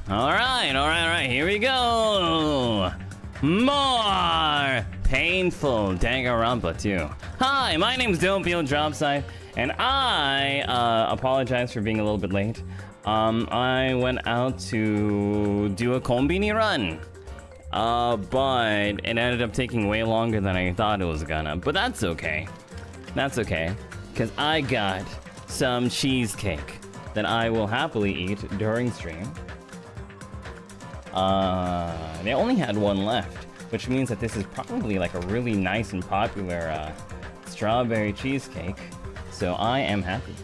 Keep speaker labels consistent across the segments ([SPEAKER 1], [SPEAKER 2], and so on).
[SPEAKER 1] Alright, here we go! More painful Danganronpa 2. Hi, my name's Doppio Dropscythe, and I apologize for being a little bit late. I went out to do a kombini run. But it ended up taking way longer than I thought it was gonna. But that's okay. That's okay. Because I got some cheesecake that I will happily eat during stream. They only had one left, which means that this is probably like a really nice and popular strawberry cheesecake. So I am happy.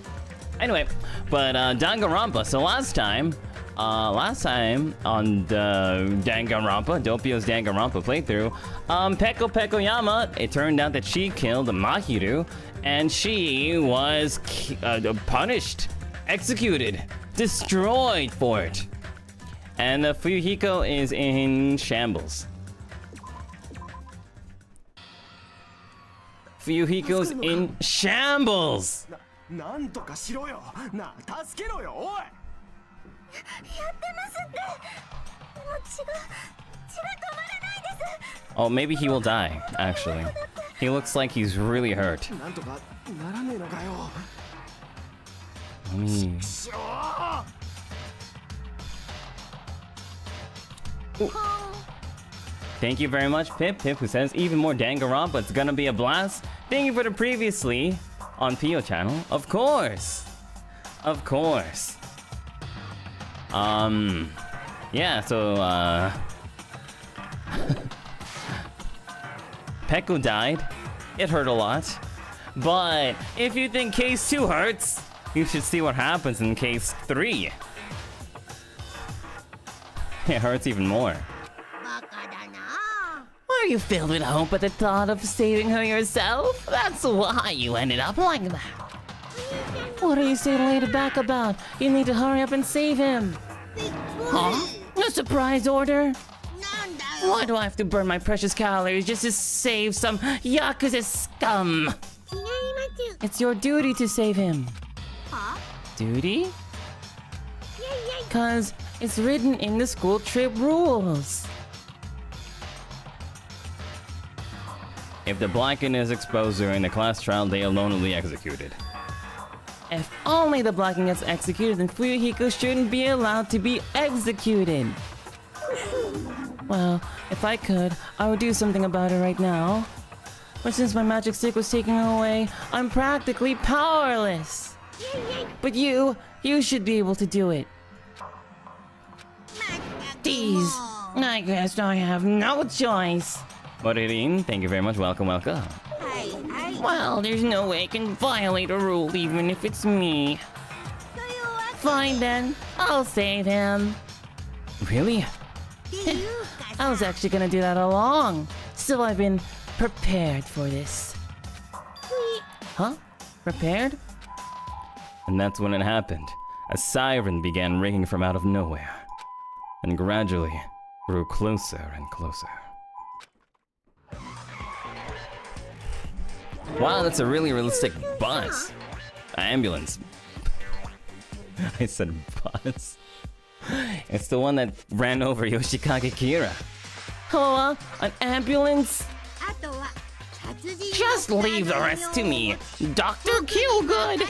[SPEAKER 1] Anyway, but Danganronpa. So last time on the Danganronpa, Doppio's Danganronpa playthrough, Peko Pekoyama, it turned out that she killed Mahiru, and she was punished, executed, destroyed for it. And Fuyuhiko is in shambles. Fuyuhiko's in shambles! Oh, maybe he will die, actually. He looks like he's really hurt. Ooh. Thank you very much, Pip, who says even more Danganronpa, but it's gonna be a blast. Thank you for the previously on Pio channel. Of course. Of course. Yeah, so, Peko died. It hurt a lot. But if you think case 2 hurts, you should see what happens in case 3. It hurts even more. Are you filled with hope at the thought of saving her yourself? That's why you ended up like that. What are you so laid back about? You need to hurry up and save him. Huh? A surprise order? Why do I have to burn my precious calories just to save some Yakuza scum? It's your duty to save him. Duty? Cause it's written in the school trip rules. If the Blacken is exposed during the class trial, they alone will be executed. If only the Blacken gets executed, then Fuyuhiko shouldn't be allowed to be executed. Well, if I could, I would do something about it right now. But since my magic stick was taken away, I'm practically powerless. But you should be able to do it. Geez, I guess I have no choice. Moririn, thank you very much. Welcome. Well, there's no way I can violate a rule even if it's me. Fine then, I'll save him. Really? I was actually gonna do that all along. So I've been prepared for this. Huh? Prepared? And that's when it happened. A siren began ringing from out of nowhere. And gradually grew closer and closer. Wow, that's a really realistic bus. Ambulance. I said bus. It's the one that ran over Yoshikage Kira. Oh, an ambulance? Just leave the rest to me, Dr. Killgood!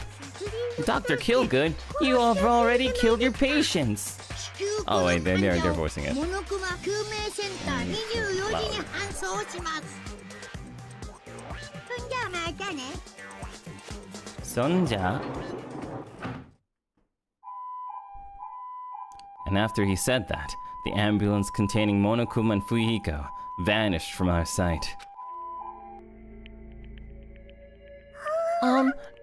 [SPEAKER 1] Dr. Killgood, you have already killed your patients. Oh wait, they're voicing it. Sonja. And after he said that, the ambulance containing Monokuma and Fuyuhiko vanished from our sight.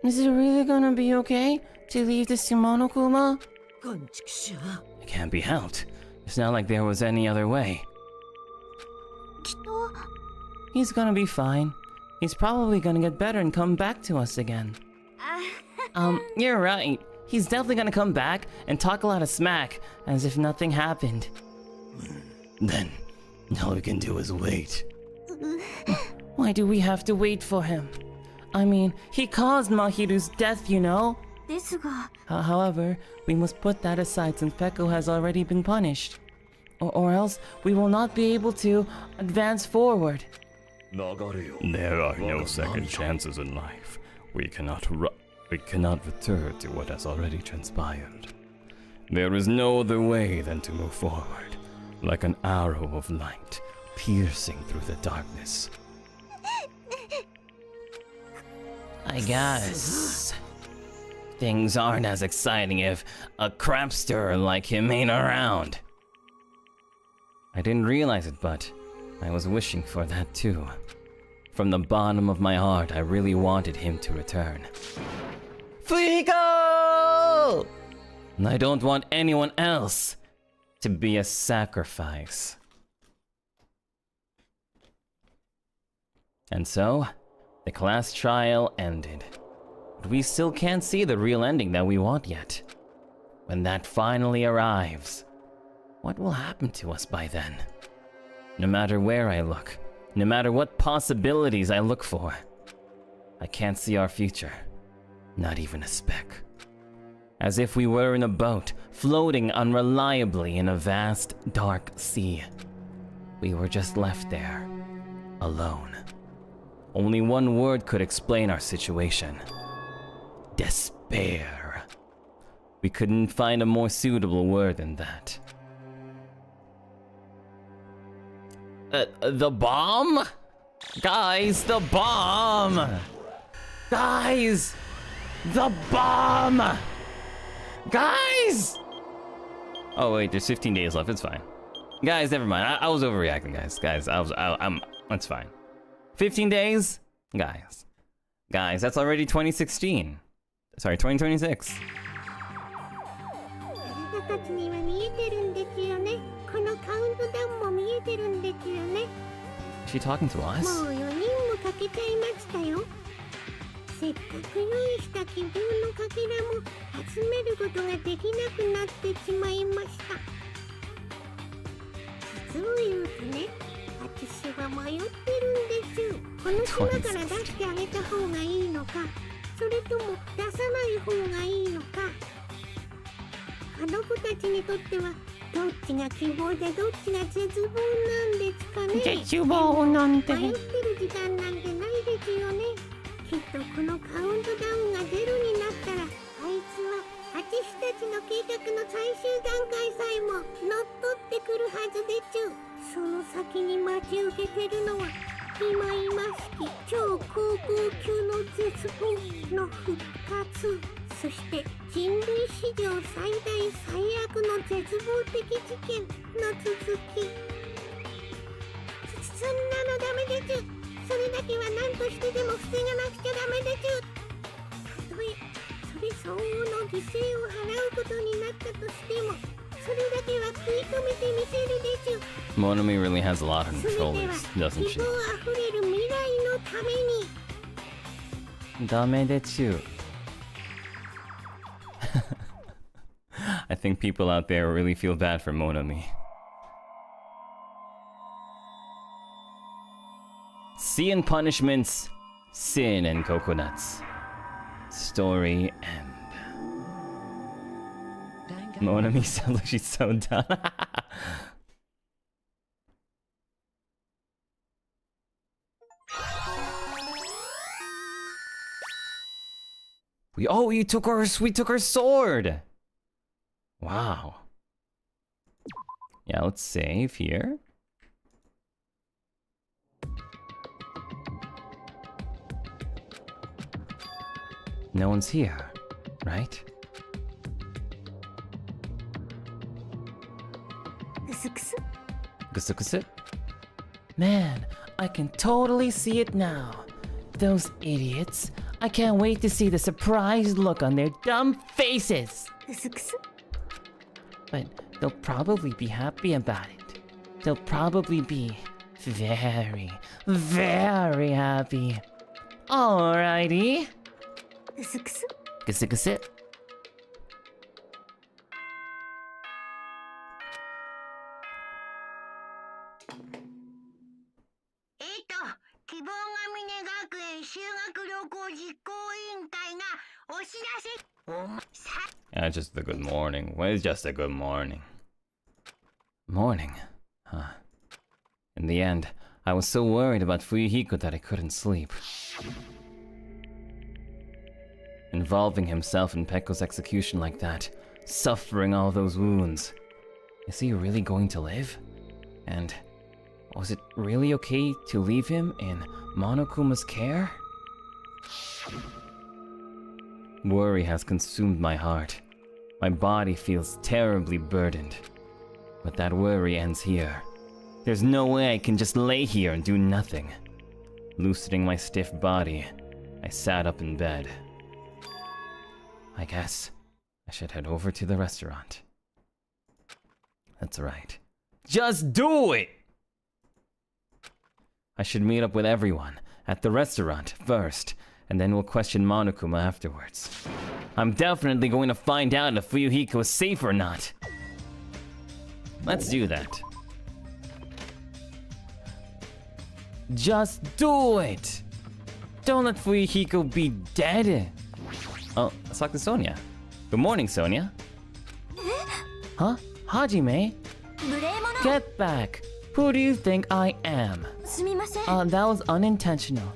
[SPEAKER 1] Is it really gonna be okay to leave this to Monokuma? It can't be helped. It's not like there was any other way. He's gonna be fine. He's probably gonna get better and come back to us again. You're right. He's definitely gonna come back and talk a lot of smack, as if nothing happened. Then, all we can do is wait. Why do we have to wait for him? I mean, he caused Mahiru's death, you know? However, we must put that aside since Peko has already been punished. Or else we will not be able to advance forward.
[SPEAKER 2] There are no second chances in life. We cannot return to what has already transpired. There is no other way than to move forward, like an arrow of light piercing through the darkness.
[SPEAKER 1] I guess things aren't as exciting if a crapster like him ain't around. I didn't realize it, but I was wishing for that too. From the bottom of my heart, I really wanted him to return. Fuyuhiko! And I don't want anyone else to be a sacrifice. And so, the class trial ended. But we still can't see the real ending that we want yet. When that finally arrives, what will happen to us by then? No matter where I look, no matter what possibilities I look for, I can't see our future. Not even a speck. As if we were in a boat, floating unreliably in a vast, dark sea. We were just left there, alone. Only one word could explain our situation. Despair. We couldn't find a more suitable word than that. The bomb? Guys, the bomb! Guys! The bomb! Guys! Oh wait, there's 15 days left, it's fine. Guys, never mind, I was overreacting, guys. Guys, that's fine. 15 days? Guys, that's already 2016. Sorry, 2026. Is she talking to us?
[SPEAKER 3] せっかく用意した希望のかけらも集めることができなくなってしまいました。実を言うとね、私は迷ってるんです。この島から出してあげた方がいいのか、それとも出さない方がいいのか。あの子たちにとってはどっちが希望でどっちが絶望なんですかね。
[SPEAKER 1] 絶望なんて。
[SPEAKER 3] 迷ってる時間なんてないですよね。きっとこのカウントダウンがゼロになったら、あいつは私たちの計画の最終段階さえも乗っ取ってくるはずでちゅ。その先に待ち受けてるのは忌々しき超高校級の絶望の復活、そして人類史上最大最悪の絶望的事件の続き。そんなのダメでちゅ。それだけは何としてでも防がなくちゃダメでちゅ。たとえそれ相応の犠牲を払うことになったとしても、それだけは食い止めてみせるでちゅ。
[SPEAKER 1] Monami really has a lot of controllers, doesn't she?
[SPEAKER 3] 希望あふれる未来のために。
[SPEAKER 1] ダメでちゅ。I think people out there really feel bad for Monami. Sea and punishments, sin and coconuts. Story end. Monami sounds like she's so done. We took our sword. Wow. Yeah, let's save here. No one's here, right? Kusu-kusu? Man, I can totally see it now. Those idiots. I can't wait to see the surprised look on their dumb faces. But they'll probably be happy about it. They'll probably be very, very happy. Alrighty. Kusu-kusu?
[SPEAKER 3] 希望ヶ峰学園修学旅行実行委員会がお知らせ。
[SPEAKER 2] Just a good morning. Well, it's just a good morning.
[SPEAKER 1] Morning? Huh. In the end, I was so worried about Fuyuhiko that I couldn't sleep. Involving himself in Pekko's execution like that, suffering all those wounds. Is he really going to live? And was it really okay to leave him in Monokuma's care? Worry has consumed my heart. My body feels terribly burdened. But that worry ends here. There's no way I can just lay here and do nothing. Loosening my stiff body, I sat up in bed. I guess I should head over to the restaurant. That's right. Just do it! I should meet up with everyone at the restaurant first, and then we'll question Monokuma afterwards. I'm definitely going to find out if Fuyuhiko is safe or not. Let's do that. Just do it! Don't let Fuyuhiko be dead! Oh, let's talk to Sonia. Good morning, Sonia. Huh? Hajime? Get back! Who do you think I am? That was unintentional.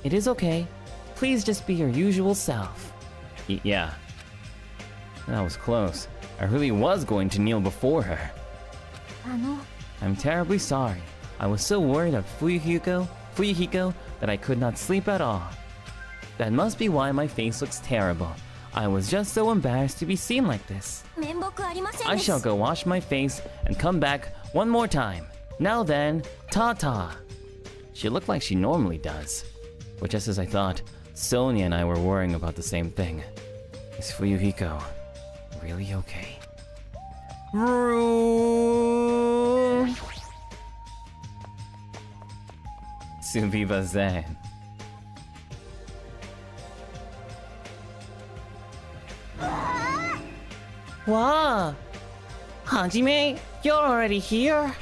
[SPEAKER 1] It is okay. Please just be your usual self. Yeah. That was close. I really was going to kneel before her. I'm terribly sorry. I was so worried of Fuyuhiko that I could not sleep at all. That must be why my face looks terrible. I was just so embarrassed to be seen like this. I shall go wash my face and come back one more time. Now then, ta-ta. She looked like she normally does. But just as I thought, Sonia and I were worrying about the same thing. Is Fuyuhiko really okay? Sumimasen. Wow! Hajime, you're already here?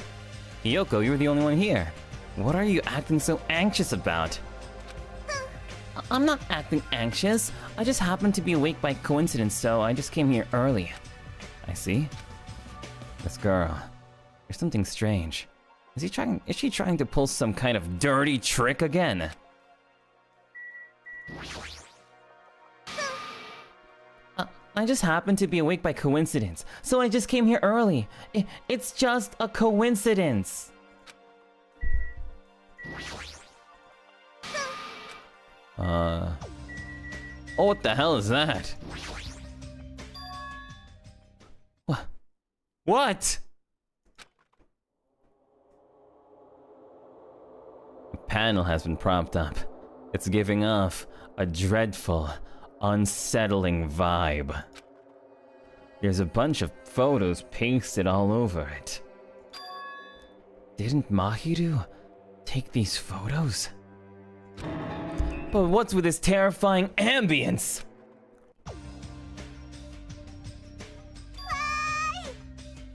[SPEAKER 1] Hiyoko, you're the only one here. What are you acting so anxious about? I'm not acting anxious. I just happened to be awake by coincidence, so I just came here early. I see. This girl. There's something strange. Is she trying to pull some kind of dirty trick again? I just happened to be awake by coincidence, so I just came here early. It's just a coincidence. Oh, what the hell is that? What? A panel has been propped up. It's giving off a dreadful, unsettling vibe. There's a bunch of photos pasted all over it. Didn't Mahiru take these photos? But what's with this terrifying ambience?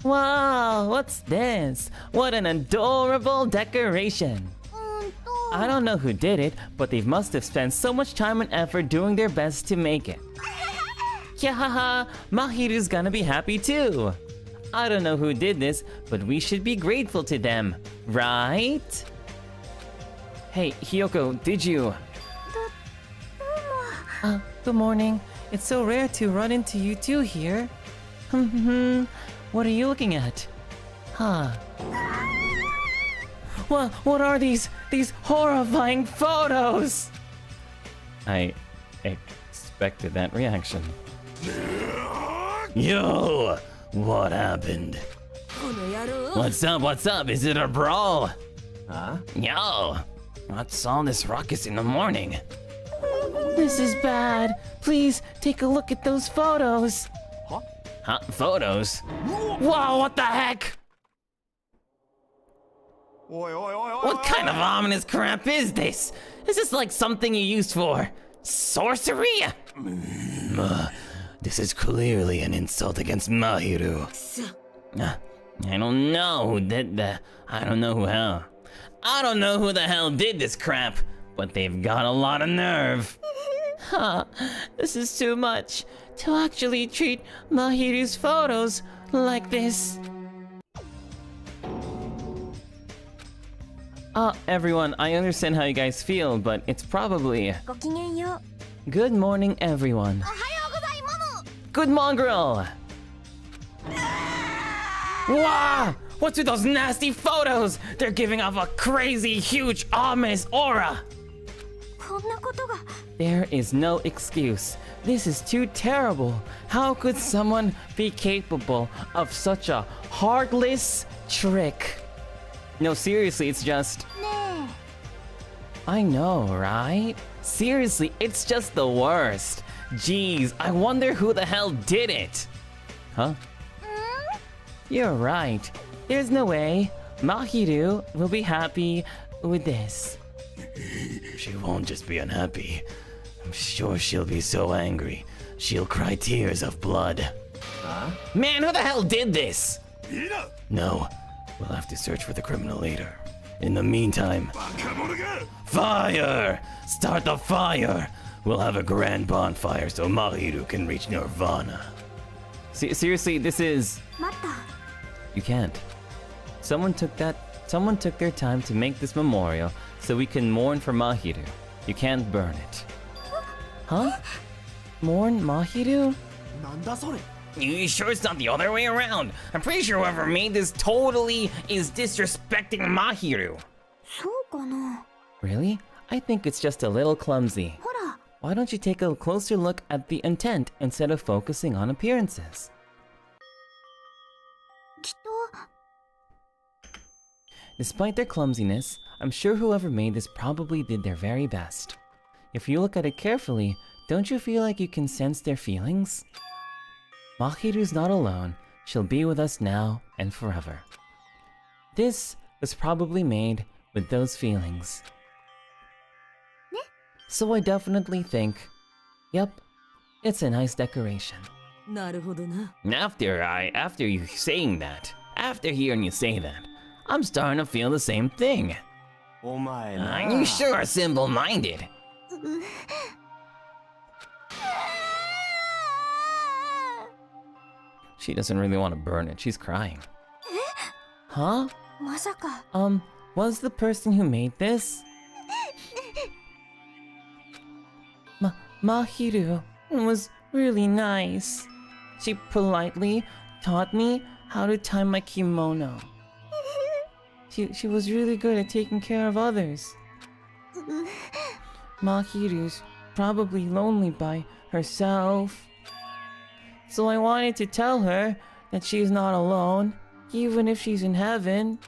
[SPEAKER 1] Wow, what's this? What an adorable decoration. I don't know who did it, but they must have spent so much time and effort doing their best to make it. Yahaha, Mahiru's gonna be happy too. I don't know who did this, but we should be grateful to them, right? Hey, Hiyoko, did you? Good morning. It's so rare to run into you two here. What are you looking at? Huh. What are these horrifying photos? I expected that reaction. Yo, what happened? What's up? Is it a brawl? Huh? Yo, what's all this ruckus in the morning? This is bad. Please take a look at those photos. Huh? Photos? Whoa, what the heck? What kind of ominous crap is this? Is this like something you used for sorcery? This is clearly an insult against Mahiru. I don't know who did that. I don't know who the hell did this crap, but they've got a lot of nerve. This is too much. to actually treat Mahiru's photos like this. Everyone, I understand how you guys feel, but it's probably... Good morning, everyone. Good mongrel! Wow! What's with those nasty photos? They're giving off a crazy, huge, ominous aura! There is no excuse. This is too terrible. How could someone be capable of such a heartless trick? No, seriously, it's just... I know, right? Seriously, it's just the worst. Jeez, I wonder who the hell did it. Huh? You're right. There's no way Mahiru will be happy with this.
[SPEAKER 2] She won't just be unhappy. I'm sure she'll be so angry. She'll cry tears of blood.
[SPEAKER 1] Huh? Man, who the hell did this?
[SPEAKER 2] No, we'll have to search for the criminal later. In the meantime... Fire! Start the fire! We'll have a grand bonfire so Mahiru can reach Nirvana.
[SPEAKER 1] Seriously, this is... You can't. Someone took their time to make this memorial so we can mourn for Mahiru. You can't burn it. Huh? Mourn Mahiru?
[SPEAKER 2] You sure it's not the other way around? I'm pretty sure whoever made this totally is disrespecting Mahiru.
[SPEAKER 1] Really? I think it's just a little clumsy. Why don't you take a closer look at the intent instead of focusing on appearances? Despite their clumsiness, I'm sure whoever made this probably did their very best. If you look at it carefully, don't you feel like you can sense their feelings? Mahiru's not alone. She'll be with us now and forever. This was probably made with those feelings. So I definitely think, yep, it's a nice decoration.
[SPEAKER 2] After you saying that, after hearing you say that, I'm starting to feel the same thing. You sure are simple-minded.
[SPEAKER 1] She doesn't really want to burn it, she's crying. Huh? Was the person who made this? Mahiru was really nice. She politely taught me how to tie my kimono. She was really good at taking care of others. Mahiru's probably lonely by herself. So I wanted to tell her that she's not alone, even if she's in heaven.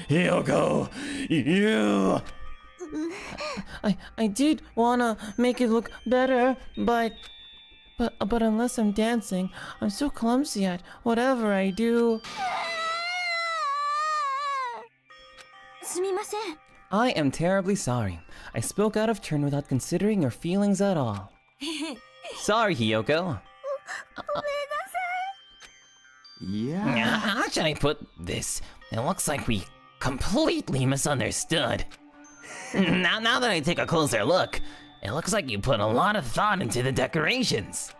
[SPEAKER 2] Hiyoko, you...
[SPEAKER 1] I did wanna make it look better, but unless I'm dancing, I'm so clumsy at whatever I do. I am terribly sorry. I spoke out of turn without considering your feelings at all. Sorry, Hiyoko.
[SPEAKER 2] Yeah. How should I put this? It looks like we completely misunderstood. Now that I take a closer look, it looks like you put a lot of thought into the decorations.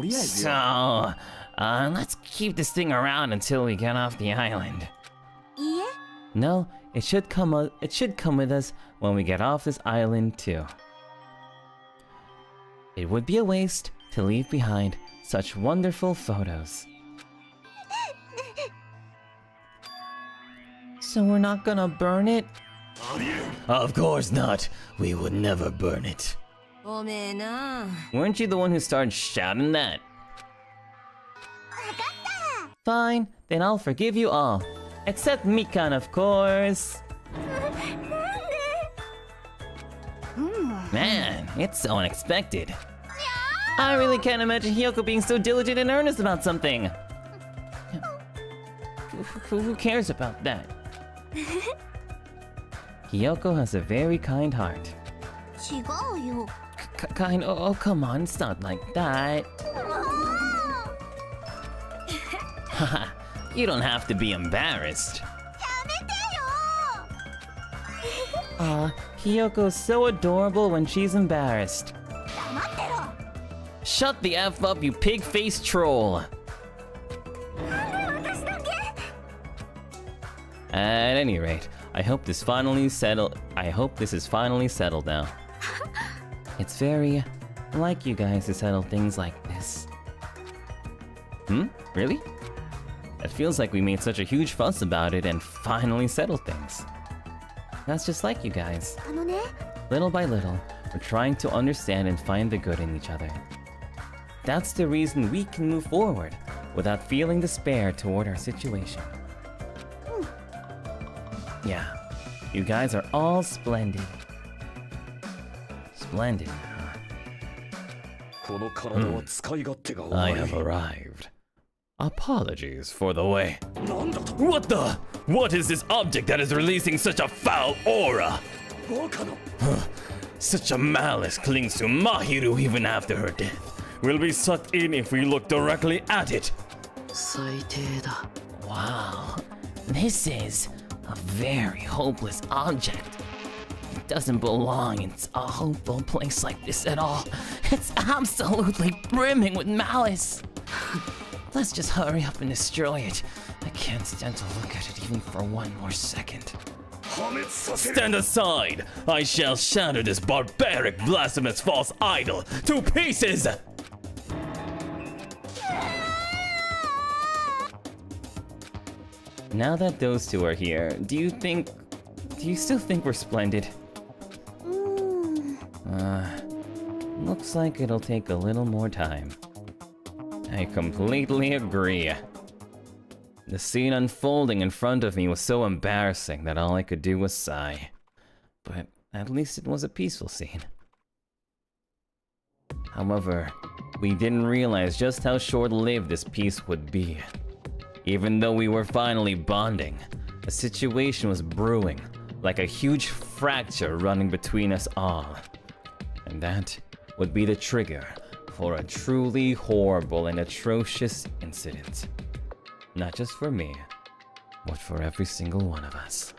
[SPEAKER 2] So, let's keep this thing around until we get off the island.
[SPEAKER 1] No, it should come with us when we get off this island too. It would be a waste to leave behind such wonderful photos. So we're not gonna burn it?
[SPEAKER 2] Of course not. We would never burn it.
[SPEAKER 1] Weren't you the one who started shouting that? Fine, then I'll forgive you all. Except Mikan, of course.
[SPEAKER 2] Man, it's so unexpected.
[SPEAKER 1] I really can't imagine Hiyoko being so diligent and earnest about something. Who cares about that? Hiyoko has a very kind heart. Kind? Oh, come on, it's not like that.
[SPEAKER 2] Haha, you don't have to be embarrassed.
[SPEAKER 1] Hiyoko's so adorable when she's embarrassed. shut the F up, you pig-faced troll. At any rate, I hope this is finally settled now. It's very like you guys to settle things like this. Really? It feels like we made such a huge fuss about it and finally settled things. That's just like you guys. Little by little, we're trying to understand and find the good in each other. That's the reason we can move forward without feeling despair toward our situation. Yeah, you guys are all splendid. Splendid, huh? I have arrived. Apologies for the way. What the? What is this object that is releasing such a foul aura? Such a malice clings to Mahiru even after her death. We'll be sucked in if we look directly at it. Wow, this is a very hopeless object. It doesn't belong in a hopeful place like this at all. It's absolutely brimming with malice. Let's just hurry up and destroy it. I can't stand to look at it even for one more second. Stand aside! I shall shatter this barbaric, blasphemous, false idol to pieces! Now that those two are here, do you still think we're splendid? Looks like it'll take a little more time. I completely agree. The scene unfolding in front of me was so embarrassing that all I could do was sigh. But at least it was a peaceful scene. However, we didn't realize just how short-lived this peace would be. Even though we were finally bonding, a situation was brewing, like a huge fracture running between us all. And that would be the trigger for a truly horrible and atrocious incident. Not just for me, but for every single one of us.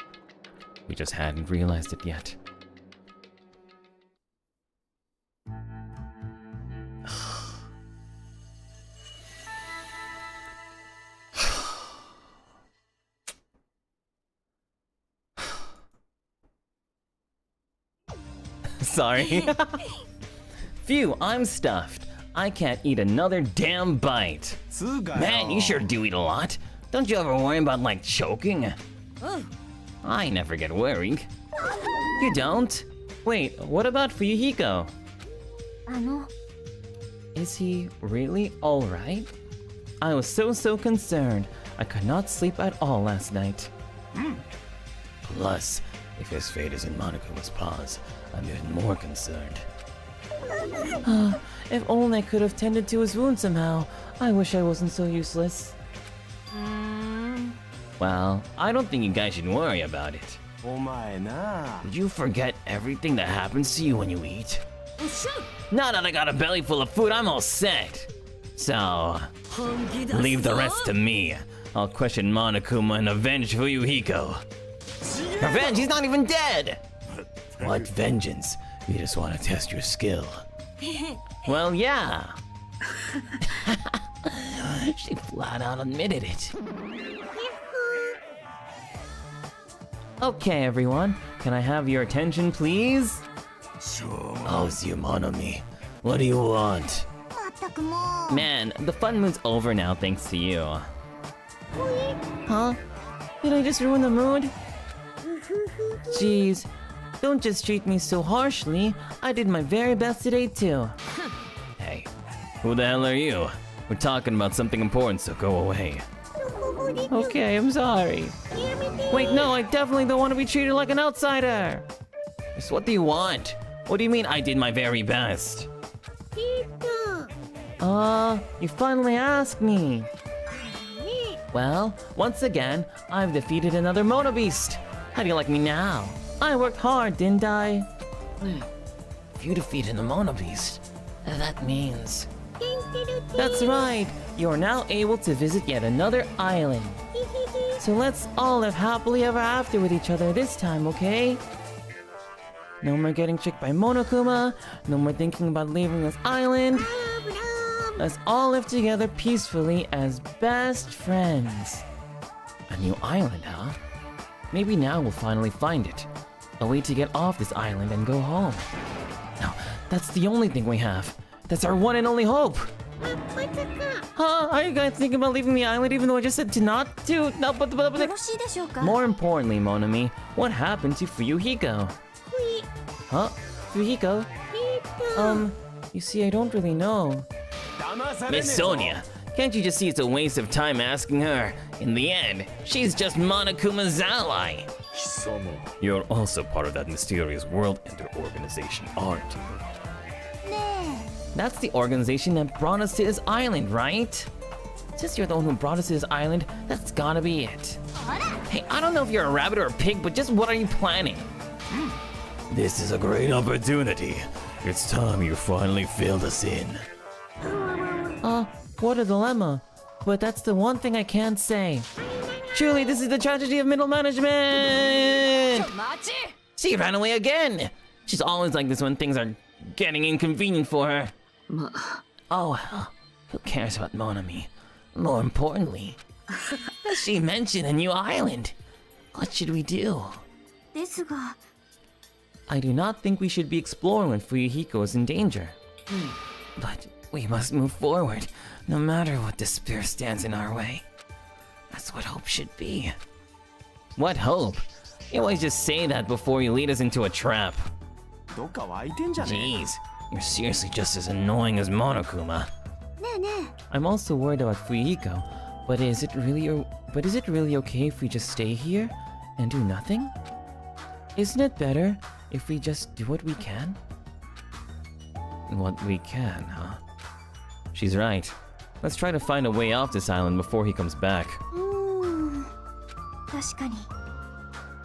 [SPEAKER 1] We just hadn't realized it yet. Sorry. Phew, I'm stuffed. I can't eat another damn bite. Man, you sure do eat a lot. Don't you ever worry about, like, choking? I never get worried. You don't? Wait, what about Fuyuhiko? Is he really alright? I was so concerned. I could not sleep at all last night. Plus, if his fate is in Monika's paws, I'm even more concerned. If only I could have tended to his wound somehow. I wish I wasn't so useless. Well, I don't think you guys should worry about it. Did you forget everything that happens to you when you eat? Now that I got a belly full of food, I'm all set. So, leave the rest to me. I'll question Monokuma and avenge Fuyuhiko. Revenge? He's not even dead! What vengeance? You just want to test your skill. Well, yeah. She flat out admitted it. Okay, everyone. Can I have your attention, please? Sure. How's your Monomi? What do you want? Man, the fun mood's over now thanks to you. Huh? Did I just ruin the mood? Jeez. Don't just treat me so harshly. I did my very best today, too. Hey, who the hell are you? We're talking about something important, so go away. Okay, I'm sorry. Wait, no, I definitely don't want to be treated like an outsider. Just what do you want? What do you mean I did my very best? You finally asked me. Well, once again, I've defeated another Mono Beast. How do you like me now? I worked hard, didn't I? If you defeated a Mono Beast, that means... That's right! You are now able to visit yet another island. So let's all live happily ever after with each other this time, okay? No more getting tricked by Monokuma, no more thinking about leaving this island. Let's all live together peacefully as best friends. A new island, huh? Maybe now we'll finally find it. A way to get off this island and go home. No, that's the only thing we have. That's our one and only hope. Huh? Are you guys thinking about leaving the island even though I just said to not to? No, but more importantly, Monami, what happened to Fuyuhiko? Huh? Fuyuhiko? You see, I don't really know. Miss Sonia, can't you just see it's a waste of time asking her? In the end, she's just Monokuma's ally.
[SPEAKER 2] You're also part of that mysterious World Ender organization, aren't you?
[SPEAKER 1] That's the organization that brought us to this island, right? Since you're the one who brought us to this island, that's gotta be it. Hey, I don't know if you're a rabbit or a pig, but just what are you planning?
[SPEAKER 2] This is a great opportunity. It's time you finally filled us in.
[SPEAKER 1] What a dilemma. But that's the one thing I can't say. Truly, this is the tragedy of middle management! She ran away again! She's always like this when things are getting inconvenient for her. Oh well, who cares about Monami? More importantly, does she mention a new island? What should we do? I do not think we should be exploring when Fuyuhiko is in danger. But we must move forward, no matter what despair stands in our way. That's what hope should be. What hope? You always just say that before you lead us into a trap. Jeez, you're seriously just as annoying as Monokuma. I'm also worried about Fuyuhiko, but is it really okay if we just stay here and do nothing? Isn't it better if we just do what we can? What we can, huh? She's right. Let's try to find a way off this island before he comes back.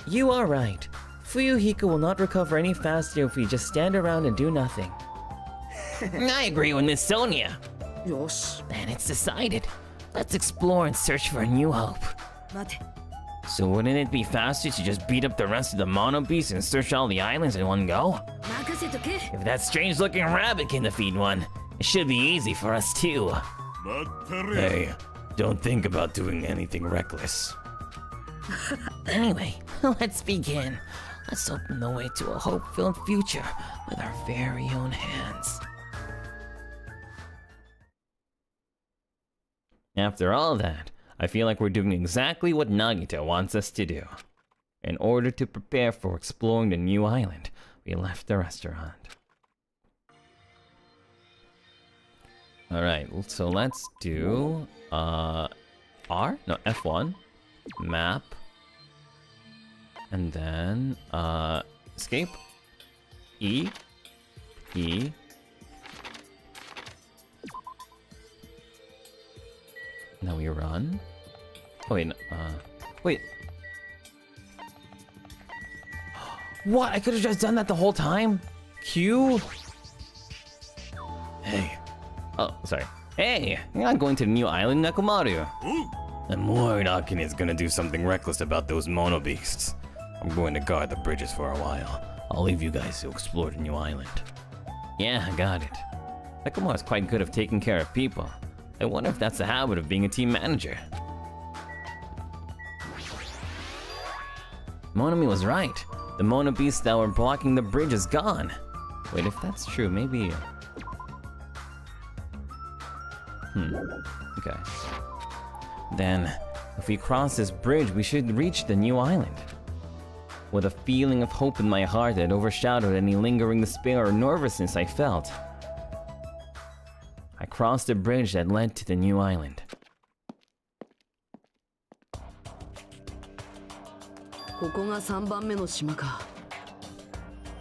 [SPEAKER 1] You are right. Fuyuhiko will not recover any faster if we just stand around and do nothing. I agree with Miss Sonia. Then it's decided. Let's explore and search for a new hope. So wouldn't it be faster to just beat up the rest of the Mono Beasts and search all the islands in one go? If that strange-looking rabbit can defeat one, it should be easy for us too.
[SPEAKER 2] Hey, don't think about doing anything reckless.
[SPEAKER 1] Anyway, let's begin. Let's open the way to a hope-filled future with our very own hands. After all that, I feel like we're doing exactly what Nagita wants us to do. In order to prepare for exploring the new island, we left the restaurant. Alright, so let's do R? No, F1. Map. And then escape. E. Now we run. Oh wait, wait. What? I could have just done that the whole time? Q?
[SPEAKER 2] Hey.
[SPEAKER 1] Oh, sorry. Hey, you're not going to the new island, Nekomaru.
[SPEAKER 2] I'm worried Akane is gonna do something reckless about those Mono Beasts. I'm going to guard the bridges for a while. I'll leave you guys to explore the new island.
[SPEAKER 1] Yeah, I got it. Nekomaru's quite good at taking care of people. I wonder if that's the habit of being a team manager. Monami was right. The Mono Beasts that were blocking the bridge is gone. Wait, if that's true, maybe... Okay. Then, if we cross this bridge, we should reach the new island. With a feeling of hope in my heart that overshadowed any lingering despair or nervousness I felt, I crossed the bridge that led to the new island.
[SPEAKER 4] ここが3番目の島か。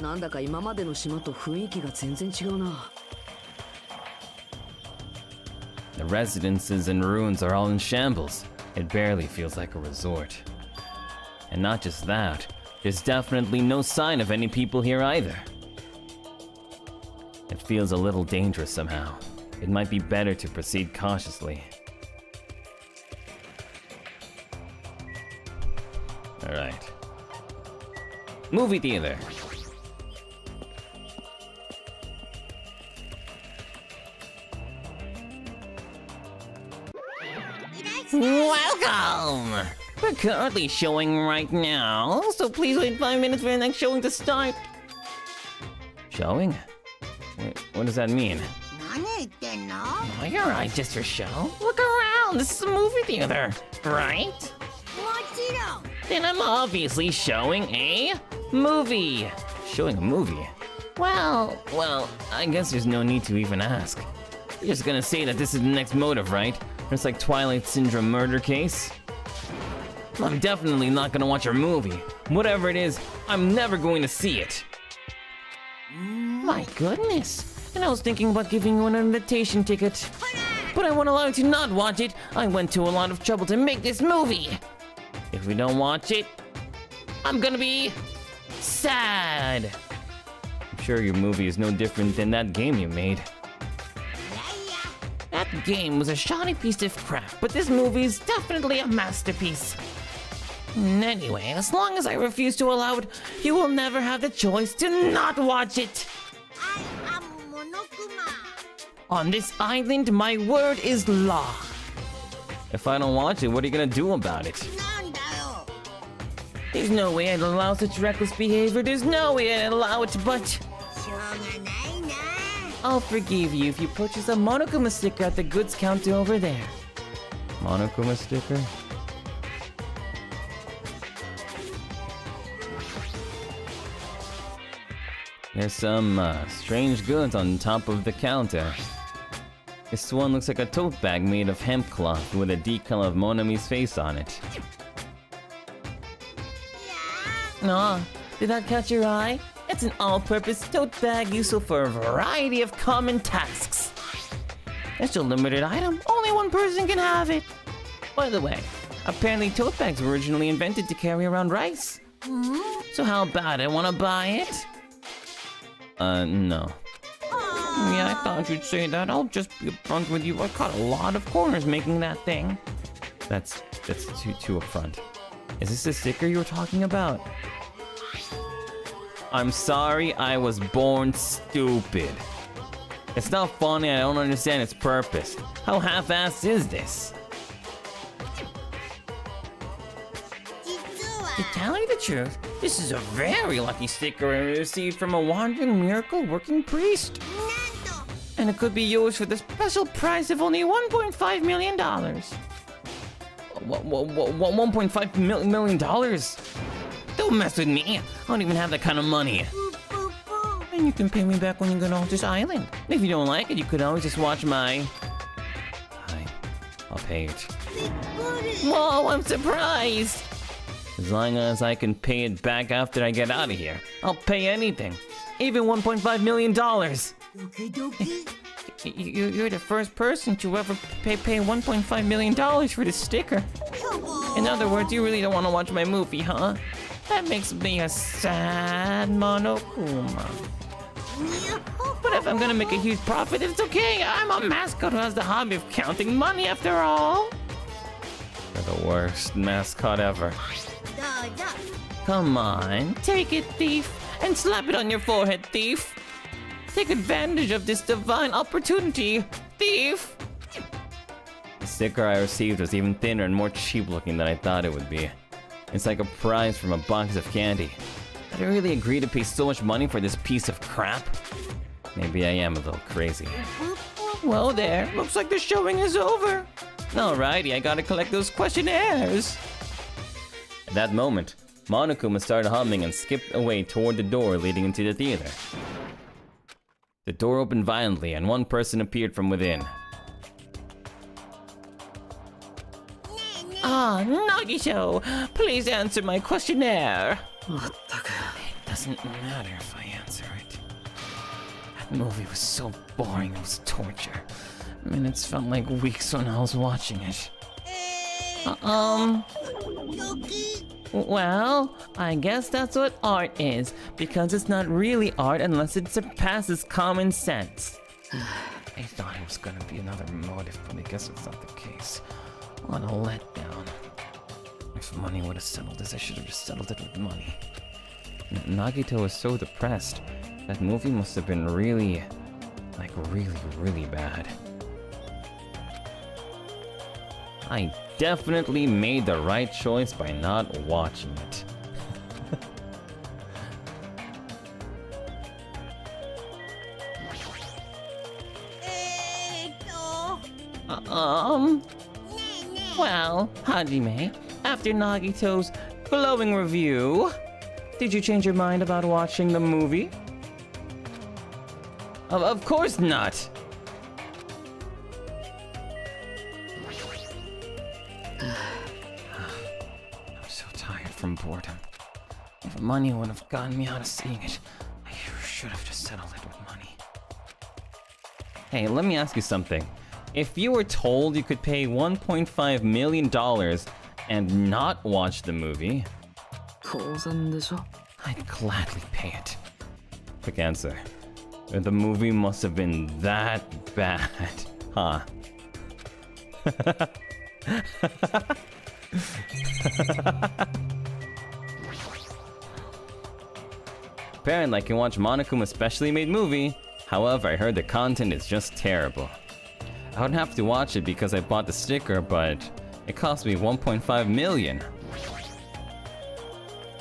[SPEAKER 4] なんだか今までの島と雰囲気が全然違うな。
[SPEAKER 1] The residences and ruins are all in shambles. It barely feels like a resort. And not just that, there's definitely no sign of any people here either. It feels a little dangerous somehow. It might be better to proceed cautiously. Alright. Movie theater. Welcome! We're currently showing right now, so please wait 5 minutes for the next showing to start. Showing? Wait, what does that mean? Oh, you're right, just for show. Look around, this is a movie theater, right? Then I'm obviously showing a movie. Showing a movie? Well, I guess there's no need to even ask. You're just gonna say that this is the next motive, right? It's like Twilight Syndrome murder case. I'm definitely not gonna watch your movie. Whatever it is, I'm never going to see it. My goodness. And I was thinking about giving you an invitation ticket. But I won't allow you to not watch it. I went to a lot of trouble to make this movie. If we don't watch it, I'm gonna be sad. I'm sure your movie is no different than that game you made. That game was a shoddy piece of crap, but this movie is definitely a masterpiece. Anyway, as long as I refuse to allow it, you will never have the choice to not watch it. On this island, my word is law. If I don't watch it, what are you gonna do about it? There's no way I'd allow such reckless behavior. There's no way I'd allow it, but I'll forgive you if you purchase a Monokuma sticker at the goods counter over there.
[SPEAKER 2] Monokuma sticker? There's some strange goods on top of the counter. This one looks like a tote bag made of hemp cloth with a decal of Monami's face on it.
[SPEAKER 1] Aw, did that catch your eye? It's an all-purpose tote bag useful for a variety of common tasks. It's a limited item. Only one person can have it. By the way, apparently tote bags were originally invented to carry around rice. So how about it? Wanna buy it?
[SPEAKER 2] No.
[SPEAKER 1] Yeah, I thought you'd say that. I'll just be upfront with you. I caught a lot of corners making that thing.
[SPEAKER 2] That's too upfront.
[SPEAKER 1] Is this the sticker you were talking about?
[SPEAKER 2] I'm sorry I was born stupid. It's not funny, I don't understand its purpose. How half-assed is this?
[SPEAKER 1] To tell you the truth, this is a very lucky sticker I received from a wandering miracle working priest. And it could be yours for the special price of only $1.5 million. $1.5 million? Don't mess with me. I don't even have that kind of money. And you can pay me back when you get off this island. If you don't like it, you could always just watch my...
[SPEAKER 2] I'll pay it.
[SPEAKER 1] Whoa, I'm surprised.
[SPEAKER 2] As long as I can pay it back after I get out of here, I'll pay anything. Even $1.5 million.
[SPEAKER 1] You're the first person to ever pay $1.5 million for this sticker. In other words, you really don't want to watch my movie, huh? That makes me a sad Monokuma. But if I'm gonna make a huge profit, it's okay. I'm a mascot who has the hobby of counting money after all.
[SPEAKER 2] You're the worst mascot ever.
[SPEAKER 1] Come on, take it, thief, and slap it on your forehead, thief. Take advantage of this divine opportunity, thief.
[SPEAKER 2] The sticker I received was even thinner and more cheap looking than I thought it would be. It's like a prize from a box of candy. Did I really agree to pay so much money for this piece of crap? Maybe I am a little crazy.
[SPEAKER 1] Well there, looks like the showing is over. Alrighty, I gotta collect those questionnaires.
[SPEAKER 2] At that moment, Monokuma started humming and skipped away toward the door leading into the theater. The door opened violently and one person appeared from within.
[SPEAKER 1] Ah, Nagiso, please answer my questionnaire. It doesn't matter if I answer it. That movie was so boring, it was torture. Minutes felt like weeks when I was watching it. Well, I guess that's what art is, because it's not really art unless it surpasses common sense. I thought it was gonna be another motive, but I guess it's not the case. What a letdown. If money would have settled this, I should have just settled it with money.
[SPEAKER 2] Nagito was so depressed. That movie must have been really bad.
[SPEAKER 1] I definitely made the right choice by not watching it. Well, Hajime, after Nagito's glowing review, did you change your mind about watching the movie? Of course not! I'm so tired from boredom. If money would have gotten me out of seeing it, I should have just settled it with money. Hey, let me ask you something. If you were told you could pay $1.5 million and not watch the movie, I'd gladly pay it. Quick answer. The movie must have been that bad, huh? Apparently I can watch Monokuma's specially made movie. However, I heard the content is just terrible. I would have to watch it because I bought the sticker, but it cost me 1.5 million.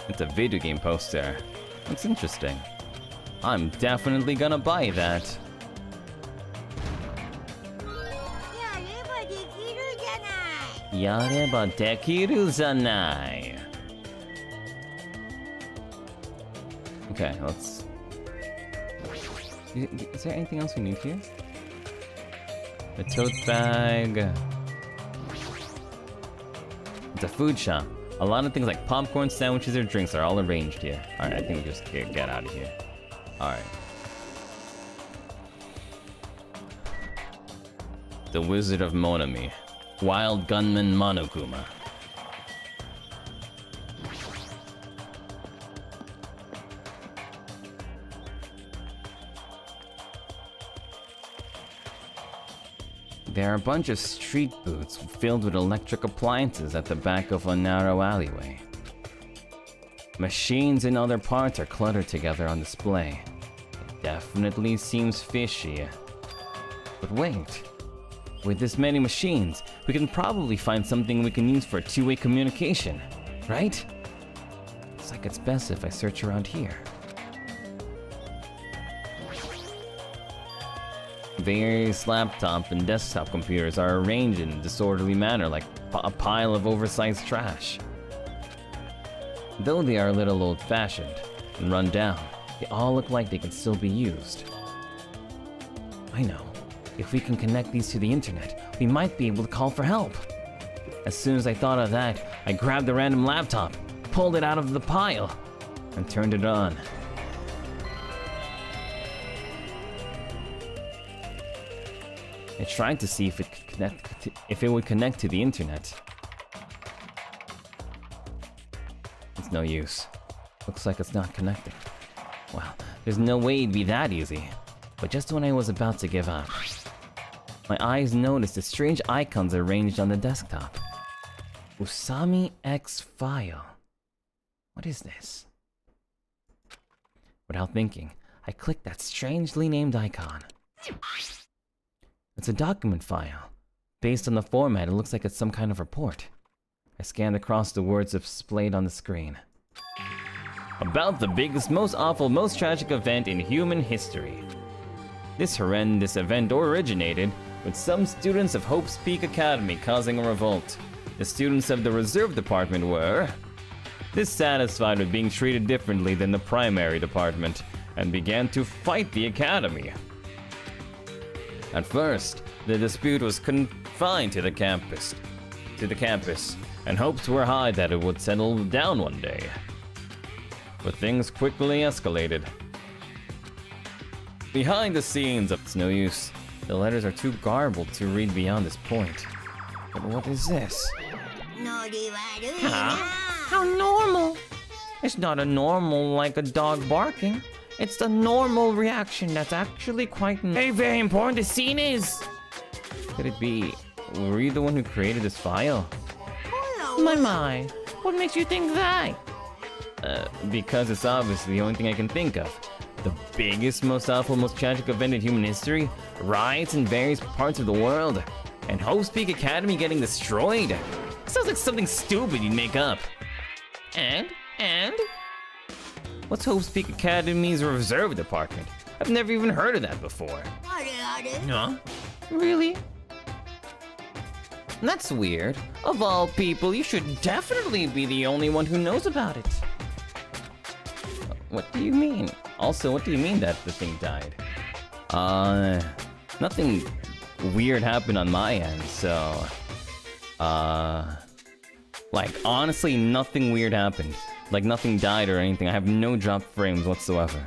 [SPEAKER 1] It's a video game poster. Looks interesting. I'm definitely gonna buy that. Yareba dekiru janai. Okay, let's... Is there anything else we need here? The tote bag. It's a food shop. A lot of things like popcorn, sandwiches, or drinks are all arranged here. Alright, I think we just get out of here. Alright. The Wizard of Monami. Wild Gunman Monokuma. There are a bunch of street booths filled with electric appliances at the back of a narrow alleyway. Machines and other parts are cluttered together on display. It definitely seems fishy. But wait, with this many machines, we can probably find something we can use for two-way communication, right? Looks like it's best if I search around here. Various laptop and desktop computers are arranged in a disorderly manner like a pile of oversized trash. Though they are a little old-fashioned and run down, they all look like they can still be used. I know. If we can connect these to the internet, we might be able to call for help. As soon as I thought of that, I grabbed the random laptop, pulled it out of the pile, and turned it on. I tried to see if it would connect to the internet. It's no use. Looks like it's not connecting. Well, there's no way it'd be that easy. But just when I was about to give up, my eyes noticed the strange icons arranged on the desktop. Usami X-File. What is this? Without thinking, I clicked that strangely named icon. It's a document file. Based on the format, it looks like it's some kind of report. I scanned across the words displayed on the screen. About the biggest, most awful, most tragic event in human history. This horrendous event originated with some students of Hope's Peak Academy causing a revolt. The students of the Reserve Department were dissatisfied with being treated differently than the primary department and began to fight the academy. At first, the dispute was confined to the campus, and hopes were high that it would settle down one day. But things quickly escalated. Behind the scenes, it's no use. The letters are too garbled to read beyond this point. But what is this? Huh? How normal! It's not a normal like a dog barking. It's the normal reaction that's actually quite very important. The scene is... Could it be... Were you the one who created this file? My. What makes you think that? Because it's obviously the only thing I can think of. The biggest, most awful, most tragic event in human history, riots in various parts of the world, and Hope's Peak Academy getting destroyed. Sounds like something stupid you'd make up. And? What's Hope's Peak Academy's reserve department? I've never even heard of that before. Huh? Really? That's weird. Of all people, you should definitely be the only one who knows about it. What do you mean? Also, what do you mean that the thing died? Nothing weird happened on my end, so... like, honestly, nothing weird happened. Like, nothing died or anything. I have no dropped frames whatsoever.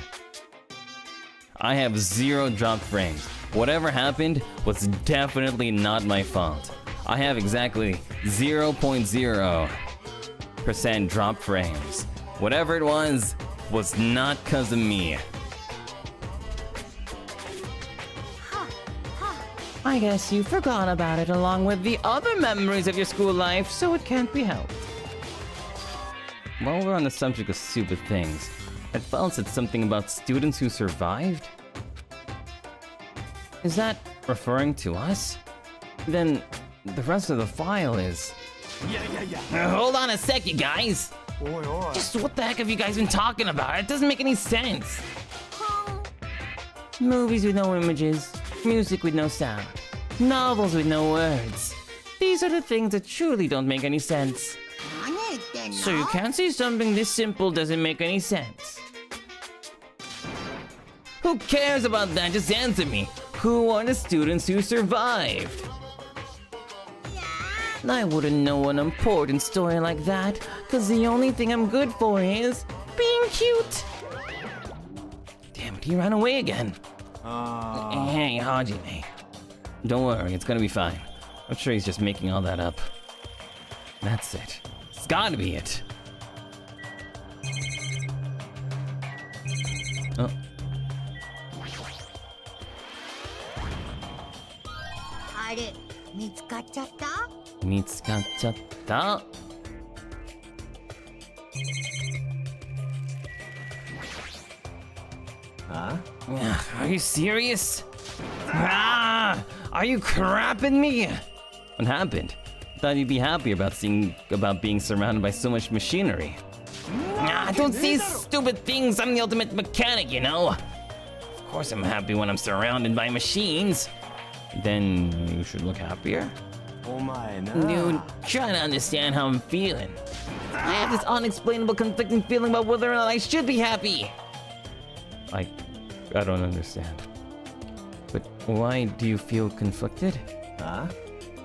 [SPEAKER 1] I have 0 dropped frames. Whatever happened was definitely not my fault. I have exactly 0.0% dropped frames. Whatever it was not cause of me. I guess you forgot about it along with the other memories of your school life, so it can't be helped. While we're on the subject of stupid things, that file said something about students who survived? Is that referring to us? Then the rest of the file is... Hold on a sec, you guys! Just what the heck have you guys been talking about? It doesn't make any sense! Movies with no images, music with no sound, novels with no words. These are the things that truly don't make any sense. So you can't say something this simple doesn't make any sense. Who cares about that? Just answer me. Who are the students who survived? I wouldn't know an important story like that, cause the only thing I'm good for is being cute. Damn it, he ran away again. Hey, Hajime. Don't worry, it's gonna be fine. I'm sure he's just making all that up. That's it. It's gotta be it. Oh. Mitsukachatta. Huh? Are you serious? Are you crapping me? What happened? Thought you'd be happy about being surrounded by so much machinery. Don't say stupid things. I'm the ultimate mechanic, you know. Of course I'm happy when I'm surrounded by machines. Then you should look happier. Dude, try to understand how I'm feeling. I have this unexplainable conflicting feeling about whether or not I should be happy. I don't understand. But why do you feel conflicted?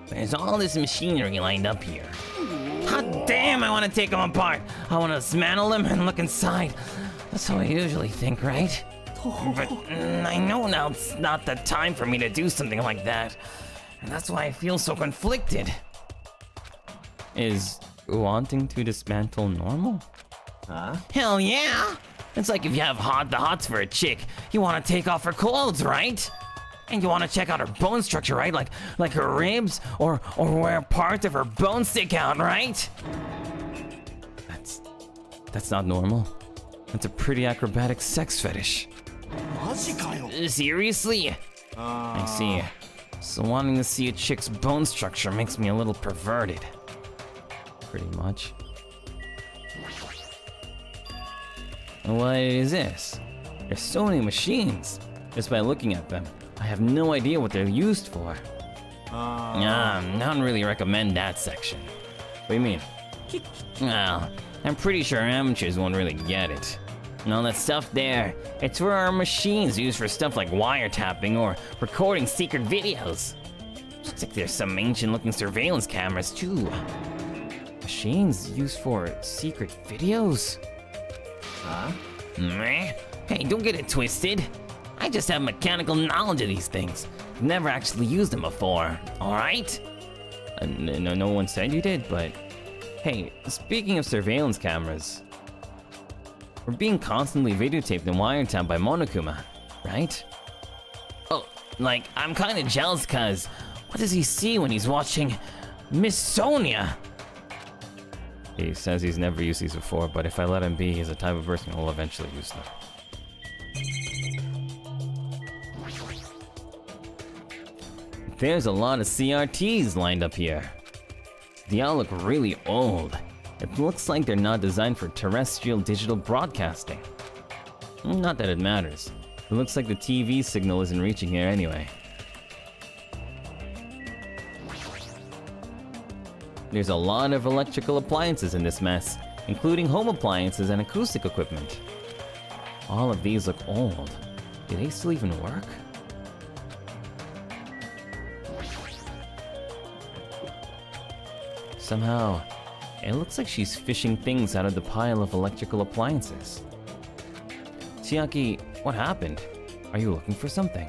[SPEAKER 1] There's all this machinery lined up here. Hot damn, I want to take them apart. I want to dismantle them and look inside. That's how I usually think, right? But I know now it's not the time for me to do something like that. And that's why I feel so conflicted. Is wanting to dismantle normal? Hell yeah! It's like if you have the hots for a chick, you want to take off her clothes, right? And you want to check out her bone structure, right? Like her ribs or where parts of her bones stick out, right? That's not normal. That's a pretty acrobatic sex fetish. Seriously? I see. So wanting to see a chick's bone structure makes me a little perverted. Pretty much. What is this? There's so many machines. Just by looking at them, I have no idea what they're used for. I don't really recommend that section. What do you mean? Well, I'm pretty sure amateurs won't really get it. And all that stuff there, it's for our machines used for stuff like wiretapping or recording secret videos. Looks like there's some ancient looking surveillance cameras too. Machines used for secret videos? Hey, don't get it twisted. I just have mechanical knowledge of these things. I've never actually used them before, alright? No one said you did, but... Hey, speaking of surveillance cameras... We're being constantly videotaped and wiretapped by Monokuma, right? Oh, like, I'm kinda jealous cause... What does he see when he's watching... Miss Sonia? He says he's never used these before, but if I let him be, he's the type of person who will eventually use them. There's a lot of CRTs lined up here. They all look really old. It looks like they're not designed for terrestrial digital broadcasting. Not that it matters. It looks like the TV signal isn't reaching here anyway. There's a lot of electrical appliances in this mess, including home appliances and acoustic equipment. All of these look old. Do they still even work? Somehow, it looks like she's fishing things out of the pile of electrical appliances. Chiaki, what happened? Are you looking for something?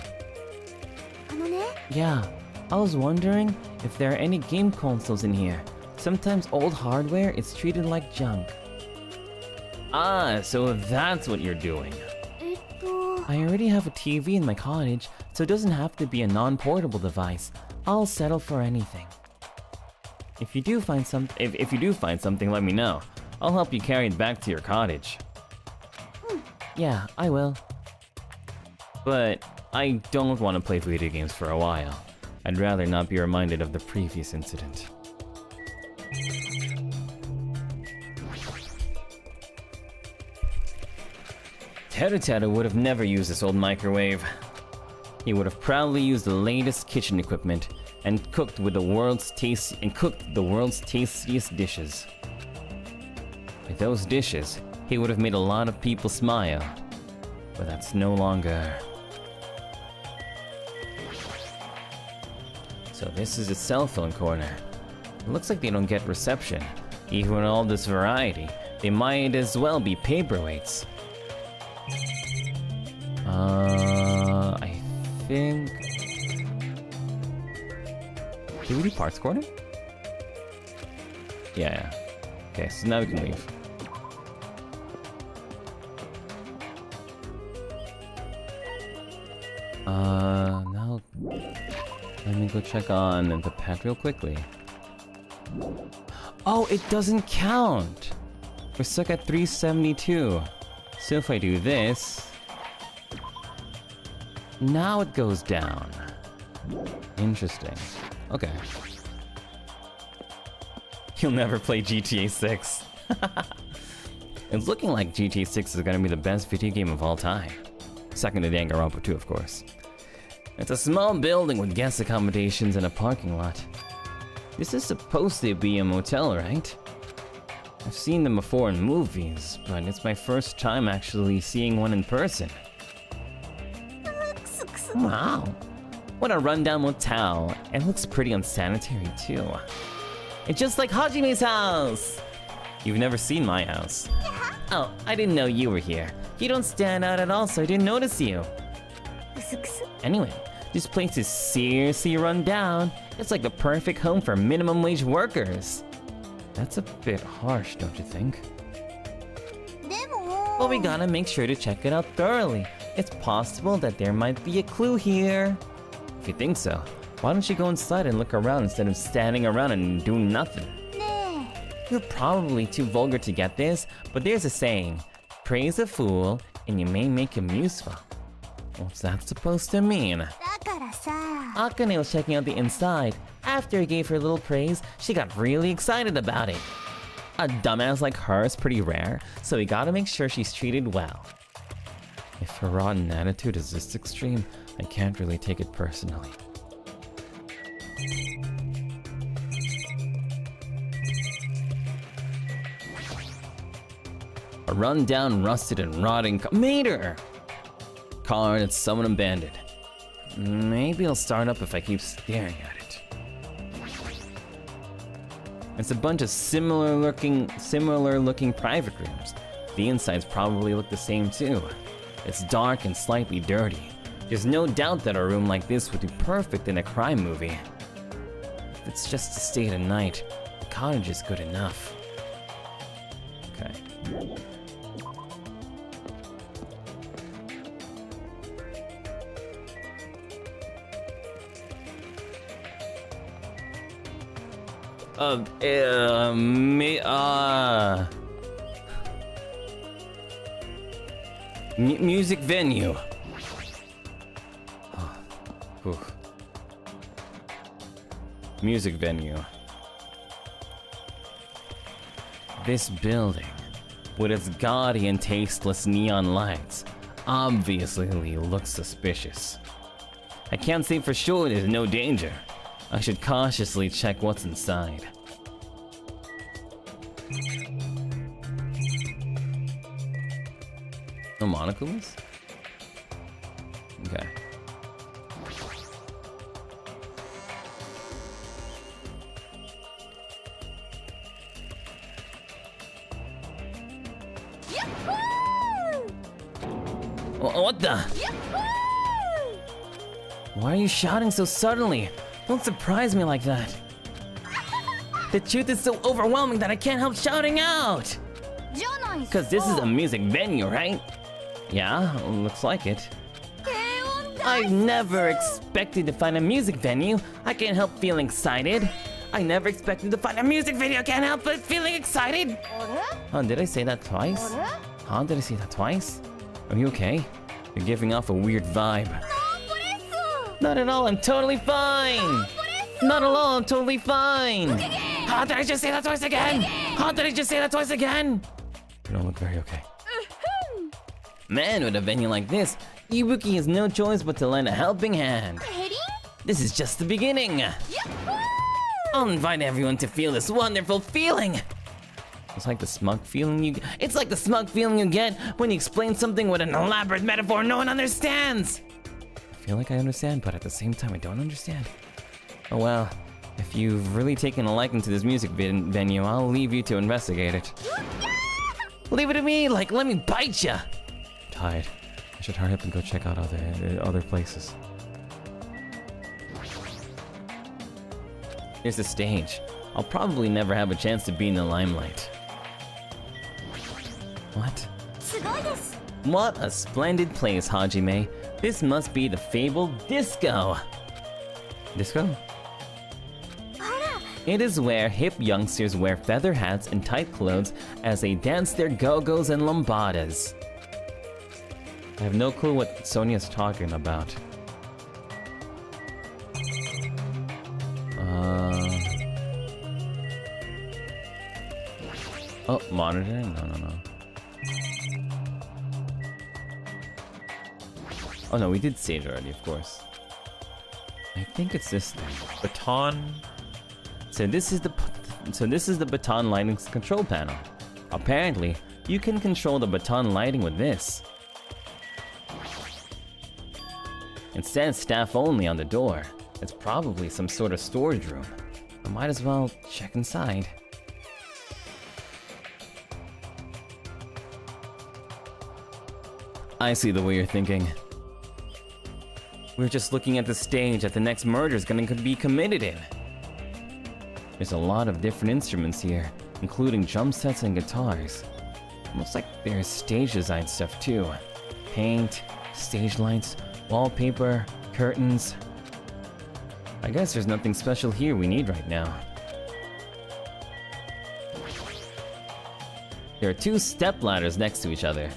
[SPEAKER 1] Yeah, I was wondering if there are any game consoles in here. Sometimes old hardware is treated like junk. Ah, so that's what you're doing. I already have a TV in my cottage, so it doesn't have to be a non-portable device. I'll settle for anything. If you do find something, let me know. I'll help you carry it back to your cottage. Yeah, I will. But I don't want to play video games for a while. I'd rather not be reminded of the previous incident. Teru would have never used this old microwave. He would have proudly used the latest kitchen equipment and cooked the world's tastiest dishes. With those dishes, he would have made a lot of people smile. But that's no longer. So this is a cell phone corner. It looks like they don't get reception. Even with all this variety, they might as well be paperweights. I think... Did we do parts corner? Yeah. Okay, so now we can leave. Now... Let me go check on the pet real quickly. Oh, it doesn't count! We're stuck at 372. So if I do this... Now it goes down. Interesting. Okay. You'll never play GTA 6. It's looking like GTA 6 is gonna be the best video game of all time. Second to Danganronpa 2, of course. It's a small building with guest accommodations and a parking lot. This is supposed to be a motel, right? I've seen them before in movies, but it's my first time actually seeing one in person. Wow. What a rundown motel. It looks pretty unsanitary too. It's just like Hajime's house! You've never seen my house. Oh, I didn't know you were here. You don't stand out at all, so I didn't notice you. Anyway, this place is seriously run down. It's like the perfect home for minimum wage workers. That's a bit harsh, don't you think? Well, we gotta make sure to check it out thoroughly. It's possible that there might be a clue here. If you think so, why don't you go inside and look around instead of standing around and doing nothing? You're probably too vulgar to get this, but there's a saying, praise a fool and you may make him useful. What's that supposed to mean? Akane was checking out the inside. After he gave her a little praise, she got really excited about it. A dumbass like her is pretty rare, so we gotta make sure she's treated well. If her rotten attitude is this extreme, I can't really take it personally. A run-down, rusted, and rotting car that's someone abandoned. Maybe I'll start up if I keep staring at it. It's a bunch of similar looking private rooms. The insides probably look the same too. It's dark and slightly dirty. There's no doubt that a room like this would be perfect in a crime movie. If it's just to stay the night, the cottage is good enough. Okay. Music venue. Music venue. This building, with its gaudy and tasteless neon lights, obviously looks suspicious. I can't say for sure there's no danger. I should cautiously check what's inside. No monocles? Okay. What the? Why are you shouting so suddenly? Don't surprise me like that. The truth is so overwhelming that I can't help shouting out. Cause this is a music venue, right? Yeah, looks like it. I never expected to find a music venue. I can't help feeling excited. I never expected to find a music video. I can't help but feeling excited. Oh, did I say that twice? Huh? Did I say that twice? Are you okay? You're giving off a weird vibe. Not at all, I'm totally fine! Not at all, I'm totally fine! How did I just say that twice again? How did I just say that twice again? You don't look very okay. Man, with a venue like this, Ibuki has no choice but to lend a helping hand. This is just the beginning. I'll invite everyone to feel this wonderful feeling. It's like the smug feeling you get when you explain something with an elaborate metaphor no one understands. I feel like I understand, but at the same time I don't understand. Oh well, if you've really taken a liking to this music venue, I'll leave you to investigate it. Leave it to me, like let me bite ya. I'm tired. I should hurry up and go check out other places. Here's the stage. I'll probably never have a chance to be in the limelight. What? What a splendid place, Hajime. This must be the fabled disco. Disco? It is where hip youngsters wear feather hats and tight clothes as they dance their go-go's and lambadas. I have no clue what Sonia's talking about. Oh, monitor? No. Oh no, we did stage already, of course. I think it's this thing. Baton. So this is the baton lighting control panel. Apparently, you can control the baton lighting with this. It says staff only on the door. It's probably some sort of storage room. I might as well check inside. I see the way you're thinking. We're just looking at the stage that the next murder is gonna be committed in. There's a lot of different instruments here, including drum sets and guitars. Looks like there's stage design stuff too. Paint, stage lights, wallpaper, curtains. I guess there's nothing special here we need right now. There are two step ladders next to each other.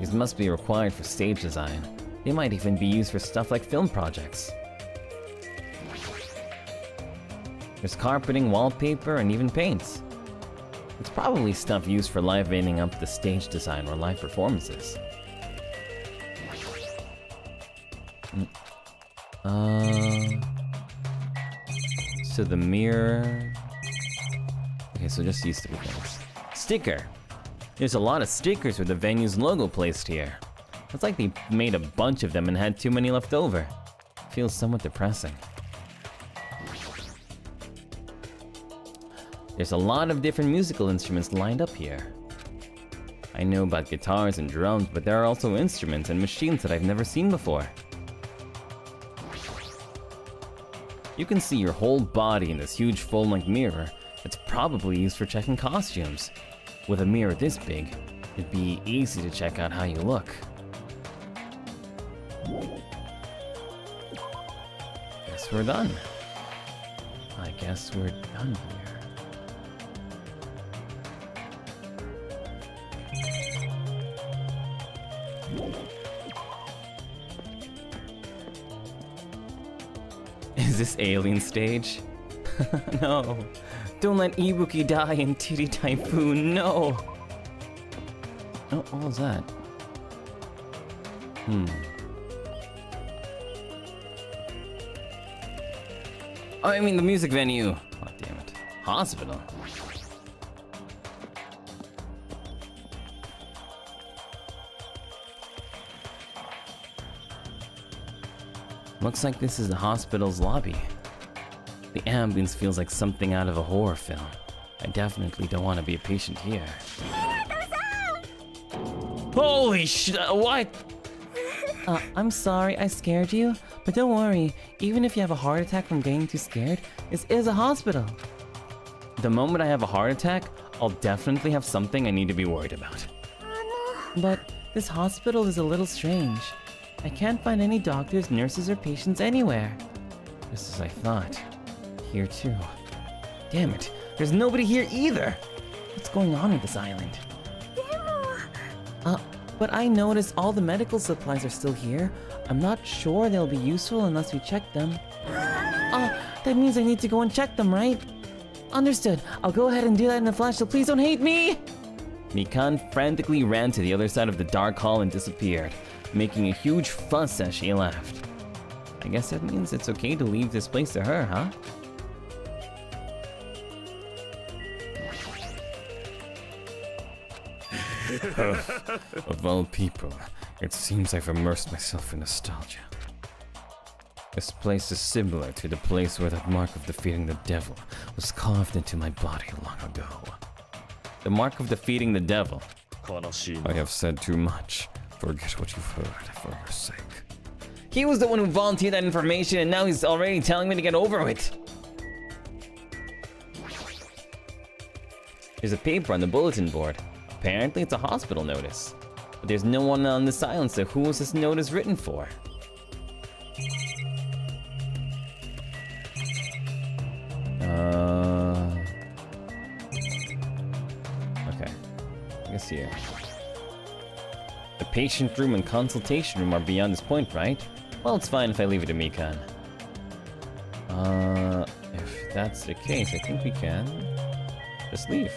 [SPEAKER 1] These must be required for stage design. They might even be used for stuff like film projects. There's carpeting, wallpaper, and even paints. It's probably stuff used for livening up the stage design or live performances. So the mirror... Okay, so just these three things. Sticker! There's a lot of stickers with the venue's logo placed here. It's like they made a bunch of them and had too many left over. Feels somewhat depressing. There's a lot of different musical instruments lined up here. I know about guitars and drums, but there are also instruments and machines that I've never seen before. You can see your whole body in this huge full-length mirror that's probably used for checking costumes. With a mirror this big, it'd be easy to check out how you look. Guess we're done. I guess we're done here. Is this alien stage? No. Don't let Ibuki die in Titty Typhoon, no! Oh, what was that? Oh, I mean the music venue. Oh, damn it. Hospital. Looks like this is the hospital's lobby. The ambience feels like something out of a horror film. I definitely don't want to be a patient here. Holy shit, what? I'm sorry I scared you, but don't worry. Even if you have a heart attack from getting too scared, this is a hospital. The moment I have a heart attack, I'll definitely have something I need to be worried about. But this hospital is a little strange. I can't find any doctors, nurses, or patients anywhere. Just as I thought. Here too. Damn it, there's nobody here either! What's going on with this island? But I noticed all the medical supplies are still here. I'm not sure they'll be useful unless we check them. That means I need to go and check them, right? Understood. I'll go ahead and do that in a flash, so please don't hate me! Mikan frantically ran to the other side of the dark hall and disappeared, making a huge fuss as she left. I guess that means it's okay to leave this place to her, huh?
[SPEAKER 2] Of all people, it seems I've immersed myself in nostalgia. This place is similar to the place where that mark of defeating the devil was carved into my body long ago.
[SPEAKER 1] The mark of defeating the devil.
[SPEAKER 2] I have said too much. Forget what you've heard for your sake.
[SPEAKER 1] He was the one who volunteered that information, and now he's already telling me to get over it. There's a paper on the bulletin board. Apparently it's a hospital notice. But there's no one on the island, so who was this notice written for? Okay. I guess here. The patient room and consultation room are beyond this point, right? Well, it's fine if I leave it to Mikan. If that's the case, I think we can just leave.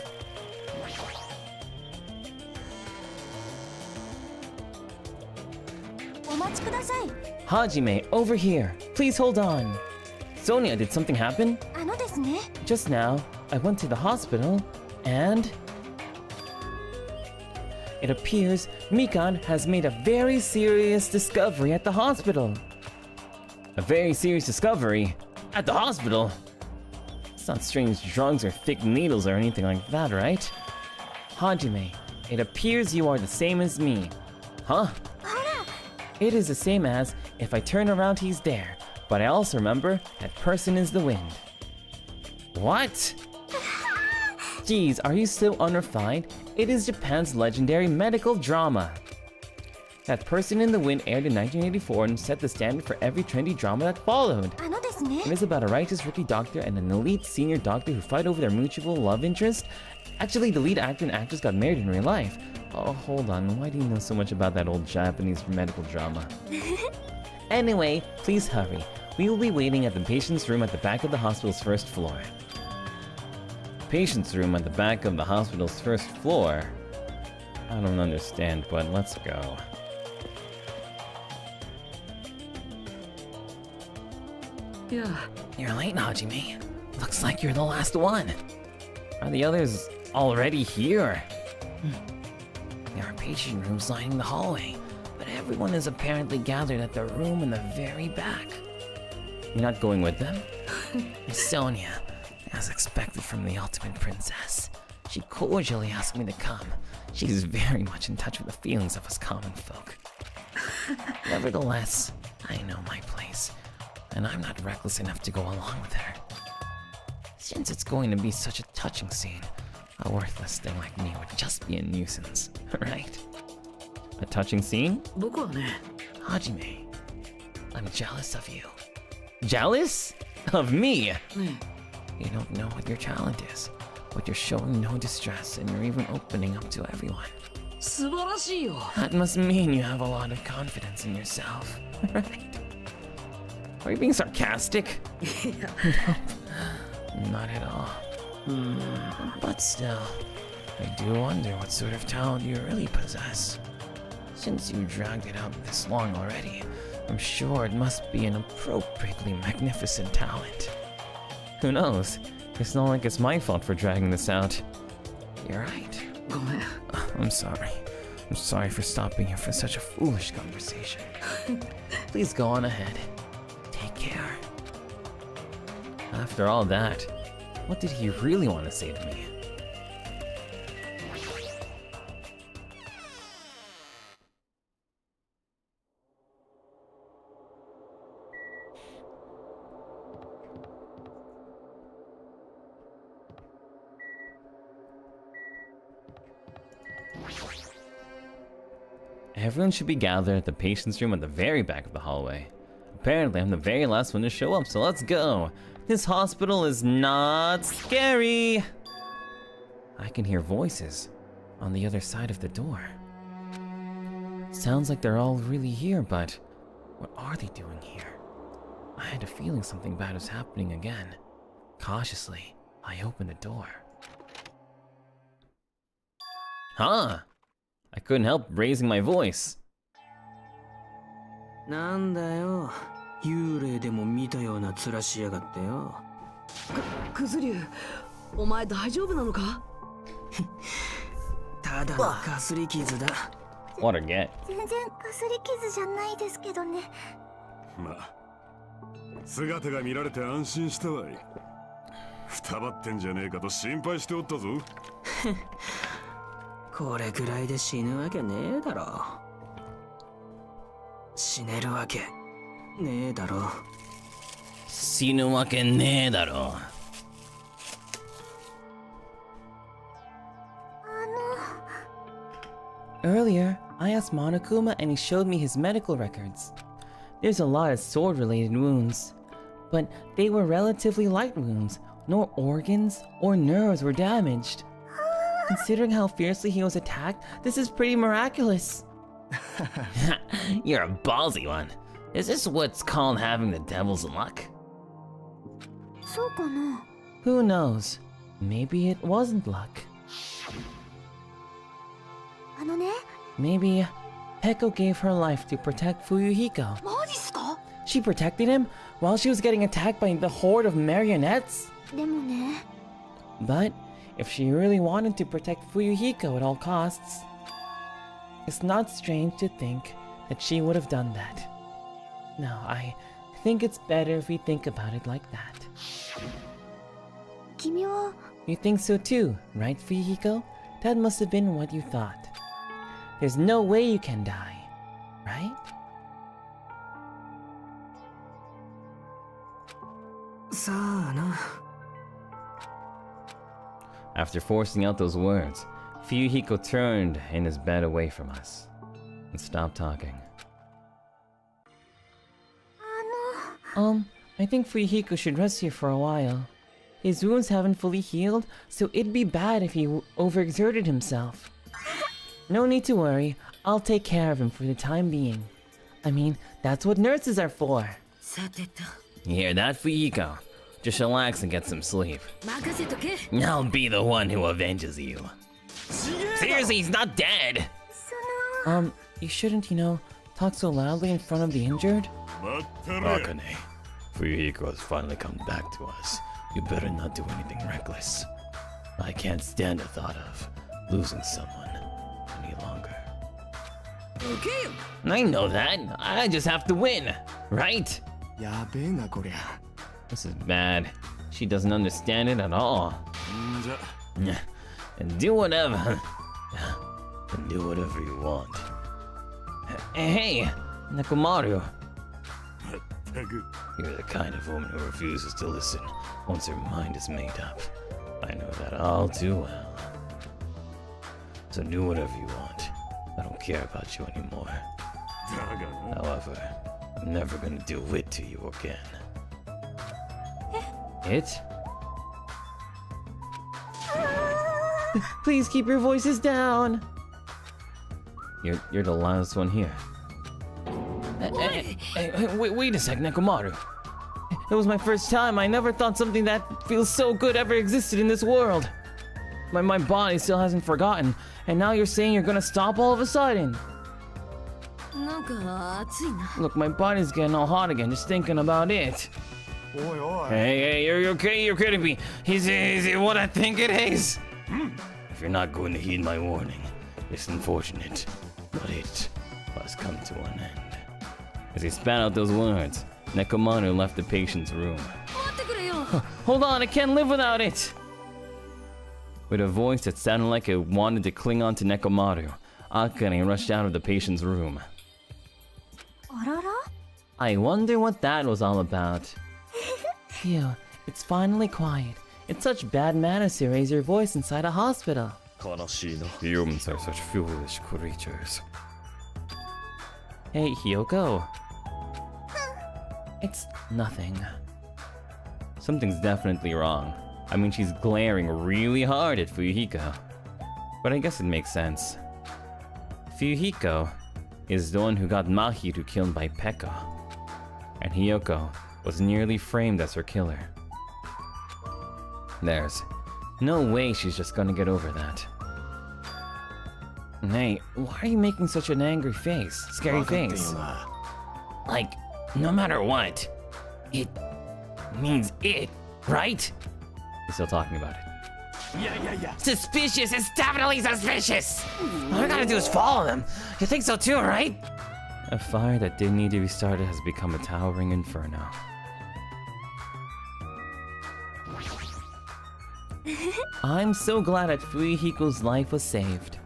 [SPEAKER 1] Hajime, over here. Please hold on. Sonia, did something happen? Just now, I went to the hospital, and it appears Mikan has made a very serious discovery at the hospital. A very serious discovery? At the hospital? It's not strange drugs or thick needles or anything like that, right? Hajime, it appears you are the same as me. Huh? It is the same as, if I turn around he's there, but I also remember that person is the wind. What? Geez, are you so unrefined? It is Japan's legendary medical drama. That Person in the Wind aired in 1984 and set the standard for every trendy drama that followed. It is about a righteous rookie doctor and an elite senior doctor who fight over their mutual love interest. Actually, the lead actor and actress got married in real life. Oh, hold on, why do you know so much about that old Japanese medical drama? Anyway, please hurry. We will be waiting at the patient's room at the back of the hospital's first floor. Patient's room at the back of the hospital's first floor? I don't understand, but let's go.
[SPEAKER 4] Yeah.
[SPEAKER 1] You're late, Hajime. Looks like you're the last one. Are the others already here? There are patient rooms lining the hallway, but everyone is apparently gathered at the room in the very back. You're not going with them? Sonia, as expected from the ultimate princess. She cordially asked me to come. She's very much in touch with the feelings of us common folk. Nevertheless, I know my place, and I'm not reckless enough to go along with her. Since it's going to be such a touching scene, a worthless thing like me would just be a nuisance, right? A touching scene? Hajime, I'm jealous of you. Jealous? Of me? You don't know what your talent is, but you're showing no distress and you're even opening up to everyone. That must mean you have a lot of confidence in yourself, right? Are you being sarcastic? Nope, not at all. But still, I do wonder what sort of talent you really possess. Since you dragged it out this long already, I'm sure it must be an appropriately magnificent talent. Who knows? It's not like it's my fault for dragging this out. You're right.
[SPEAKER 4] ごめん。
[SPEAKER 1] I'm sorry. I'm sorry for stopping you for such a foolish conversation. Please go on ahead. Take care. After all that, what did he really want to say to me? Everyone should be gathered at the patient's room at the very back of the hallway. Apparently, I'm the very last one to show up, so let's go. This hospital is not scary. I can hear voices on the other side of the door. Sounds like they're all really here, but what are they doing here? I had a feeling something bad was happening again. Cautiously, I opened the door. Huh? I couldn't help raising my voice.
[SPEAKER 5] なんだよ、幽霊でも見たような面しやがってよ。
[SPEAKER 4] くず竜、お前大丈夫なのか？
[SPEAKER 5] ただのかすり傷だ。
[SPEAKER 1] What a get.
[SPEAKER 3] 全然かすり傷じゃないですけどね。
[SPEAKER 6] まあ、姿が見られて安心したわい。くたばってんじゃねえかと心配しておったぞ。
[SPEAKER 5] これくらいで死ぬわけねえだろ。死ねるわけねえだろ。
[SPEAKER 1] 死ぬわけねえだろ。Earlier, I asked Monokuma and he showed me his medical records. There's a lot of sword-related wounds, but they were relatively light wounds. No organs or nerves were damaged. Considering how fiercely he was attacked, this is pretty miraculous. You're a ballsy one. Is this what's called having the devil's luck?
[SPEAKER 3] そうかな。
[SPEAKER 1] Who knows? Maybe it wasn't luck.
[SPEAKER 3] あのね。
[SPEAKER 1] Maybe Peko gave her life to protect Fuyuhiko.
[SPEAKER 3] マジっすか？
[SPEAKER 1] She protected him while she was getting attacked by the horde of marionettes?
[SPEAKER 3] でもね。
[SPEAKER 1] But if she really wanted to protect Fuyuhiko at all costs, it's not strange to think that she would have done that. No, I think it's better if we think about it like that.
[SPEAKER 3] 君は
[SPEAKER 1] You think so too, right, Fuyuhiko? That must have been what you thought. There's no way you can die, right?
[SPEAKER 5] さあな。
[SPEAKER 1] After forcing out those words, Fuyuhiko turned in his bed away from us and stopped talking. I think Fuyuhiko should rest here for a while. His wounds haven't fully healed, so it'd be bad if he overexerted himself. No need to worry, I'll take care of him for the time being. I mean, that's what nurses are for.
[SPEAKER 4] さてと。
[SPEAKER 1] You hear that, Fuyuhiko? Just relax and get some sleep.
[SPEAKER 4] 任せとけ。
[SPEAKER 1] I'll be the one who avenges you. Seriously, he's not dead! You shouldn't, talk so loudly in front of the injured?
[SPEAKER 2] Akane, Fuyuhiko has finally come back to us. You better not do anything reckless. I can't stand the thought of losing someone any longer.
[SPEAKER 1] I know that. I just have to win, right?
[SPEAKER 6] やべえなこりゃ。
[SPEAKER 1] This is bad. She doesn't understand it at all.
[SPEAKER 6] んじゃ。
[SPEAKER 1] And do whatever.
[SPEAKER 2] And do whatever you want.
[SPEAKER 1] Hey, Nekomaru.
[SPEAKER 6] たく。
[SPEAKER 2] You're the kind of woman who refuses to listen once her mind is made up. I know that all too well. So do whatever you want. I don't care about you anymore.
[SPEAKER 6] だがな。
[SPEAKER 2] However, I'm never gonna do it to you again.
[SPEAKER 1] It? Please keep your voices down. You're the last one here. Hey, wait a sec, Nekomaru. It was my first time. I never thought something that feels so good ever existed in this world. My body still hasn't forgotten, and now you're saying you're gonna stop all of a sudden. Look, my body's getting all hot again just thinking about it. Hey, you're okay? You're kidding me. Is it what I think it is?
[SPEAKER 2] If you're not going to heed my warning, it's unfortunate, but it must come to an end.
[SPEAKER 1] As he spat out those words, Nekomaru left the patient's room. Hold on, I can't live without it! With a voice that sounded like it wanted to cling on to Nekomaru, Akane rushed out of the patient's room. I wonder what that was all about. Phew, it's finally quiet. It's such bad manners to raise your voice inside a hospital.
[SPEAKER 2] Humans are such foolish creatures.
[SPEAKER 1] Hey, Hiyoko. It's nothing. Something's definitely wrong. I mean, she's glaring really hard at Fuyuhiko. But I guess it makes sense. Fuyuhiko is the one who got Mahiru killed by Pekka. And Hiyoko was nearly framed as her killer. There's no way she's just gonna get over that. Hey, why are you making such an angry face? Scary face? Like, no matter what, it means it, right? He's still talking about it. Yeah. Suspicious! It's definitely suspicious! All I gotta do is follow them. You think so too, right? A fire that didn't need to be started has become a towering inferno. I'm so glad that Fuyuhiko's life was saved.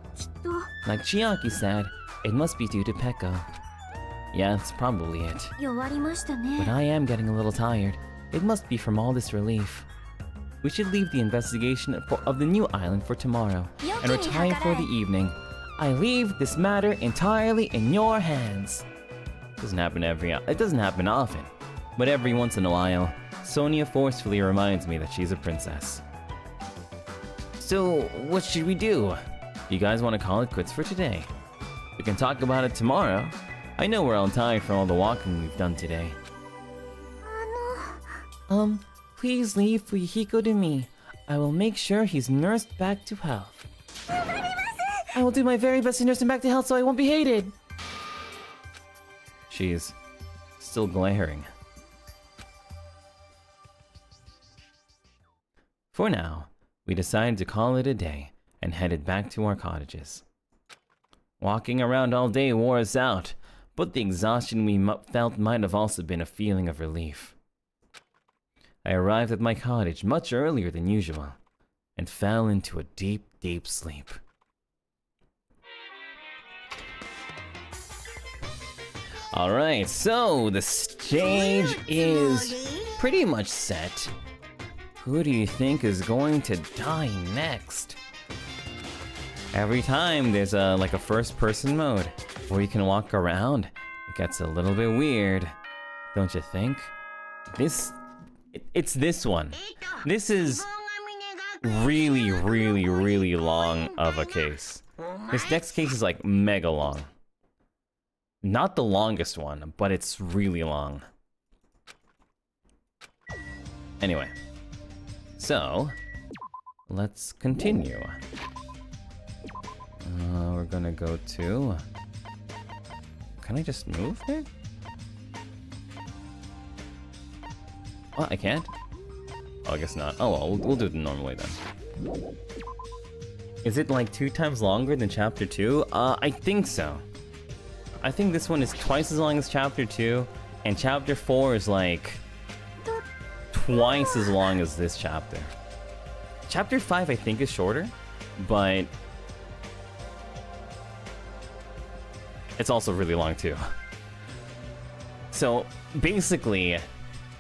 [SPEAKER 1] Like Chiaki said, it must be due to Pekka. Yeah, that's probably it. But I am getting a little tired. It must be from all this relief. We should leave the investigation of the new island for tomorrow and retire for the evening. I leave this matter entirely in your hands. It doesn't happen often, but every once in a while, Sonia forcefully reminds me that she's a princess. So, what should we do? You guys want to call it quits for today? We can talk about it tomorrow. I know we're all tired from all the walking we've done today. Please leave Fuyuhiko to me. I will make sure he's nursed back to health. I will do my very best to nurse him back to health so I won't be hated. She's still glaring. For now, we decided to call it a day and headed back to our cottages. Walking around all day wore us out, but the exhaustion we felt might have also been a feeling of relief. I arrived at my cottage much earlier than usual and fell into a deep, deep sleep. Alright, so the stage is pretty much set. Who do you think is going to die next? Every time there's like a first-person mode where you can walk around, it gets a little bit weird, don't you think? It's this one. This is really, really, really long of a case. This next case is like mega long. Not the longest one, but it's really long. Anyway, so let's continue. We're gonna go to... Can I just move there? Oh, I can't? Oh, I guess not. Oh well, we'll do it the normal way then. Is it like 2 times longer than Chapter 2? I think so. I think this one is twice as long as Chapter 2, and Chapter 4 is like twice as long as this chapter. Chapter 5 I think is shorter, but it's also really long too. So basically,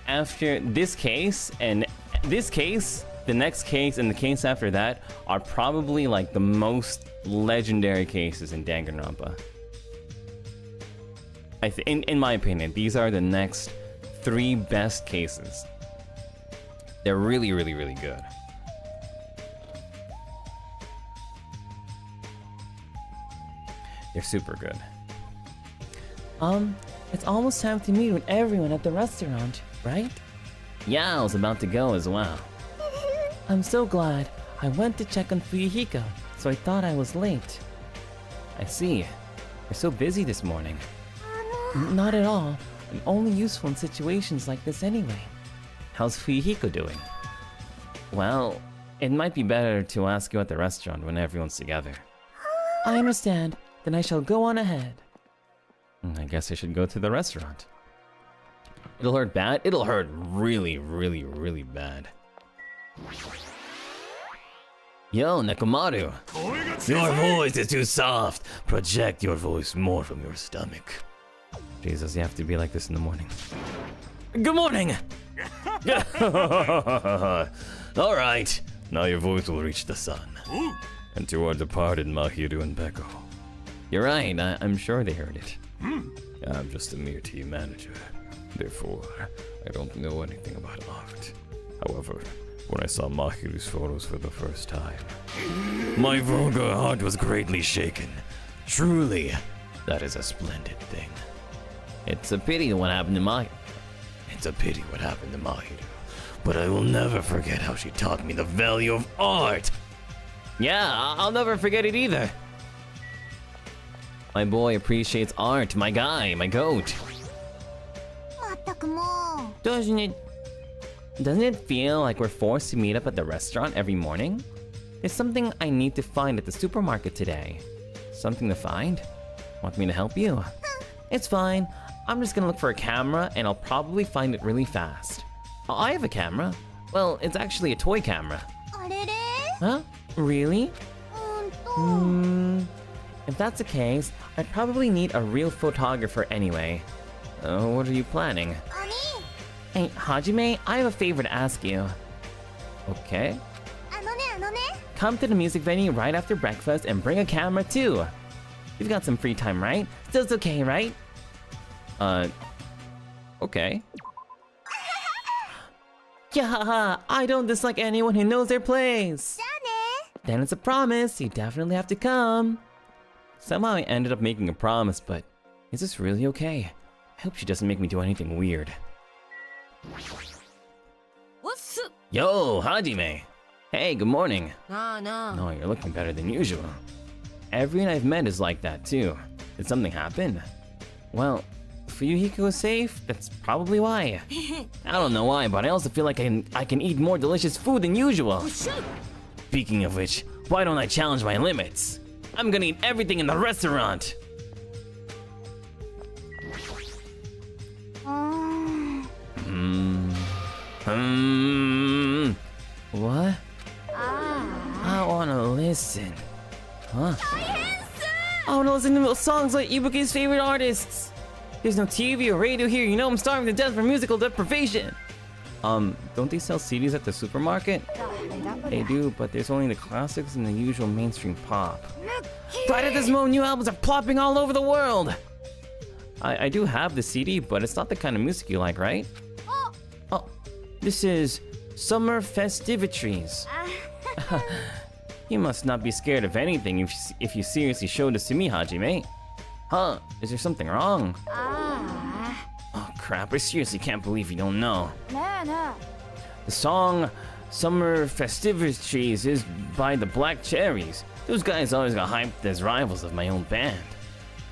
[SPEAKER 1] after this case and this case, the next case and the case after that are probably like the most legendary cases in Danganronpa. In my opinion, these are the next 3 best cases. They're really, really, really good. They're super good. It's almost time to meet with everyone at the restaurant, right? Yeah, I was about to go as well. I'm so glad. I went to check on Fuyuhiko, so I thought I was late. I see. You're so busy this morning. Not at all. I'm only useful in situations like this anyway. How's Fuyuhiko doing? Well, it might be better to ask you at the restaurant when everyone's together. I understand. Then I shall go on ahead. I guess I should go to the restaurant. It'll hurt bad? It'll hurt really, really, really bad. Yo, Nekomaru. Your voice is too soft. Project your voice more from your stomach. Jesus, you have to be like this in the morning. Good morning!
[SPEAKER 2] Alright, now your voice will reach the sun. And to our departed Mahiru and Peko.
[SPEAKER 1] You're right, I'm sure they heard it.
[SPEAKER 2] I'm just a mere team manager. Therefore, I don't know anything about art. However, when I saw Mahiru's photos for the first time, my vulgar heart was greatly shaken. Truly, that is a splendid thing.
[SPEAKER 1] It's a pity what happened to Mahiru.
[SPEAKER 2] It's a pity what happened to Mahiru, but I will never forget how she taught me the value of art.
[SPEAKER 1] Yeah, I'll never forget it either. My boy appreciates art, my guy, my goat. Doesn't it feel like we're forced to meet up at the restaurant every morning? There's something I need to find at the supermarket today. Something to find? Want me to help you? It's fine. I'm just gonna look for a camera and I'll probably find it really fast. Oh, I have a camera. Well, it's actually a toy camera. Huh? Really? If that's the case, I'd probably need a real photographer anyway. What are you planning? Hey, Hajime, I have a favor to ask you. Okay. Come to the music venue right after breakfast and bring a camera too. You've got some free time, right? Still's okay, right? Okay. Yeah, I don't dislike anyone who knows their place. Then it's a promise, you definitely have to come. Somehow I ended up making a promise, but is this really okay? I hope she doesn't make me do anything weird. Yo, Hajime! Hey, good morning. No, you're looking better than usual. Everyone I've met is like that too. Did something happen? Well, Fuyuhiko is safe? That's probably why. I don't know why, but I also feel like I can eat more delicious food than usual. Speaking of which, why don't I challenge my limits? I'm gonna eat everything in the restaurant! What? I wanna listen. Huh? I wanna listen to songs like Ibuki's favorite artists. There's no TV or radio here, you know I'm starving to death from musical deprivation. Don't they sell CDs at the supermarket? They do, but there's only the classics and the usual mainstream pop. Right at this moment, new albums are plopping all over the world! I do have the CD, but it's not the kind of music you like, right? Oh, this is Summer Festivitries. You must not be scared of anything if you seriously showed this to me, Hajime. Huh? Is there something wrong? Oh crap, I seriously can't believe you don't know. The song Summer Festivitries is by the Black Cherries. Those guys always got hyped as rivals of my own band.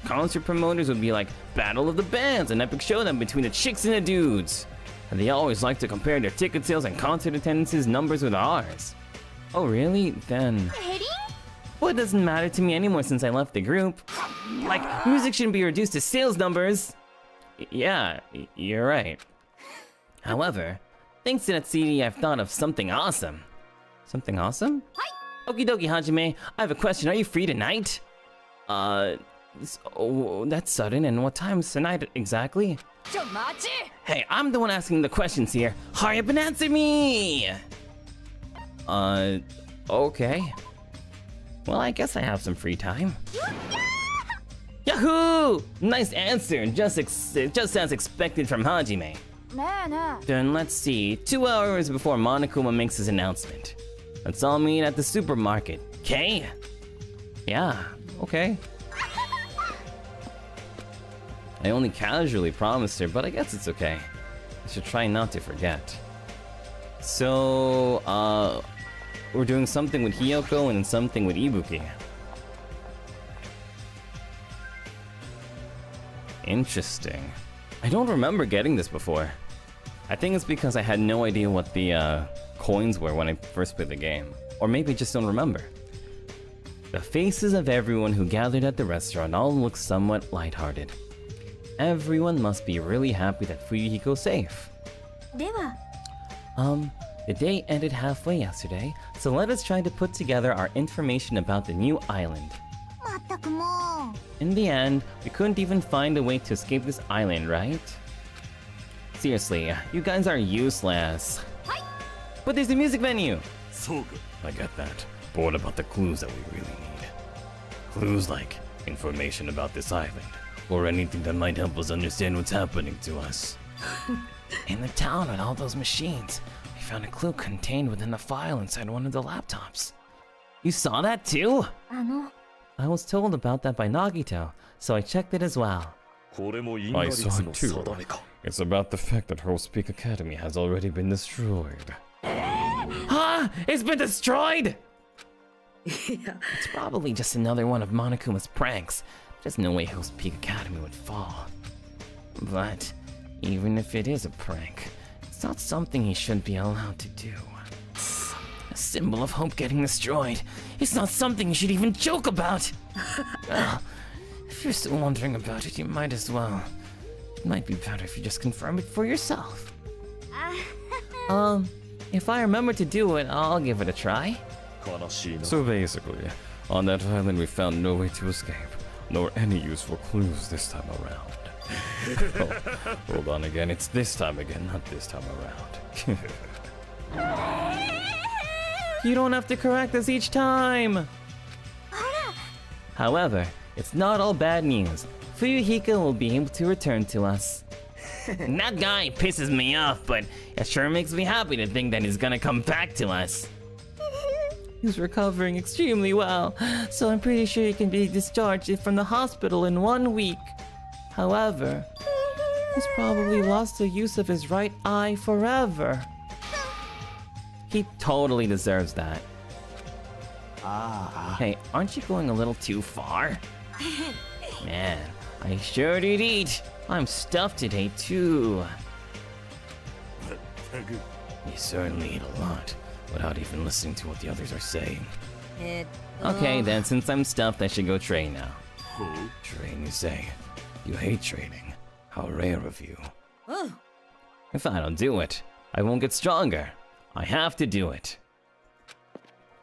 [SPEAKER 1] Concert promoters would be like Battle of the Bands, an epic showdown between the chicks and the dudes. And they always like to compare their ticket sales and concert attendances numbers with ours. Oh really? Then... Well, it doesn't matter to me anymore since I left the group. Like, music shouldn't be reduced to sales numbers. Yeah, you're right. However, thanks to that CD, I've thought of something awesome. Something awesome? Okie dokie, Hajime. I have a question. Are you free tonight? That's sudden. And what time's tonight exactly? Hey, I'm the one asking the questions here. Hurry up and answer me! Okay. Well, I guess I have some free time. Yahoo! Nice answer, just as expected from Hajime. Then let's see, 2 hours before Monokuma makes his announcement. Let's all meet at the supermarket, okay? Yeah, okay. I only casually promised her, but I guess it's okay. I should try not to forget. So, we're doing something with Hiyoko and something with Ibuki. Interesting. I don't remember getting this before. I think it's because I had no idea what the coins were when I first played the game. Or maybe I just don't remember. The faces of everyone who gathered at the restaurant all look somewhat lighthearted. Everyone must be really happy that Fuyuhiko's safe.
[SPEAKER 3] では
[SPEAKER 1] The day ended halfway yesterday, so let us try to put together our information about the new island.
[SPEAKER 3] まったくもう
[SPEAKER 1] In the end, we couldn't even find a way to escape this island, right? Seriously, you guys are useless. But there's the music venue!
[SPEAKER 6] そうか。
[SPEAKER 2] I get that. But what about the clues that we really need? Clues like information about this island, or anything that might help us understand what's happening to us.
[SPEAKER 1] In the town with all those machines, we found a clue contained within a file inside one of the laptops. You saw that too?
[SPEAKER 3] あの
[SPEAKER 1] I was told about that by Nagito, so I checked it as well.
[SPEAKER 2] I saw it too. It's about the fact that Whole Peak Academy has already been destroyed.
[SPEAKER 1] Ah! It's been destroyed! It's probably just another one of Monokuma's pranks. There's no way Hell's Peak Academy would fall. But even if it is a prank, it's not something he should be allowed to do. A symbol of hope getting destroyed. It's not something you should even joke about. Well, if you're still wondering about it, you might as well. It might be better if you just confirm it for yourself. If I remember to do it, I'll give it a try.
[SPEAKER 2] So basically, on that island we found no way to escape, nor any useful clues this time around. Oh, hold on again, it's this time again, not this time around.
[SPEAKER 1] You don't have to correct us each time. However, it's not all bad news. Fuyuhiko will be able to return to us. That guy pisses me off, but it sure makes me happy to think that he's gonna come back to us. He's recovering extremely well, so I'm pretty sure he can be discharged from the hospital in 1 week. However, he's probably lost the use of his right eye forever. He totally deserves that. Hey, aren't you going a little too far? Man, I sure did eat. I'm stuffed today too.
[SPEAKER 2] You certainly eat a lot, without even listening to what the others are saying.
[SPEAKER 1] Okay then, since I'm stuffed, I should go train now.
[SPEAKER 2] Train, you say? You hate training. How rare of you.
[SPEAKER 1] If I don't do it, I won't get stronger. I have to do it.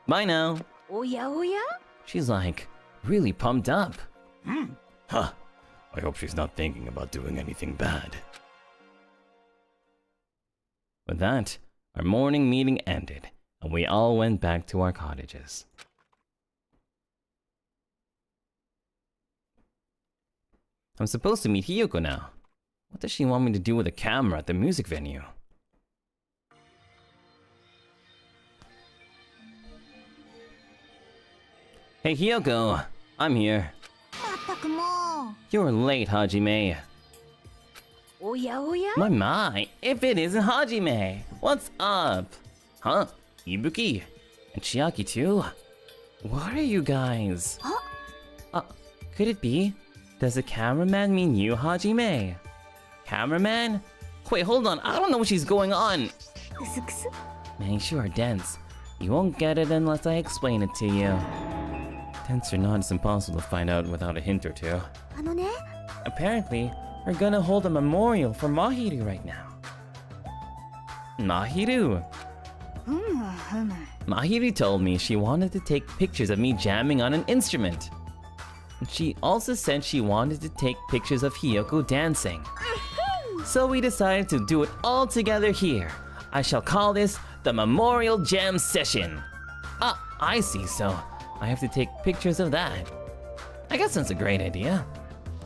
[SPEAKER 1] Bye now.
[SPEAKER 3] おやおや
[SPEAKER 1] She's like, really pumped up.
[SPEAKER 2] Huh. I hope she's not thinking about doing anything bad.
[SPEAKER 1] With that, our morning meeting ended, and we all went back to our cottages. I'm supposed to meet Hiyoko now. What does she want me to do with a camera at the music venue? Hey Hiyoko, I'm here.
[SPEAKER 3] まったくも
[SPEAKER 1] You're late, Hajime.
[SPEAKER 3] うおやおや
[SPEAKER 1] My, if it isn't Hajime! What's up? Huh? Ibuki? And Chiaki too? What are you guys? Could it be? Does the cameraman mean you, Hajime? Cameraman? Wait, hold on, I don't know what she's going on!
[SPEAKER 3] クスクス
[SPEAKER 1] Man, you sure are dense. You won't get it unless I explain it to you. Dense or not, it's impossible to find out without a hint or two.
[SPEAKER 3] あのね
[SPEAKER 1] Apparently, we're gonna hold a memorial for Mahiru right now. Mahiru?
[SPEAKER 3] ふむふむ
[SPEAKER 1] Mahiru told me she wanted to take pictures of me jamming on an instrument. And she also said she wanted to take pictures of Hiyoko dancing. So we decided to do it all together here. I shall call this the Memorial Jam Session. Ah, I see, so I have to take pictures of that. I guess that's a great idea.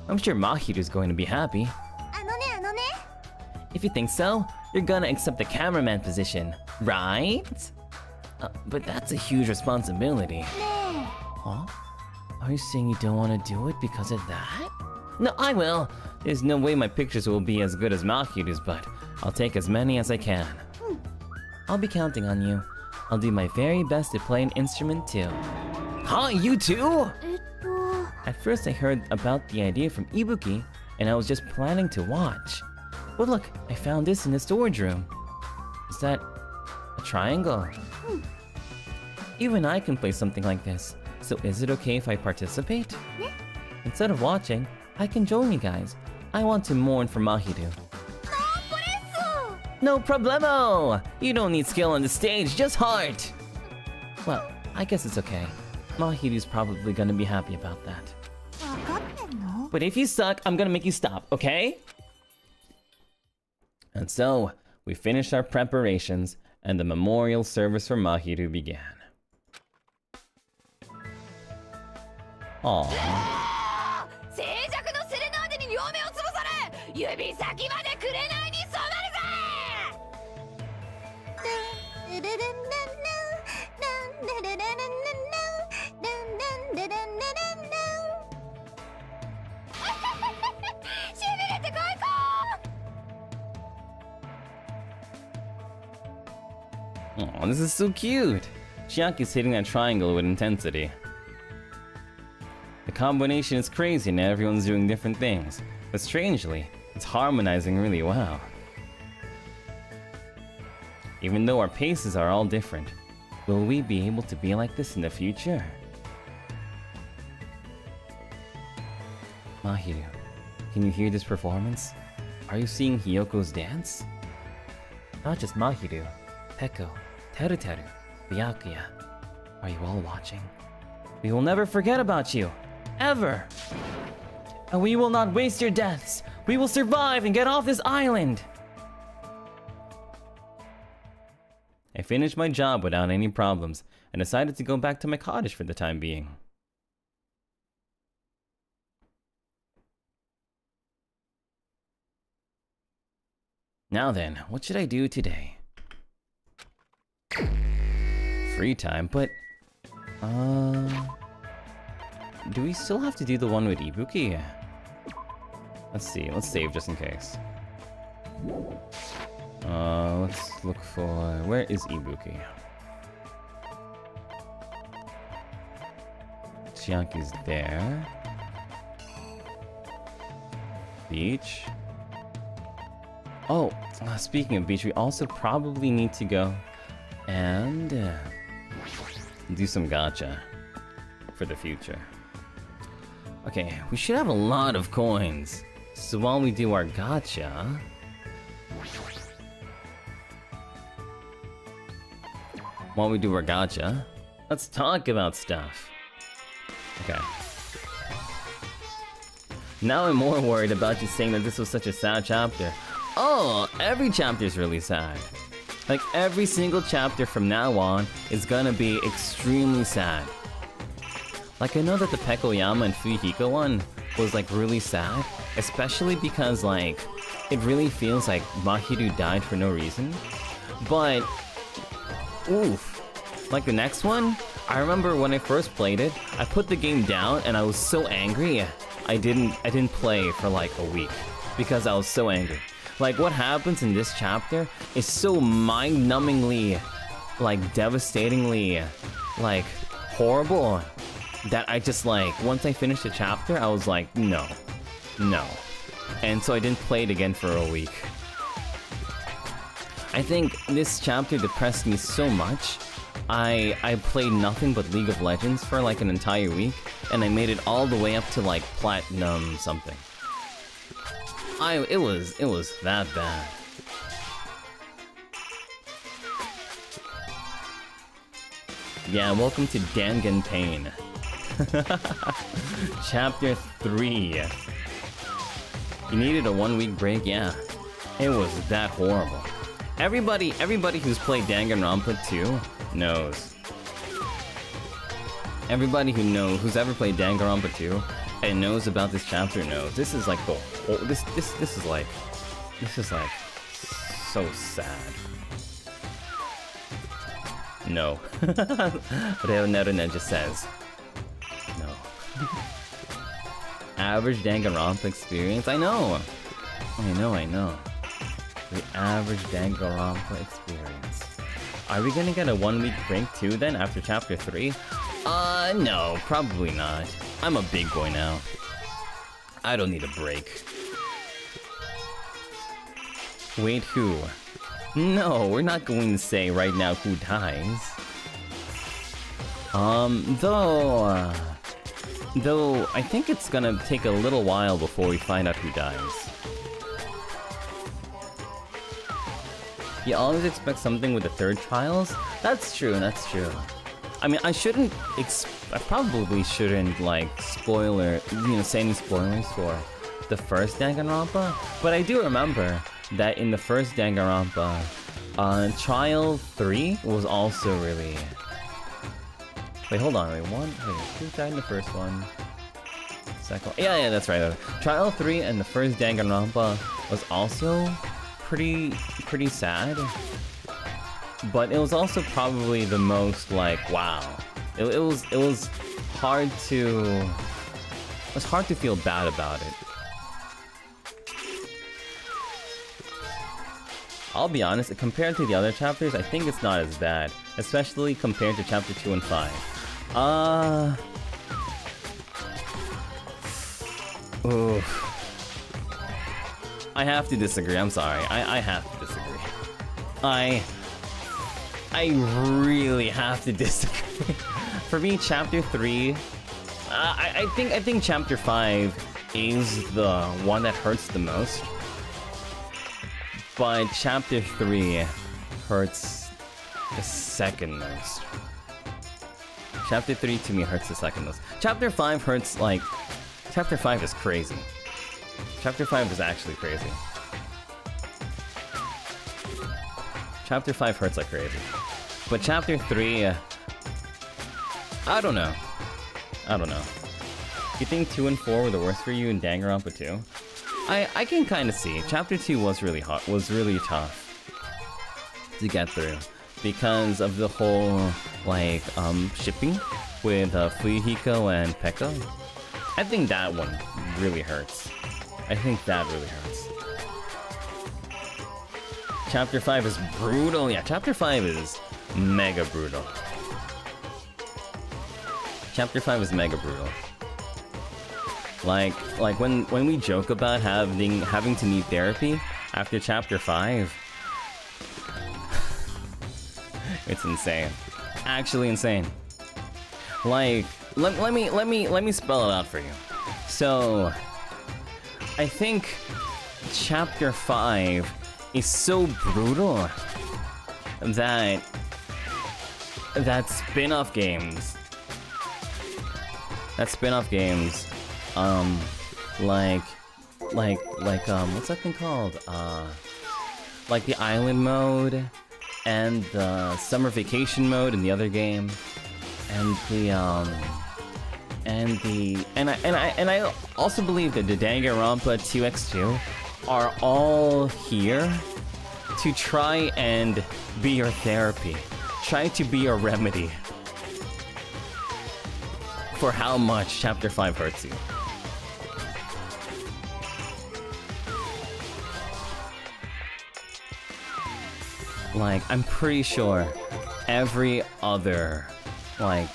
[SPEAKER 1] I'm sure Mahiru's going to be happy.
[SPEAKER 3] あのねあのね
[SPEAKER 1] If you think so, you're gonna accept the cameraman position, right? But that's a huge responsibility.
[SPEAKER 3] ねえ
[SPEAKER 1] Huh? Are you saying you don't want to do it because of that? No, I will. There's no way my pictures will be as good as Mahiru's, but I'll take as many as I can. I'll be counting on you. I'll do my very best to play an instrument too. Huh, you too? At first I heard about the idea from Ibuki, and I was just planning to watch. But look, I found this in the storage room. Is that a triangle? Even I can play something like this, so is it okay if I participate?
[SPEAKER 3] Yeah.
[SPEAKER 1] Instead of watching, I can join you guys. I want to mourn for Mahiru. No problemo! You don't need skill on the stage, just heart! Well, I guess it's okay. Mahiru's probably gonna be happy about that. But if you suck, I'm gonna make you stop, okay? And so, we finished our preparations, and the memorial service for Mahiru began. Aww.
[SPEAKER 7] 静寂のセレナーデに両目を潰され指先まで紅に染まるぜしびれてこいこ
[SPEAKER 1] Aw, this is so cute! Chiaki's hitting that triangle with intensity. The combination is crazy and everyone's doing different things, but strangely, it's harmonizing really well. Even though our paces are all different, will we be able to be like this in the future? Mahiru, can you hear this performance? Are you seeing Hiyoko's dance? Not just Mahiru, Peko, Teruteru, Byakuya. Are you all watching? We will never forget about you! Ever! And we will not waste your deaths! We will survive and get off this island! I finished my job without any problems, and decided to go back to my cottage for the time being. Now then, what should I do today? Free time, but... do we still have to do the one with Ibuki? Let's see, let's save just in case. Let's look for... Where is Ibuki? Chiaki's there. Beach. Oh, speaking of beach, we also probably need to go and do some gacha for the future. Okay, we should have a lot of coins. So while we do our gacha... let's talk about stuff. Okay. Now I'm more worried about you saying that this was such a sad chapter. Oh, every chapter is really sad. Like, every single chapter from now on is gonna be extremely sad. Like, I know that the Pekoyama and Fuyuhiko one was, like, really sad. Especially because, like, it really feels like Mahiru died for no reason. But... oof. Like, the next one, I remember when I first played it, I put the game down and I was so angry. I didn't play for, like, a week. Because I was so angry. Like, what happens in this chapter is so mind-numbingly, like, devastatingly, like, horrible, that I just, like, once I finished the chapter, I was like, no. No. And so I didn't play it again for a week. I think this chapter depressed me so much, I played nothing but League of Legends for, like, an entire week, and I made it all the way up to, like, Platinum something. It was that bad. Yeah, welcome to Dangan Pain. Chapter 3. You needed a 1-week break? Yeah. It was that horrible. Everybody who's played Danganronpa 2 knows. Everybody who's ever played Danganronpa 2 and knows about this chapter knows. This is like the whole, this is like so sad. No. Reonerune just says no. Average Danganronpa experience? I know. The average Danganronpa experience. Are we gonna get a 1-week break too then after chapter 3? No, probably not. I'm a big boy now. I don't need a break. Wait, who? No, we're not going to say right now who dies. Though I think it's gonna take a little while before we find out who dies. You always expect something with the third trials? That's true, that's true. I mean, I probably shouldn't, like, say any spoilers for the first Danganronpa, but I do remember that in the first Danganronpa, Trial 3 was also really... Wait, hold on, who died in the first one? Second... Yeah, that's right. Trial 3 and the first Danganronpa was also pretty sad. But it was also probably the most, like, wow. It was hard to... It was hard to feel bad about it. I'll be honest, compared to the other chapters, I think it's not as bad. Especially compared to chapter 2 and 5. Oof. I have to disagree, I'm sorry. I have to disagree. I really have to disagree. For me, chapter 3... I think chapter 5 is the one that hurts the most. But chapter 3 hurts the second most. Chapter 3 to me hurts the second most. Chapter 5 hurts like... Chapter 5 is crazy. Chapter 5 is actually crazy. Chapter 5 hurts like crazy. But chapter 3... I don't know. You think 2 and 4 were the worst for you in Danganronpa 2? I can kind of see. Chapter 2 was really tough to get through because of the whole, like, shipping with Fuyuhiko and Pekka. I think that one really hurts. I think that really hurts. Chapter 5 is brutal. Yeah, chapter 5 is mega brutal. Chapter 5 is mega brutal. Like when we joke about having to need therapy after chapter 5, it's insane. Actually insane. Like, let me spell it out for you. So, I think chapter 5 is so brutal that spin-off games, what's that thing called? Like the island mode, and the summer vacation mode in the other game, and I also believe that the Danganronpa 2x2 are all here to try and be your therapy, try to be your remedy for how much chapter 5 hurts you. Like, I'm pretty sure every other, like,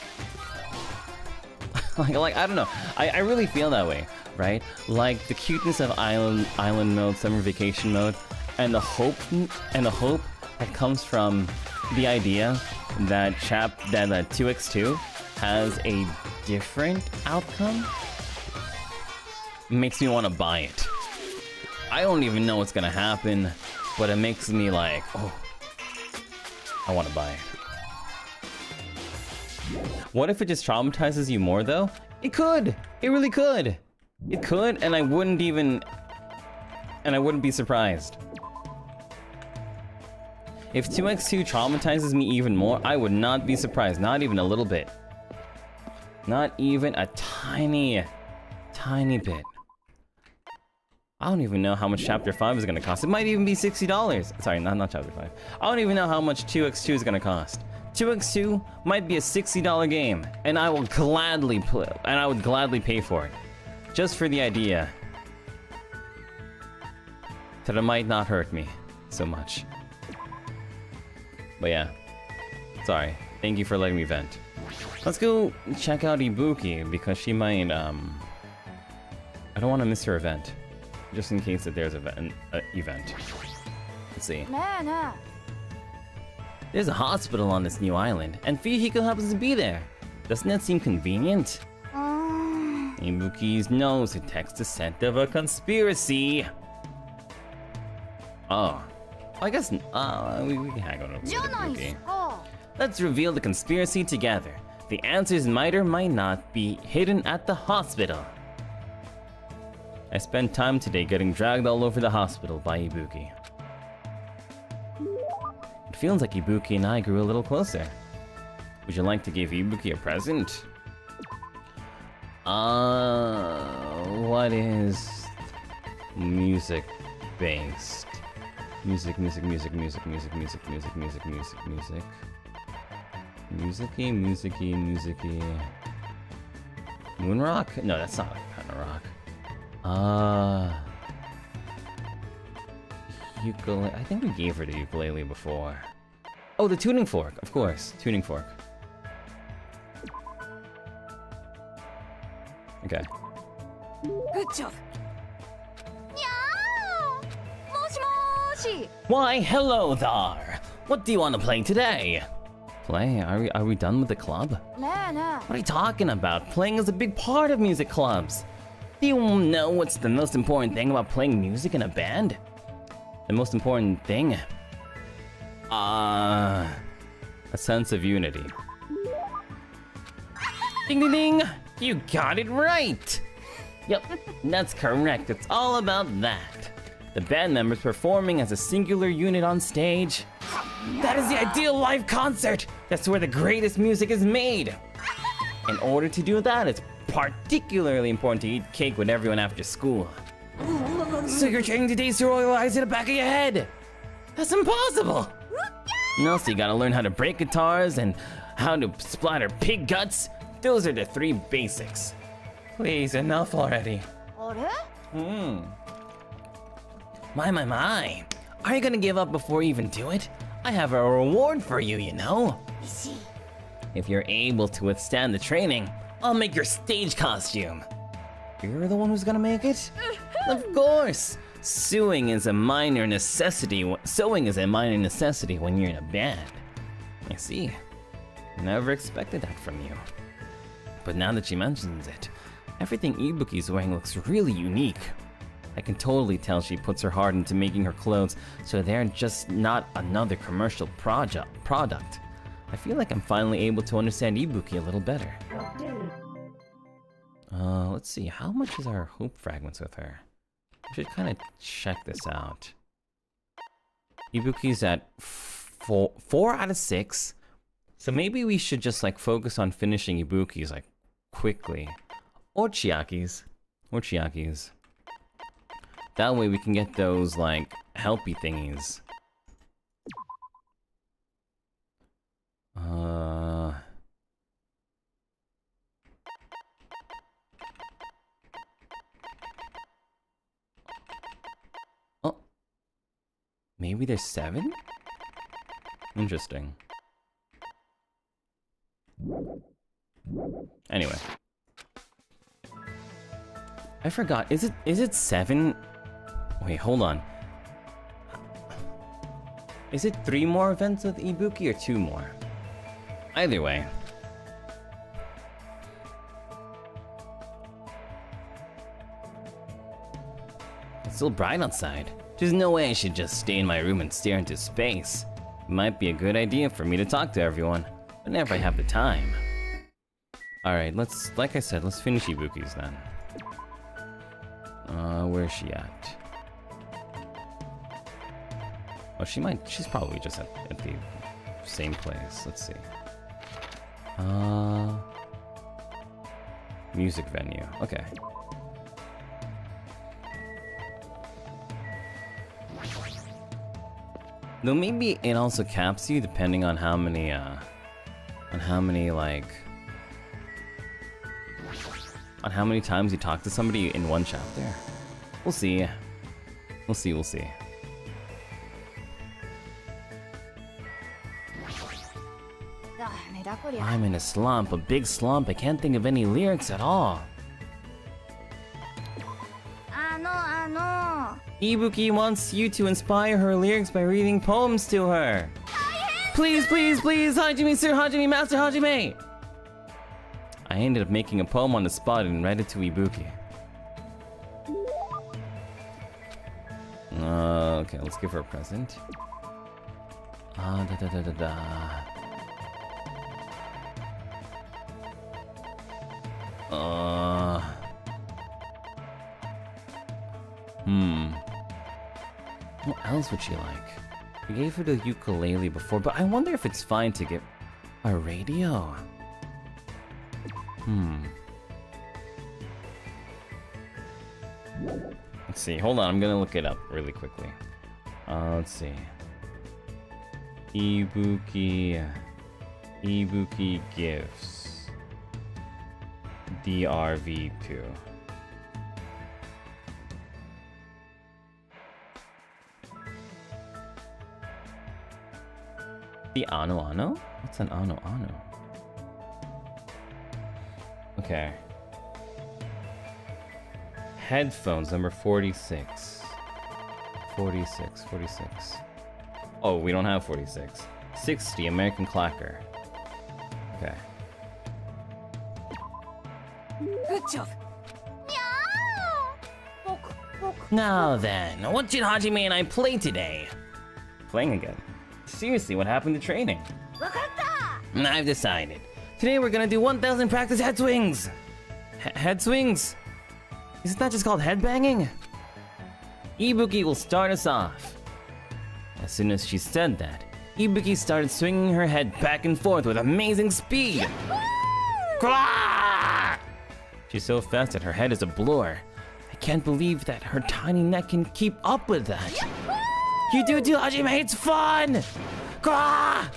[SPEAKER 1] I don't know. I really feel that way, right? Like the cuteness of island mode, summer vacation mode, and the hope that comes from the idea that 2x2 has a different outcome makes me want to buy it. I don't even know what's gonna happen, but it makes me like, oh, I want to buy it. What if it just traumatizes you more though? It could! It really could! It could, and I wouldn't be surprised. If 2x2 traumatizes me even more, I would not be surprised, not even a little bit. Not even a tiny bit. I don't even know how much chapter 5 is gonna cost. It might even be $60. Sorry, not chapter 5. I don't even know how much 2x2 is gonna cost. 2x2 might be a $60 game, and I will gladly play, and I would gladly pay for it. Just for the idea that it might not hurt me so much. But yeah, Sorry. Thank you for letting me vent. Let's go check out Ibuki because she might, I don't want to miss her event. Just in case that there's an event. Let's see. There's a hospital on this new island, and Fuyuhiko happens to be there. Doesn't that seem convenient? Ibuki's nose detects the scent of a conspiracy. Oh. I guess, we can hang on over Ibuki. Let's reveal the conspiracy together. The answers might or might not be hidden at the hospital. I spent time today getting dragged all over the hospital by Ibuki. It feels like Ibuki and I grew a little closer. Would you like to give Ibuki a present? What is music based? Music. Musicy. Moonrock? No, that's not a kind of rock. Ukulele. I think we gave her the ukulele before. Oh, the tuning fork, of course. Tuning fork. Okay.
[SPEAKER 7] Good job.
[SPEAKER 1] Why, hello there! What do you want to play today? Play? Are we done with the club? What are you talking about? Playing is a big part of music clubs. Do you know what's the most important thing about playing music in a band? The most important thing? A sense of unity. Ding ding ding! You got it right! Yep, that's correct. It's all about that. The band members performing as a singular unit on stage. That is the ideal live concert! That's where the greatest music is made! In order to do that, it's particularly important to eat cake with everyone after school. So you're training today to royalize in the back of your head? That's impossible! And also you gotta learn how to break guitars and how to splatter pig guts. Those are the 3 basics. Please, enough already. My. Are you gonna give up before you even do it? I have a reward for you, you know? If you're able to withstand the training, I'll make your stage costume. You're the one who's gonna make it? Of course! Sewing is a minor necessity when you're in a band. I see. Never expected that from you. But now that she mentions it, everything Ibuki's wearing looks really unique. I can totally tell she puts her heart into making her clothes, so they're just not another commercial product. I feel like I'm finally able to understand Ibuki a little better. Let's see, how much is our hope fragments with her? I should kind of check this out. Ibuki's at 4 out of 6. So maybe we should just like focus on finishing Ibuki's like quickly. Or Chiaki's. That way we can get those like helpy thingies. Oh. Maybe there's 7? Interesting. Anyway. I forgot. Is it 7? Wait, hold on. Is it 3 more events with Ibuki or 2 more? Either way. It's still bright outside. There's no way I should just stay in my room and stare into space. It might be a good idea for me to talk to everyone, whenever I have the time. Alright, like I said, let's finish Ibuki's then. Where's she at? Oh, she's probably just at the same place. Let's see. Music venue. Okay. Though maybe it also caps you depending on how many times you talk to somebody in one chapter. We'll see. We'll see. I'm in a slump, a big slump. I can't think of any lyrics at all. Ibuki wants you to inspire her lyrics by reading poems to her. Please, please, please, Hajime, Sir Hajime, Master Hajime! I ended up making a poem on the spot and read it to Ibuki. Okay, let's give her a present. What else would she like? We gave her the ukulele before, but I wonder if it's fine to get a radio. Let's see, hold on, I'm gonna look it up really quickly. Let's see. Ibuki gifts. DRV2. The Ano? What's an Ano? Okay. Headphones, number 46. 46. Oh, we don't have 46. 60, American Clacker. Okay.
[SPEAKER 7] Good job.
[SPEAKER 1] Now then, what did Hajime and I play today? Playing again. Seriously, what happened to training? I've decided. Today we're gonna do 1,000 practice head swings! Head swings? Isn't that just called headbanging? Ibuki will start us off. As soon as she said that, Ibuki started swinging her head back and forth with amazing speed. She's so fast that her head is a blur. I can't believe that her tiny neck can keep up with that. You do it too, Hajime, it's fun! I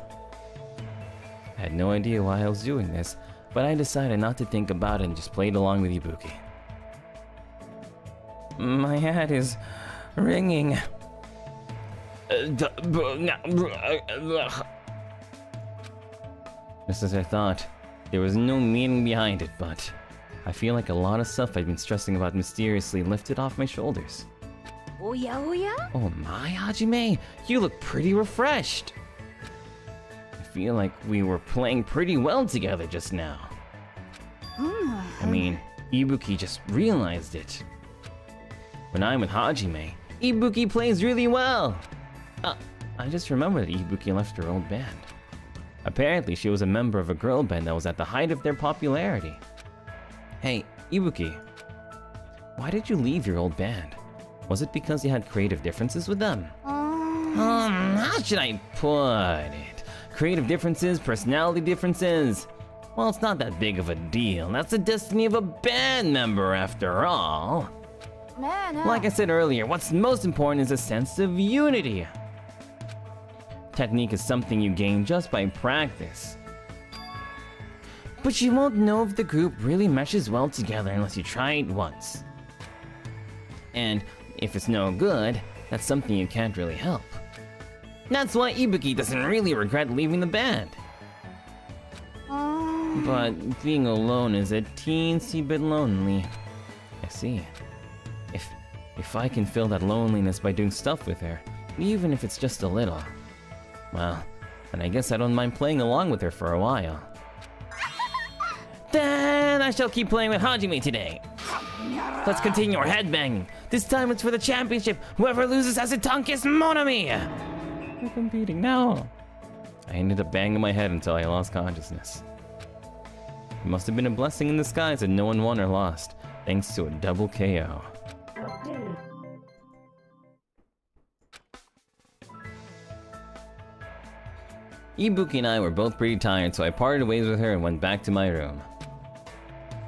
[SPEAKER 1] had no idea why I was doing this, but I decided not to think about it and just played along with Ibuki. My head is ringing. Just as I thought, there was no meaning behind it, but I feel like a lot of stuff I've been stressing about mysteriously lifted off my shoulders. Oh my, Hajime, you look pretty refreshed. I feel like we were playing pretty well together just now. I mean, Ibuki just realized it. When I'm with Hajime, Ibuki plays really well. I just remembered that Ibuki left her old band. Apparently, she was a member of a girl band that was at the height of their popularity. Hey, Ibuki, why did you leave your old band? Was it because you had creative differences with them? How should I put it? Creative differences, personality differences. Well, it's not that big of a deal. That's the destiny of a band member, after all. Like I said earlier, what's most important is a sense of unity. Technique is something you gain just by practice. But you won't know if the group really meshes well together unless you try it once. And if it's no good, that's something you can't really help. That's why Ibuki doesn't really regret leaving the band. But being alone is a teensy bit lonely. I see. If I can fill that loneliness by doing stuff with her, even if it's just a little, well, then I guess I don't mind playing along with her for a while. Then I shall keep playing with Hajime today. Let's continue our headbanging. This time it's for the championship. Whoever loses has a tongue kiss, mon ami. We're competing now. I ended up banging my head until I lost consciousness. It must have been a blessing in disguise that no one won or lost, thanks to a double KO. Ibuki and I were both pretty tired, so I parted ways with her and went back to my room.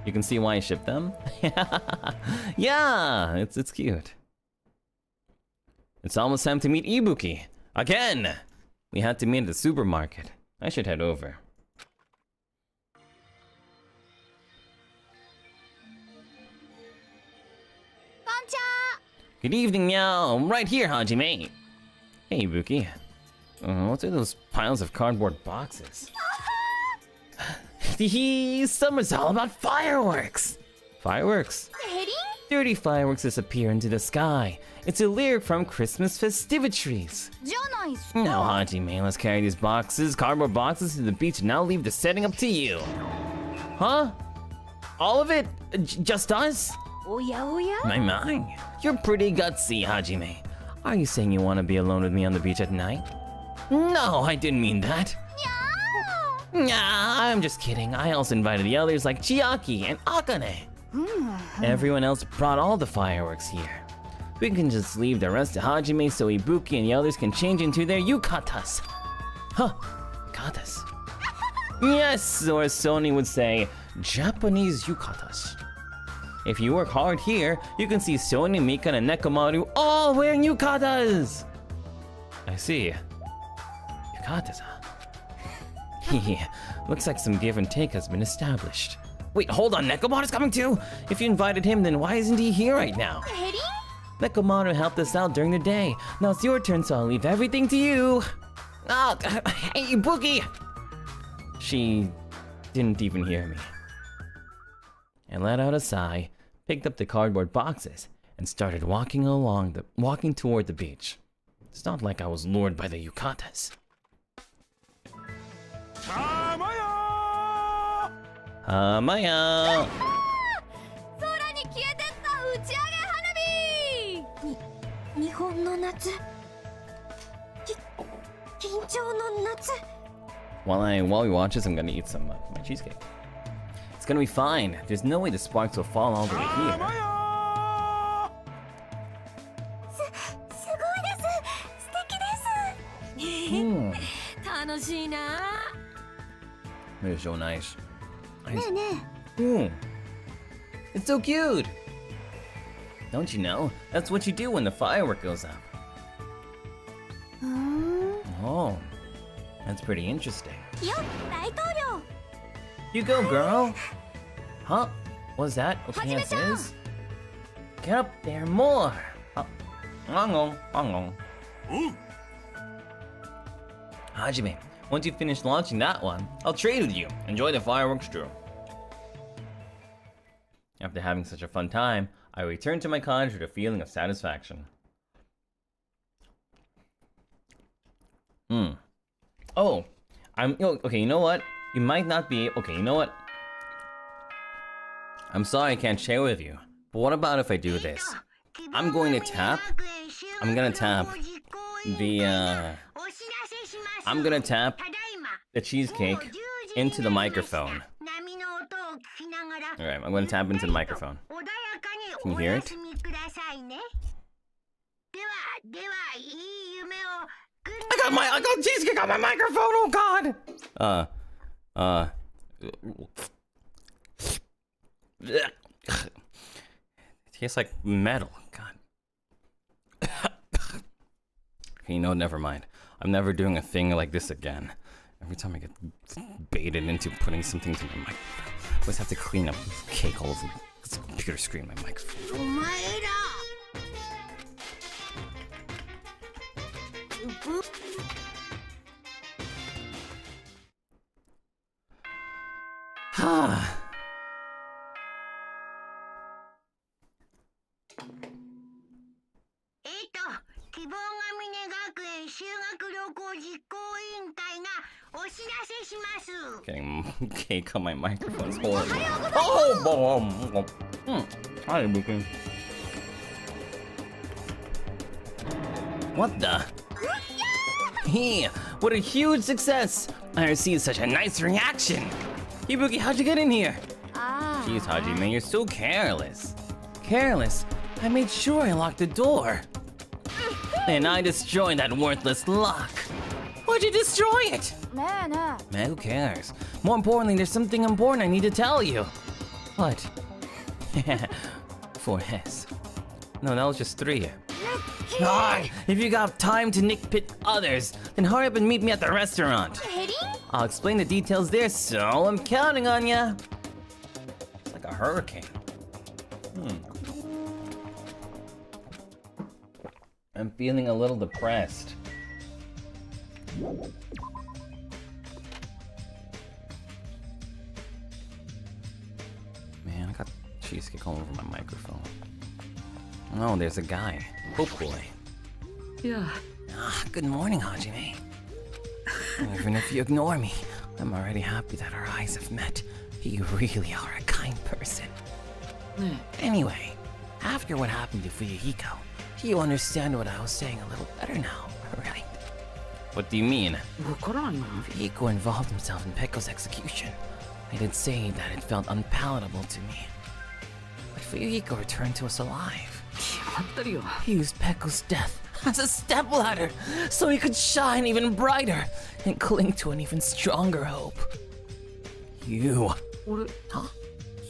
[SPEAKER 1] You can see why I shipped them? Yeah, it's cute. It's almost time to meet Ibuki. Again! We had to meet at the supermarket. I should head over. Good evening, meow. I'm right here, Hajime. Hey, Ibuki. What are those piles of cardboard boxes? Summer's all about fireworks. Fireworks? Dirty fireworks disappear into the sky. It's a lyric from Christmas festivities. Now, Hajime, let's carry these boxes, cardboard boxes, to the beach and now leave the setting up to you. Huh? All of it? Just us? My. You're pretty gutsy, Hajime. Are you saying you want to be alone with me on the beach at night? No, I didn't mean that. Nah, I'm just kidding. I also invited the others like Chiaki and Akane. Everyone else brought all the fireworks here. We can just leave the rest to Hajime so Ibuki and the others can change into their yukatas. Huh, yukatas. Yes, or as Sony would say, Japanese yukatas. If you work hard here, you can see Sony, Mika, and Nekomaru all wearing yukatas. I see. Yukatas, huh? Looks like some give and take has been established. Wait, hold on, Nekomaru's coming too? If you invited him, then why isn't he here right now? Nekomaru helped us out during the day. Now it's your turn, so I'll leave everything to you. Oh, hey, Boogie! She didn't even hear me. I let out a sigh, picked up the cardboard boxes, and started walking toward the beach. It's not like I was lured by the yukatas. Hamaya!
[SPEAKER 7] 空に消えてった打ち上げ花火。日本の夏。緊張の夏。
[SPEAKER 1] While we watch this, I'm gonna eat some my cheesecake. It's gonna be fine. There's no way the sparks will fall all the way here.
[SPEAKER 7] すごいです。素敵です。楽しいな。
[SPEAKER 1] They're so nice.
[SPEAKER 3] ねえね
[SPEAKER 1] It's so cute! Don't you know? That's what you do when the firework goes up.
[SPEAKER 3] え。
[SPEAKER 1] Oh, that's pretty interesting.
[SPEAKER 7] よ、大統領。
[SPEAKER 1] You go, girl! Huh? What's that? What chance is? Get up there more! Hajime, once you finish launching that one, I'll trade with you. Enjoy the fireworks too. After having such a fun time, I return to my cottage with a feeling of satisfaction. Oh, okay, you know what? You might not be, okay, you know what? I'm sorry I can't share with you, but what about if I do this? I'm gonna tap the cheesecake into the microphone. Alright, I'm gonna tap into the microphone. Can you hear it? I got cheesecake on my microphone, oh god! It tastes like metal, god. Okay, you know, never mind. I'm never doing a thing like this again. Every time I get baited into putting something to my mic, I always have to clean up cake holes in the computer screen, my microphone.
[SPEAKER 3] お前ら。希望ヶ峰学園修学旅行実行委員会がお知らせします。
[SPEAKER 1] Getting cake on my microphone is horrible. Oh, hi, Ibuki. What the? Hey, what a huge success! I received such a nice reaction. Ibuki, how'd you get in here? Jeez, Hajime, you're so careless. Careless? I made sure I locked the door. And I destroyed that worthless lock. Why'd you destroy it? Man, who cares? More importantly, there's something important I need to tell you. What? 4S. No, that was just 3. If you got time to nitpick others, then hurry up and meet me at the restaurant. I'll explain the details there, so I'm counting on ya. It's like a hurricane. I'm feeling a little depressed. all over my microphone. Oh, there's a guy. Oh boy.
[SPEAKER 4] Yeah.
[SPEAKER 1] Ah, good morning, Hajime. Even if you ignore me, I'm already happy that our eyes have met. You really are a kind person. Anyway, after what happened to Fuyuhiko, you understand what I was saying a little better now, right? What do you mean? Fuyuhiko involved himself in Pekko's execution. I did say that it felt unpalatable to me. But Fuyuhiko returned to us alive. He used Pekko's death as a stepladder so he could shine even brighter and cling to an even stronger hope. You... Huh?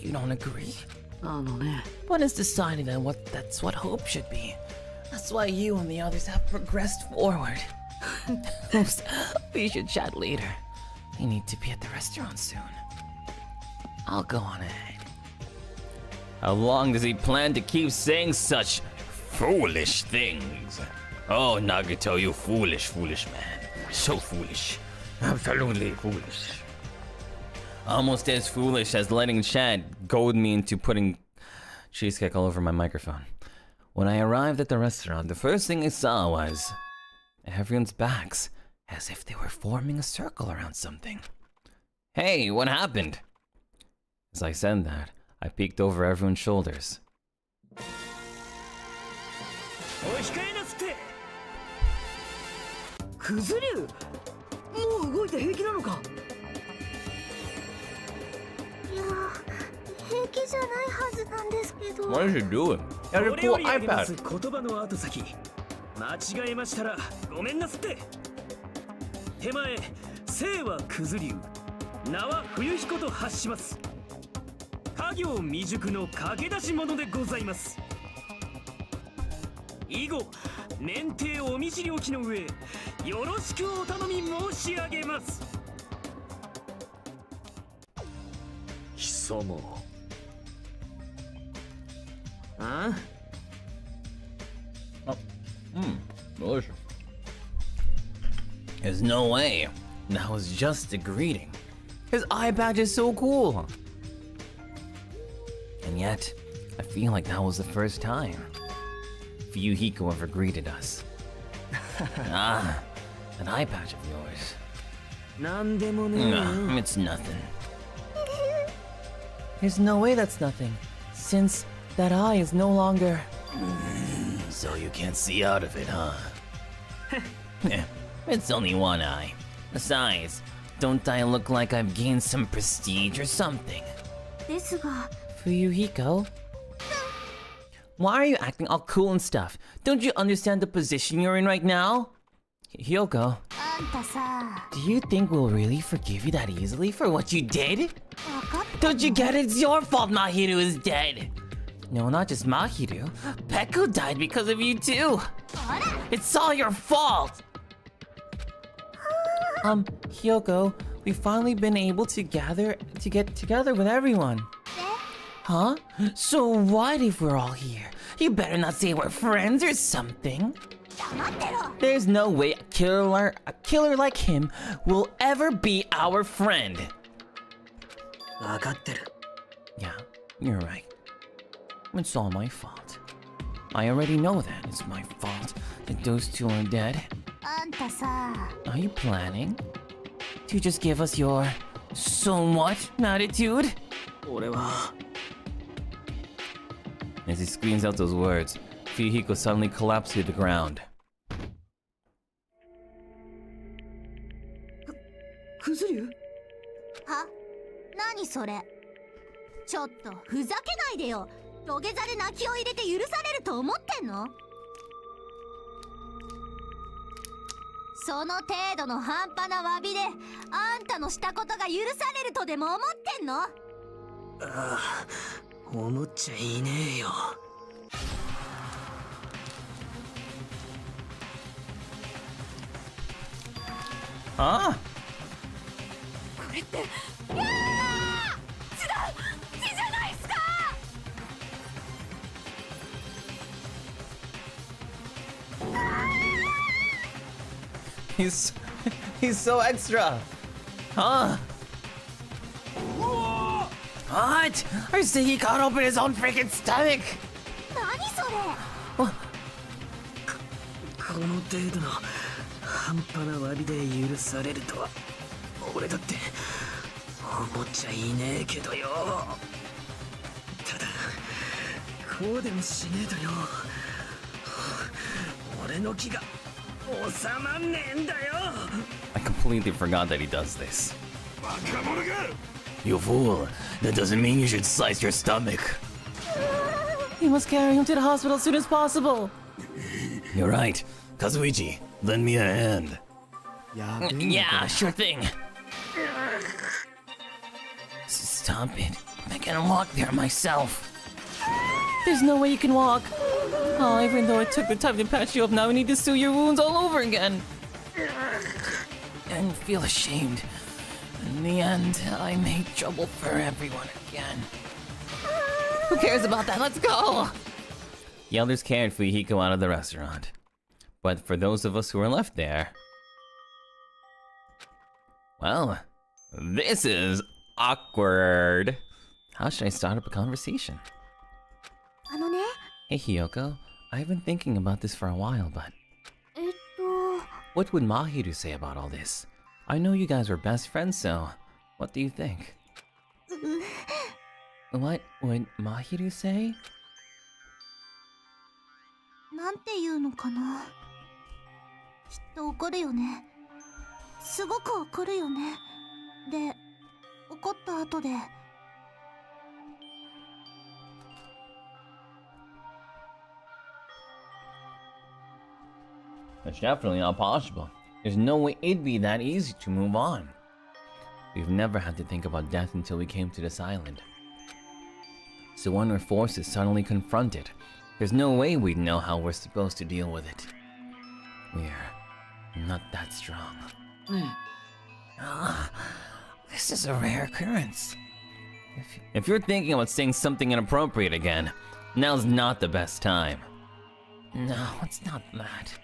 [SPEAKER 1] You don't agree? One has decided that that's what hope should be. That's why you and the others have progressed forward. We should chat later. We need to be at the restaurant soon. I'll go on ahead. How long does he plan to keep saying such foolish things? Oh, Nagito, you foolish man. So foolish. Absolutely foolish. Almost as foolish as letting Chad goad me into putting cheesecake all over my microphone. When I arrived at the restaurant, the first thing I saw was everyone's backs, as if they were forming a circle around something. Hey, what happened? As I said that, I peeked over everyone's shoulders. What is he doing? He has a cool iPad.
[SPEAKER 5] 間違えましたらごめんなすって。手前、姓は九頭竜、名は冬彦と発します。家業未熟の駆け出し者でございます。以後、免停お見知りおきの上、よろしくお頼み申し上げます。貴様。あ？
[SPEAKER 1] Delicious. There's no way. That was just a greeting. His eye patch is so cool. And yet, I feel like that was the first time Fuyuhiko ever greeted us. Ah, that eye patch of yours. No, it's nothing. There's no way that's nothing, since that eye is no longer... So you can't see out of it, huh? It's only one eye. Besides, don't I look like I've gained some prestige or something? Fuyuhiko? Why are you acting all cool and stuff? Don't you understand the position you're in right now? Hyoko, do you think we'll really forgive you that easily for what you did? Don't you get it? It's your fault Mahiru is dead. No, not just Mahiru. Pekko died because of you too. It's all your fault. Hyoko, we've finally been able to get together with everyone. Huh? So what if we're all here? You better not say we're friends or something. There's no way a killer like him will ever be our friend. Yeah, you're right. It's all my fault. I already know that it's my fault that those two are dead. Are you planning to just give us your somewhat attitude? As he screams out those words, Fuyuhiko suddenly collapsed to the ground.
[SPEAKER 4] クズリュウ？
[SPEAKER 7] は？何それ？ちょっとふざけないでよ。土下座で泣きを入れて許されると思ってんの？その程度の半端な詫びであんたのしたことが許されるとでも思ってんの？
[SPEAKER 5] ああ、思っちゃいねえよ。
[SPEAKER 1] Huh?
[SPEAKER 7] これって、いやー！血じゃないっすか
[SPEAKER 1] He's so extra. Huh? What? I say he cut open his own freaking stomach!
[SPEAKER 7] 何それ。
[SPEAKER 5] この程度の半端な詫びで許されるとは俺だって思っちゃいねえけどよ。ただこうでもしねえとよ、俺の気が収まんねえんだよ。
[SPEAKER 1] I completely forgot that he does this.
[SPEAKER 6] バカ者が
[SPEAKER 1] You fool! That doesn't mean you should slice your stomach. You must carry him to the hospital as soon as possible. You're right. Kazuichi, lend me a hand. Yeah, sure thing. Stop it. I can't walk there myself. There's no way you can walk. Oh, even though I took the time to patch you up, now we need to sew your wounds all over again. And feel ashamed. In the end, I made trouble for everyone again. Who cares about that? Let's go! The elders carried Fuyuhiko out of the restaurant. But for those of us who were left there... Well, this is awkward. How should I start up a conversation?
[SPEAKER 7] あのね。
[SPEAKER 1] Hey Hiyoko, I've been thinking about this for a while, but... What would Mahiru say about all this? I know you guys were best friends, so... What do you think? What would Mahiru say?
[SPEAKER 7] なんて言うのかな。きっと怒るよね。すごく怒るよね。で、怒った後で。
[SPEAKER 1] That's definitely not possible. There's no way it'd be that easy to move on. We've never had to think about death until we came to this island. So when we're forced to suddenly confront it, there's no way we'd know how we're supposed to deal with it. We're not that strong. This is a rare occurrence. If you're thinking about saying something inappropriate again, now's not the best time. No, it's not that.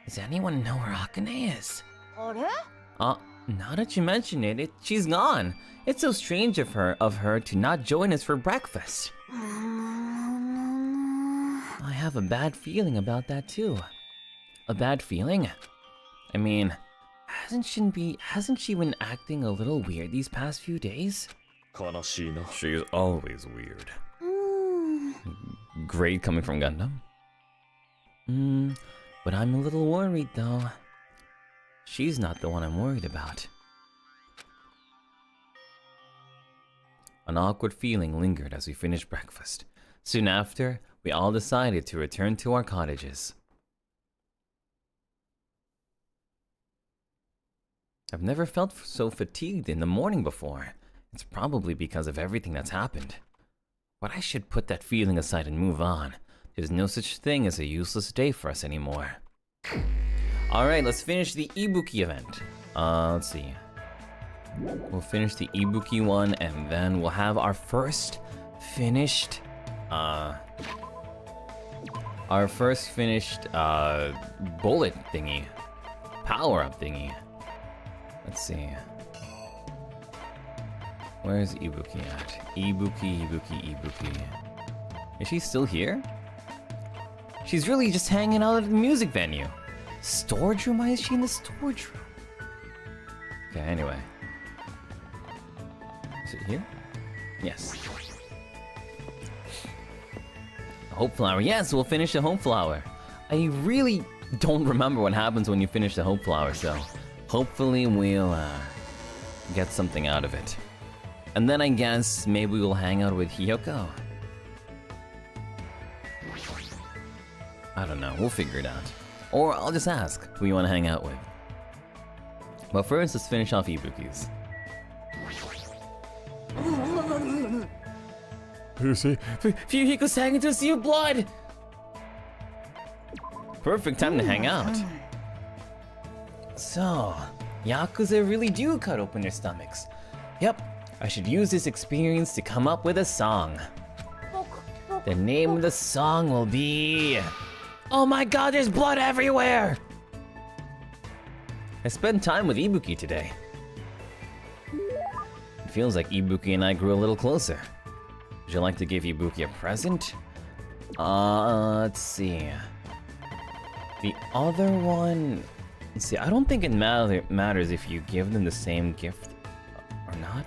[SPEAKER 1] Does anyone know where Akane is?
[SPEAKER 7] あれ？
[SPEAKER 1] Now that you mention it, she's gone. It's so strange of her to not join us for breakfast. I have a bad feeling about that too. A bad feeling? I mean, hasn't she been acting a little weird these past few days?
[SPEAKER 2] She's always weird.
[SPEAKER 1] Great coming from Gundam. But I'm a little worried though. She's not the one I'm worried about. An awkward feeling lingered as we finished breakfast. Soon after, we all decided to return to our cottages. I've never felt so fatigued in the morning before. It's probably because of everything that's happened. But I should put that feeling aside and move on. There's no such thing as a useless day for us anymore. Alright, let's finish the Ibuki event. Let's see. We'll finish the Ibuki one, and then we'll have our first finished, bullet thingy. Power-up thingy. Let's see. Where's Ibuki at? Ibuki. Is she still here? She's really just hanging out at the music venue. Storage room? Why is she in the storage room? Okay, anyway. Is it here? Yes. Hope flower. Yes, we'll finish the hope flower. I really don't remember what happens when you finish the hope flower, so hopefully we'll get something out of it. And then I guess maybe we'll hang out with Hiyoko. I don't know, we'll figure it out. Or I'll just ask who you want to hang out with. But first, let's finish off Ibuki's.
[SPEAKER 2] You see?
[SPEAKER 1] Fuyuhiko's hanging to a sea of blood! Perfect time to hang out. So, Yakuza really do cut open their stomachs. Yep, I should use this experience to come up with a song. The name of the song will be... Oh my god, there's blood everywhere! I spent time with Ibuki today. It feels like Ibuki and I grew a little closer. Would you like to give Ibuki a present? Let's see. The other one... Let's see, I don't think it matters if you give them the same gift or not.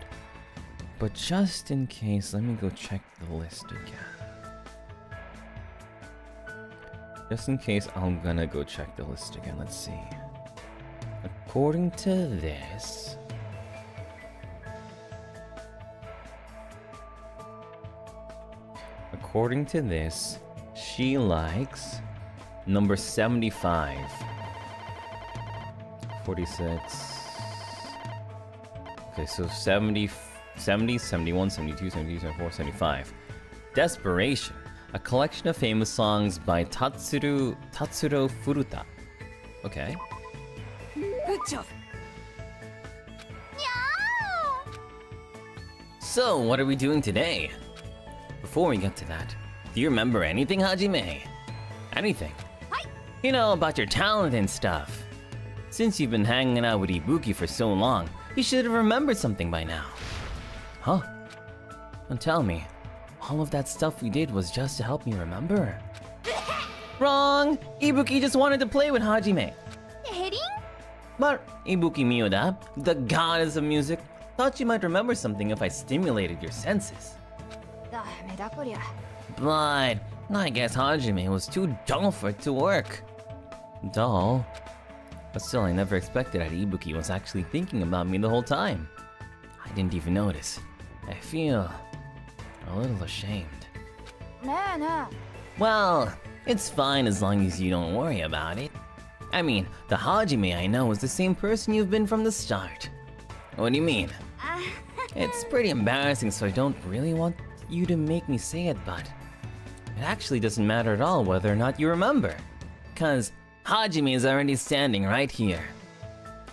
[SPEAKER 1] But just in case, let me go check the list again. Just in case, I'm gonna go check the list again. Let's see. According to this... According to this, she likes number 75. 46. Okay, so 70, 71, 72, 73, 74, 75. Desperation, a collection of famous songs by Tatsuro Furuta. Okay.
[SPEAKER 4] Good job.
[SPEAKER 1] So, what are we doing today? Before we get to that, do you remember anything, Hajime? Anything? You know, about your talent and stuff. Since you've been hanging out with Ibuki for so long, you should have remembered something by now. Huh? Don't tell me, all of that stuff we did was just to help me remember? Wrong! Ibuki just wanted to play with Hajime. But Ibuki Miyoda, the goddess of music, thought you might remember something if I stimulated your senses. But I guess Hajime was too dull for it to work. Dull? But still, I never expected that Ibuki was actually thinking about me the whole time. I didn't even notice. I feel a little ashamed. Well, it's fine as long as you don't worry about it. I mean, the Hajime I know is the same person you've been from the start. What do you mean? It's pretty embarrassing, so I don't really want you to make me say it, but it actually doesn't matter at all whether or not you remember. Cause Hajime is already standing right here.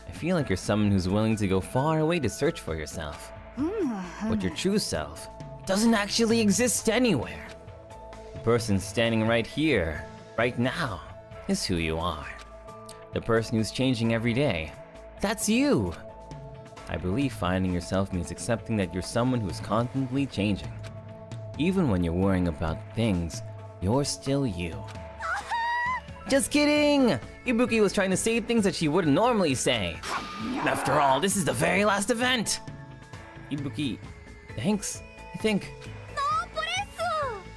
[SPEAKER 1] I feel like you're someone who's willing to go far away to search for yourself. But your true self doesn't actually exist anywhere. The person standing right here, right now, is who you are. The person who's changing every day. That's you! I believe finding yourself means accepting that you're someone who's constantly changing. Even when you're worrying about things, you're still you. Just kidding! Ibuki was trying to say things that she wouldn't normally say. After all, this is the very last event! Ibuki, thanks, I think.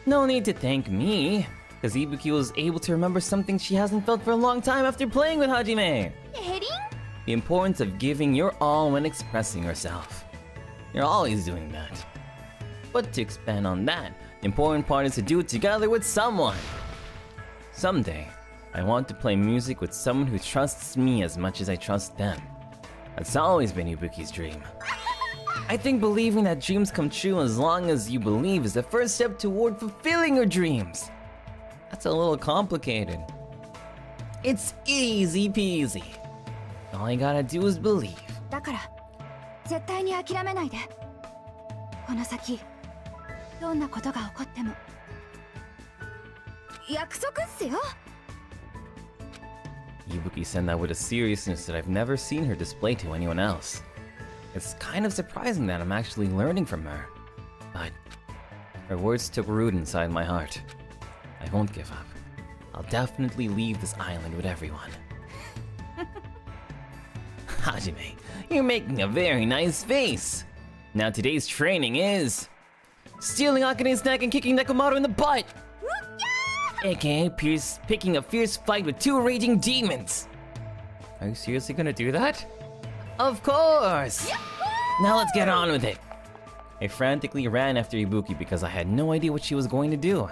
[SPEAKER 1] No need to thank me, because Ibuki was able to remember something she hasn't felt for a long time after playing with Hajime. The importance of giving your all when expressing yourself. You're always doing that. But to expand on that, the important part is to do it together with someone. Someday, I want to play music with someone who trusts me as much as I trust them. That's always been Ibuki's dream. I think believing that dreams come true as long as you believe is the first step toward fulfilling your dreams. That's a little complicated. It's easy peasy. All you gotta do is believe.
[SPEAKER 3] だから絶対に諦めないで。この先どんなことが起こっても約束っすよ。
[SPEAKER 1] Ibuki said that with a seriousness that I've never seen her display to anyone else. It's kind of surprising that I'm actually learning from her. But her words took root inside my heart. I won't give up. I'll definitely leave this island with everyone. Hajime, you're making a very nice face. Now today's training is stealing Akane's neck and kicking Nekomaru in the butt. AKA picking a fierce fight with two raging demons. Are you seriously gonna do that? Of course! Now let's get on with it. I frantically ran after Ibuki because I had no idea what she was going to do.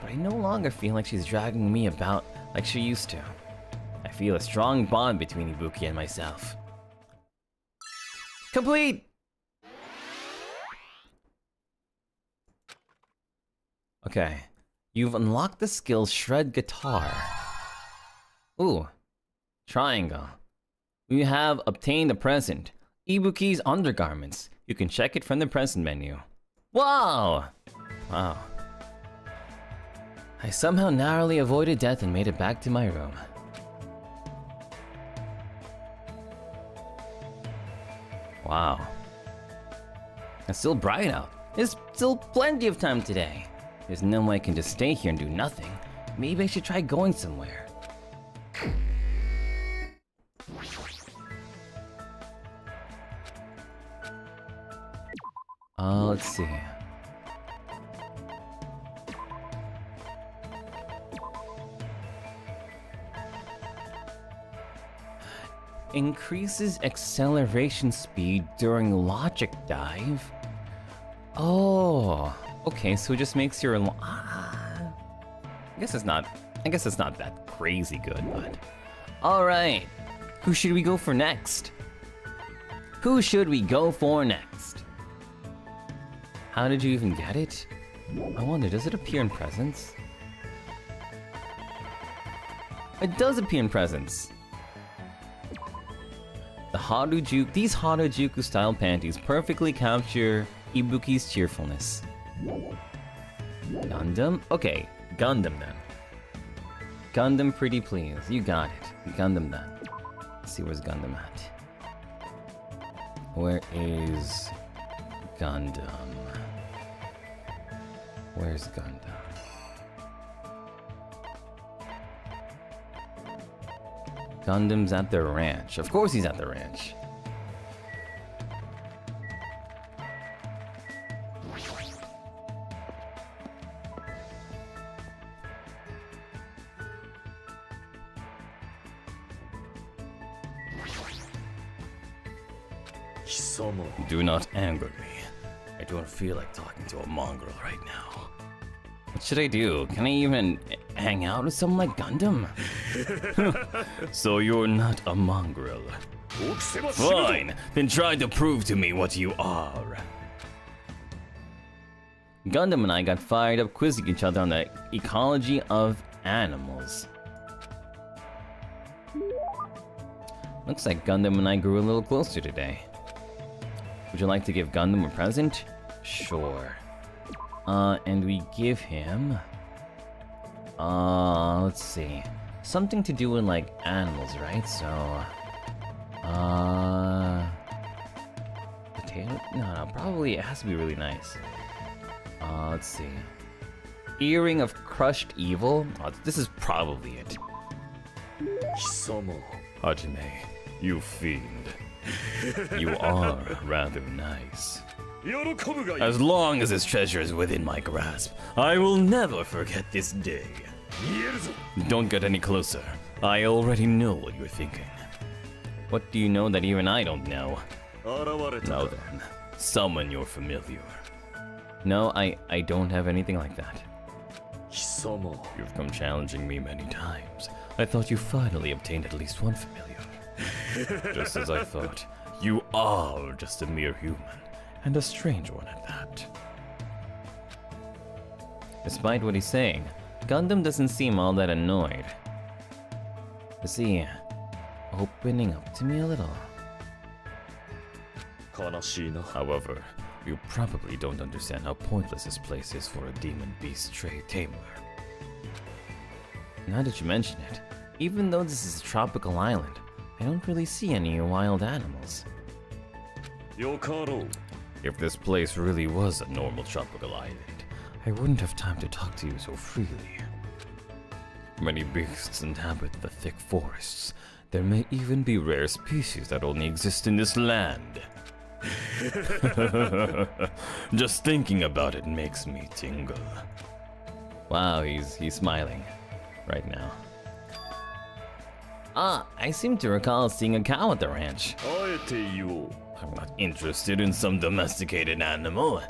[SPEAKER 1] But I no longer feel like she's dragging me about like she used to. I feel a strong bond between Ibuki and myself. Complete! Okay. You've unlocked the skill Shred Guitar. Ooh. Triangle. You have obtained the present, Ibuki's undergarments. You can check it from the present menu. Wow! Wow. I somehow narrowly avoided death and made it back to my room. Wow. It's still bright out. There's still plenty of time today. There's no way I can just stay here and do nothing. Maybe I should try going somewhere. Let's see. Increases acceleration speed during logic dive. Oh, okay. So it just makes your. I guess it's not that crazy good, but. All right. Who should we go for next? Who should we go for next? How did you even get it? I wonder, does it appear in presents? It does appear in presents. These Harajuku style panties perfectly capture Ibuki's cheerfulness. Gundam? Okay, Gundam then. Gundam pretty please, you got it. Gundam then. Let's see, where's Gundam at? Where is Gundam? Where's Gundam? Gundam's at the ranch. Of course he's at the ranch. Do not anger me. I don't feel like talking to a mongrel right now. What should I do? Can I even hang out with someone like Gundam? So you're not a mongrel. Fine, then try to prove to me what you are. Gundam and I got fired up quizzing each other on the ecology of animals. Looks like Gundam and I grew a little closer today. Would you like to give Gundam a present? Sure. And we give him... let's see. Something to do with, like, animals, right? So... Potato? No, probably it has to be really nice. Let's see. Earring of Crushed Evil? Oh, this is probably it.
[SPEAKER 2] Hajime, you fiend. You are rather nice. As long as this treasure is within my grasp, I will never forget this day. Don't get any closer. I already know what you're thinking.
[SPEAKER 1] What do you know that even I don't know?
[SPEAKER 2] Now then, summon your familiar.
[SPEAKER 1] No, I don't have anything like that.
[SPEAKER 2] You've come challenging me many times. I thought you finally obtained at least one familiar. Just as I thought, you are just a mere human, and a strange one at that.
[SPEAKER 1] Despite what he's saying, Gundam doesn't seem all that annoyed. Is he opening up to me a little?
[SPEAKER 2] However, you probably don't understand how pointless this place is for a demon beast tamer.
[SPEAKER 1] Now that you mention it, even though this is a tropical island, I don't really see any wild animals.
[SPEAKER 2] If this place really was a normal tropical island, I wouldn't have time to talk to you so freely. Many beasts inhabit the thick forests. There may even be rare species that only exist in this land. Just thinking about it makes me tingle.
[SPEAKER 1] Wow, he's smiling right now. I seem to recall seeing a cow at the ranch.
[SPEAKER 2] I'm not interested in some domesticated animal.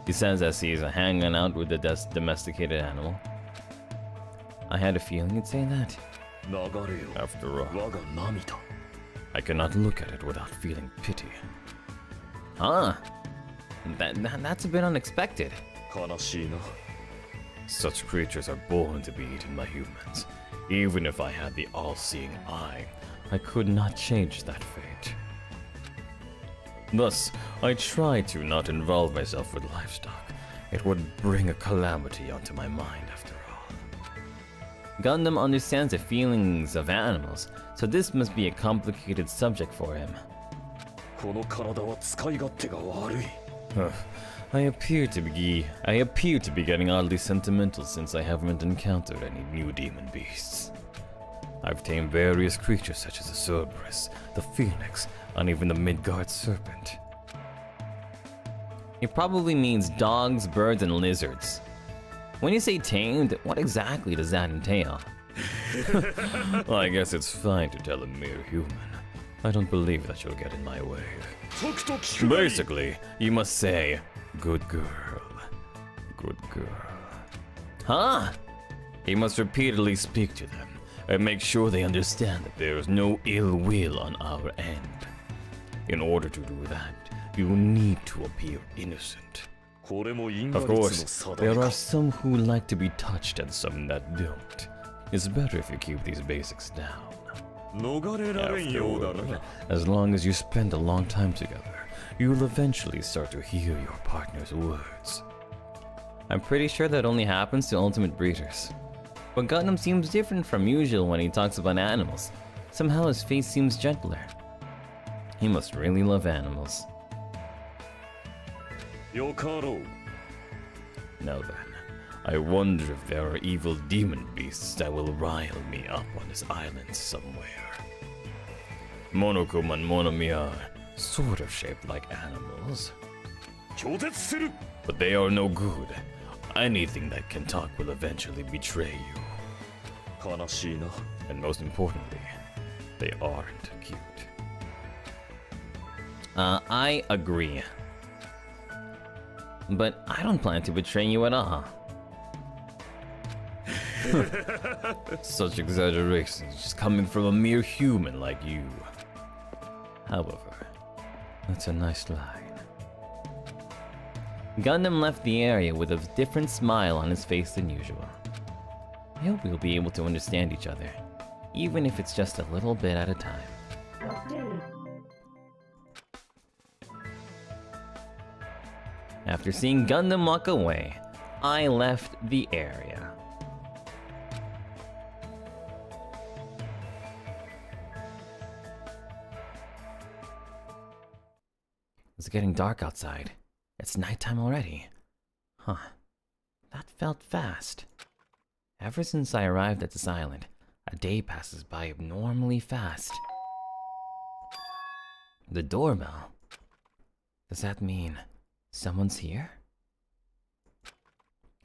[SPEAKER 1] He says as he's hanging out with the domesticated animal. I had a feeling you'd say that.
[SPEAKER 2] After all, I cannot look at it without feeling pity.
[SPEAKER 1] Huh? That's a bit unexpected.
[SPEAKER 2] Such creatures are born to be eaten by humans. Even if I had the all-seeing eye, I could not change that fate. Thus, I try to not involve myself with livestock. It would bring a calamity onto my mind after all.
[SPEAKER 1] Gundam understands the feelings of animals, so this must be a complicated subject for him.
[SPEAKER 2] I appear to be getting oddly sentimental since I haven't encountered any new demon beasts. I've tamed various creatures such as the Cerberus, the Phoenix, and even the Midgard Serpent.
[SPEAKER 1] It probably means dogs, birds, and lizards. When you say tamed, what exactly does that entail?
[SPEAKER 2] Well, I guess it's fine to tell a mere human. I don't believe that you'll get in my way. Basically, you must say, good girl. Good girl.
[SPEAKER 1] Huh?
[SPEAKER 2] He must repeatedly speak to them and make sure they understand that there is no ill will on our end. In order to do that, you need to appear innocent. Of course, there are some who like to be touched and some that don't. It's better if you keep these basics down. After all, as long as you spend a long time together, you'll eventually start to hear your partner's words.
[SPEAKER 1] I'm pretty sure that only happens to ultimate breeders. But Gundam seems different from usual when he talks about animals. Somehow his face seems gentler. He must really love animals.
[SPEAKER 2] Now then, I wonder if there are evil demon beasts that will rile me up on this island somewhere. Monokuma and Monomi are sort of shaped like animals, but they are no good. Anything that can talk will eventually betray you. And most importantly, they aren't cute.
[SPEAKER 1] I agree. But I don't plan to betray you at all.
[SPEAKER 2] Such exaggerations just coming from a mere human like you. However, that's a nice line.
[SPEAKER 1] Gundam left the area with a different smile on his face than usual. I hope we'll be able to understand each other, even if it's just a little bit at a time. After seeing Gundam walk away, I left the area. It's getting dark outside. It's nighttime already. Huh. That felt fast. Ever since I arrived at this island, a day passes by abnormally fast. The doorbell? Does that mean someone's here?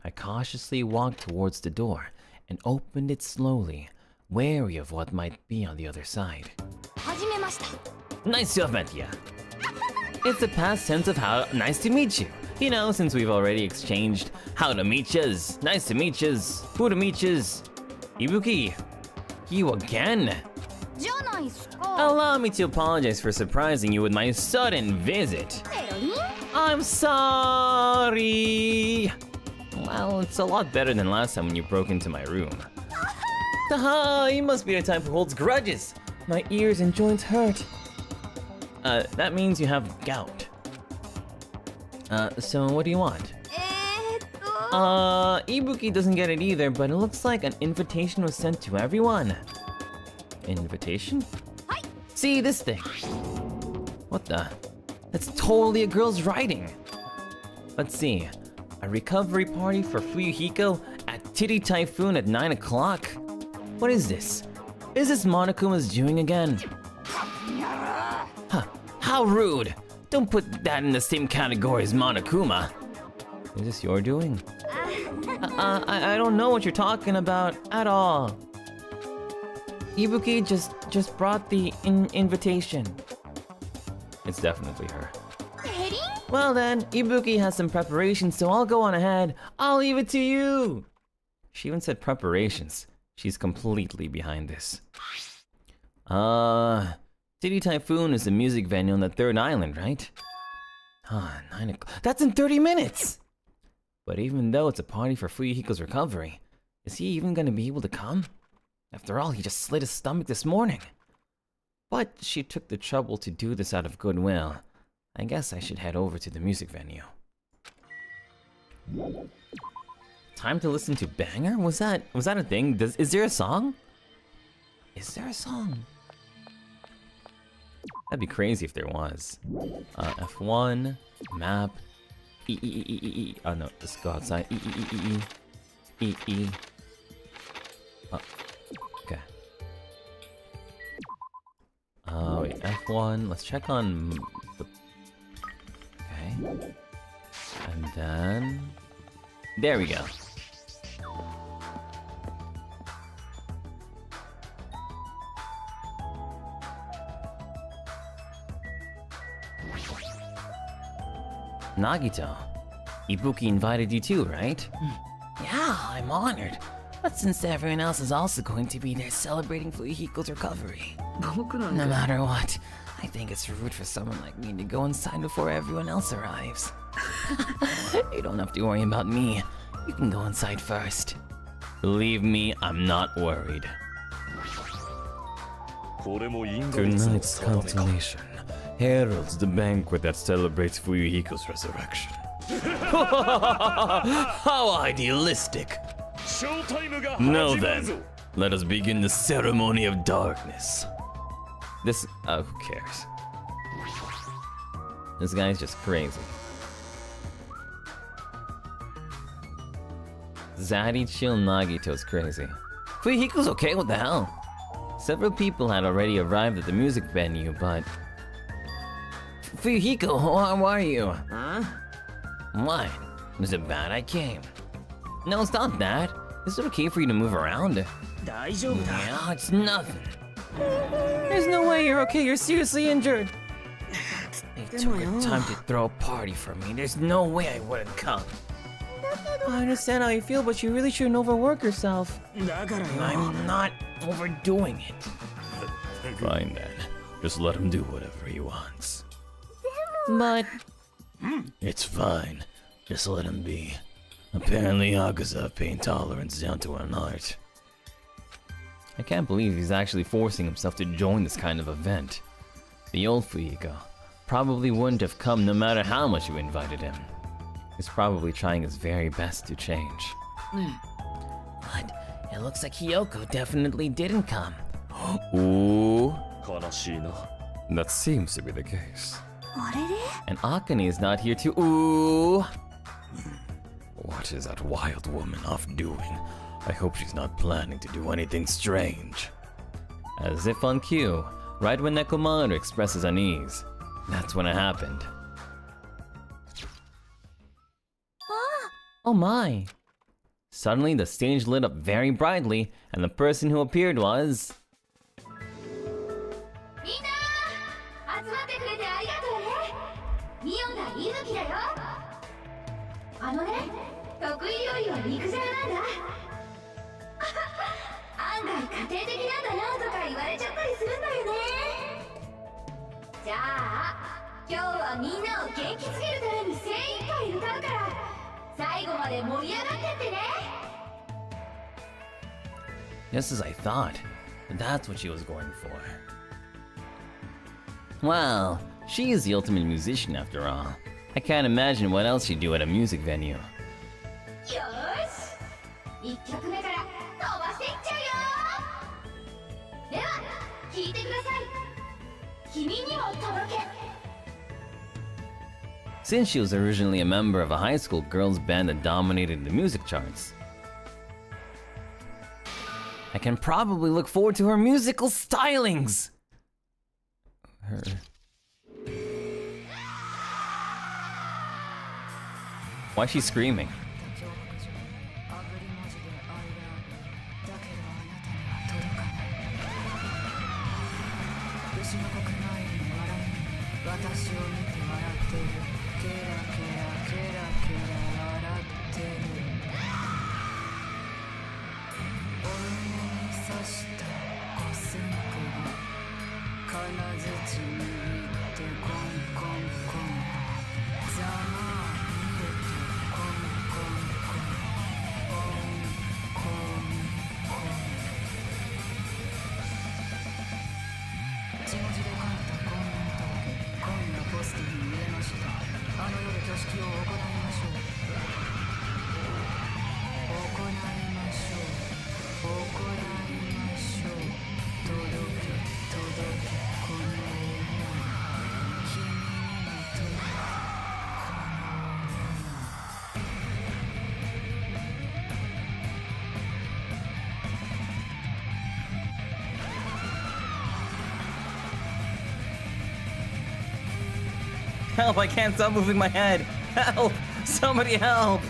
[SPEAKER 1] I cautiously walked towards the door and opened it slowly, wary of what might be on the other side. Nice to have met you. It's the past tense of how nice to meet you. You know, since we've already exchanged how to meet yous, nice to meet yous, who to meet yous. Ibuki, you again? Allow me to apologize for surprising you with my sudden visit. I'm sorry. Well, it's a lot better than last time when you broke into my room. Haha, you must be the type who holds grudges. My ears and joints hurt. That means you have gout. So what do you want? Ibuki doesn't get it either, but it looks like an invitation was sent to everyone. Invitation? See this thing. What the? That's totally a girl's writing. Let's see. A recovery party for Fuyuhiko at Titty Typhoon at 9 o'clock? What is this? Is this Monokuma's doing again? Huh, how rude! Don't put that in the same category as Monokuma. Is this your doing? I don't know what you're talking about at all. Ibuki just brought the invitation. It's definitely her. Well then, Ibuki has some preparations, so I'll go on ahead. I'll leave it to you. She even said preparations. She's completely behind this. City Typhoon is the music venue on the 3rd island, right? 9 o'clock. That's in 30 minutes! But even though it's a party for Fuyuhiko's recovery, is he even gonna be able to come? After all, he just slit his stomach this morning. But she took the trouble to do this out of goodwill. I guess I should head over to the music venue. Time to listen to Banger? Was that a thing? Is there a song? Is there a song? That'd be crazy if there was. F1, map, E. Oh no, let's go outside. E. Oh, okay. Wait, F1. Let's check on the. Okay. And then. There we go. Nagito, Ibuki invited you too, right? Yeah, I'm honored. But since everyone else is also going to be there celebrating Fuyuhiko's recovery, no matter what, I think it's rude for someone like me to go inside before everyone else arrives. You don't have to worry about me. You can go inside first. Believe me, I'm not worried. Tonight's constellation heralds the banquet that celebrates Fuyuhiko's resurrection. How idealistic! Now then, let us begin the ceremony of darkness. This, who cares? This guy's just crazy. Zaddy Chill Nagito's crazy. Fuyuhiko's okay, what the hell? Several people had already arrived at the music venue, but... Fuyuhiko, how are you? Huh? What? Was it bad I came? No, it's not that. Is it okay for you to move around? Yeah, it's nothing. There's no way you're okay, you're seriously injured. They took your time to throw a party for me. There's no way I wouldn't come. I understand how you feel, but you really shouldn't overwork yourself. I'm not overdoing it. Fine then. Just let him do whatever he wants. But... It's fine. Just let him be. Apparently Akaza have pain tolerance down to an art. I can't believe he's actually forcing himself to join this kind of event. The old Fuyuhiko probably wouldn't have come no matter how much you invited him. He's probably trying his very best to change. But it looks like Hiyoko definitely didn't come. Ooh. That seems to be the case. And Akane is not here to ooh. What is that wild woman off doing? I hope she's not planning to do anything strange. As if on cue, right when Nekomaru expresses unease, that's when it happened. Oh my! Suddenly the stage lit up very brightly, and the person who appeared was... Just as I thought, that's what she was going for. Well, she is the ultimate musician after all. I can't imagine what else she'd do at a music venue. Since she was originally a member of a high school girls band that dominated the music charts, I can probably look forward to her musical stylings! Why is she screaming? Help, I can't stop moving my head! Help! Somebody help!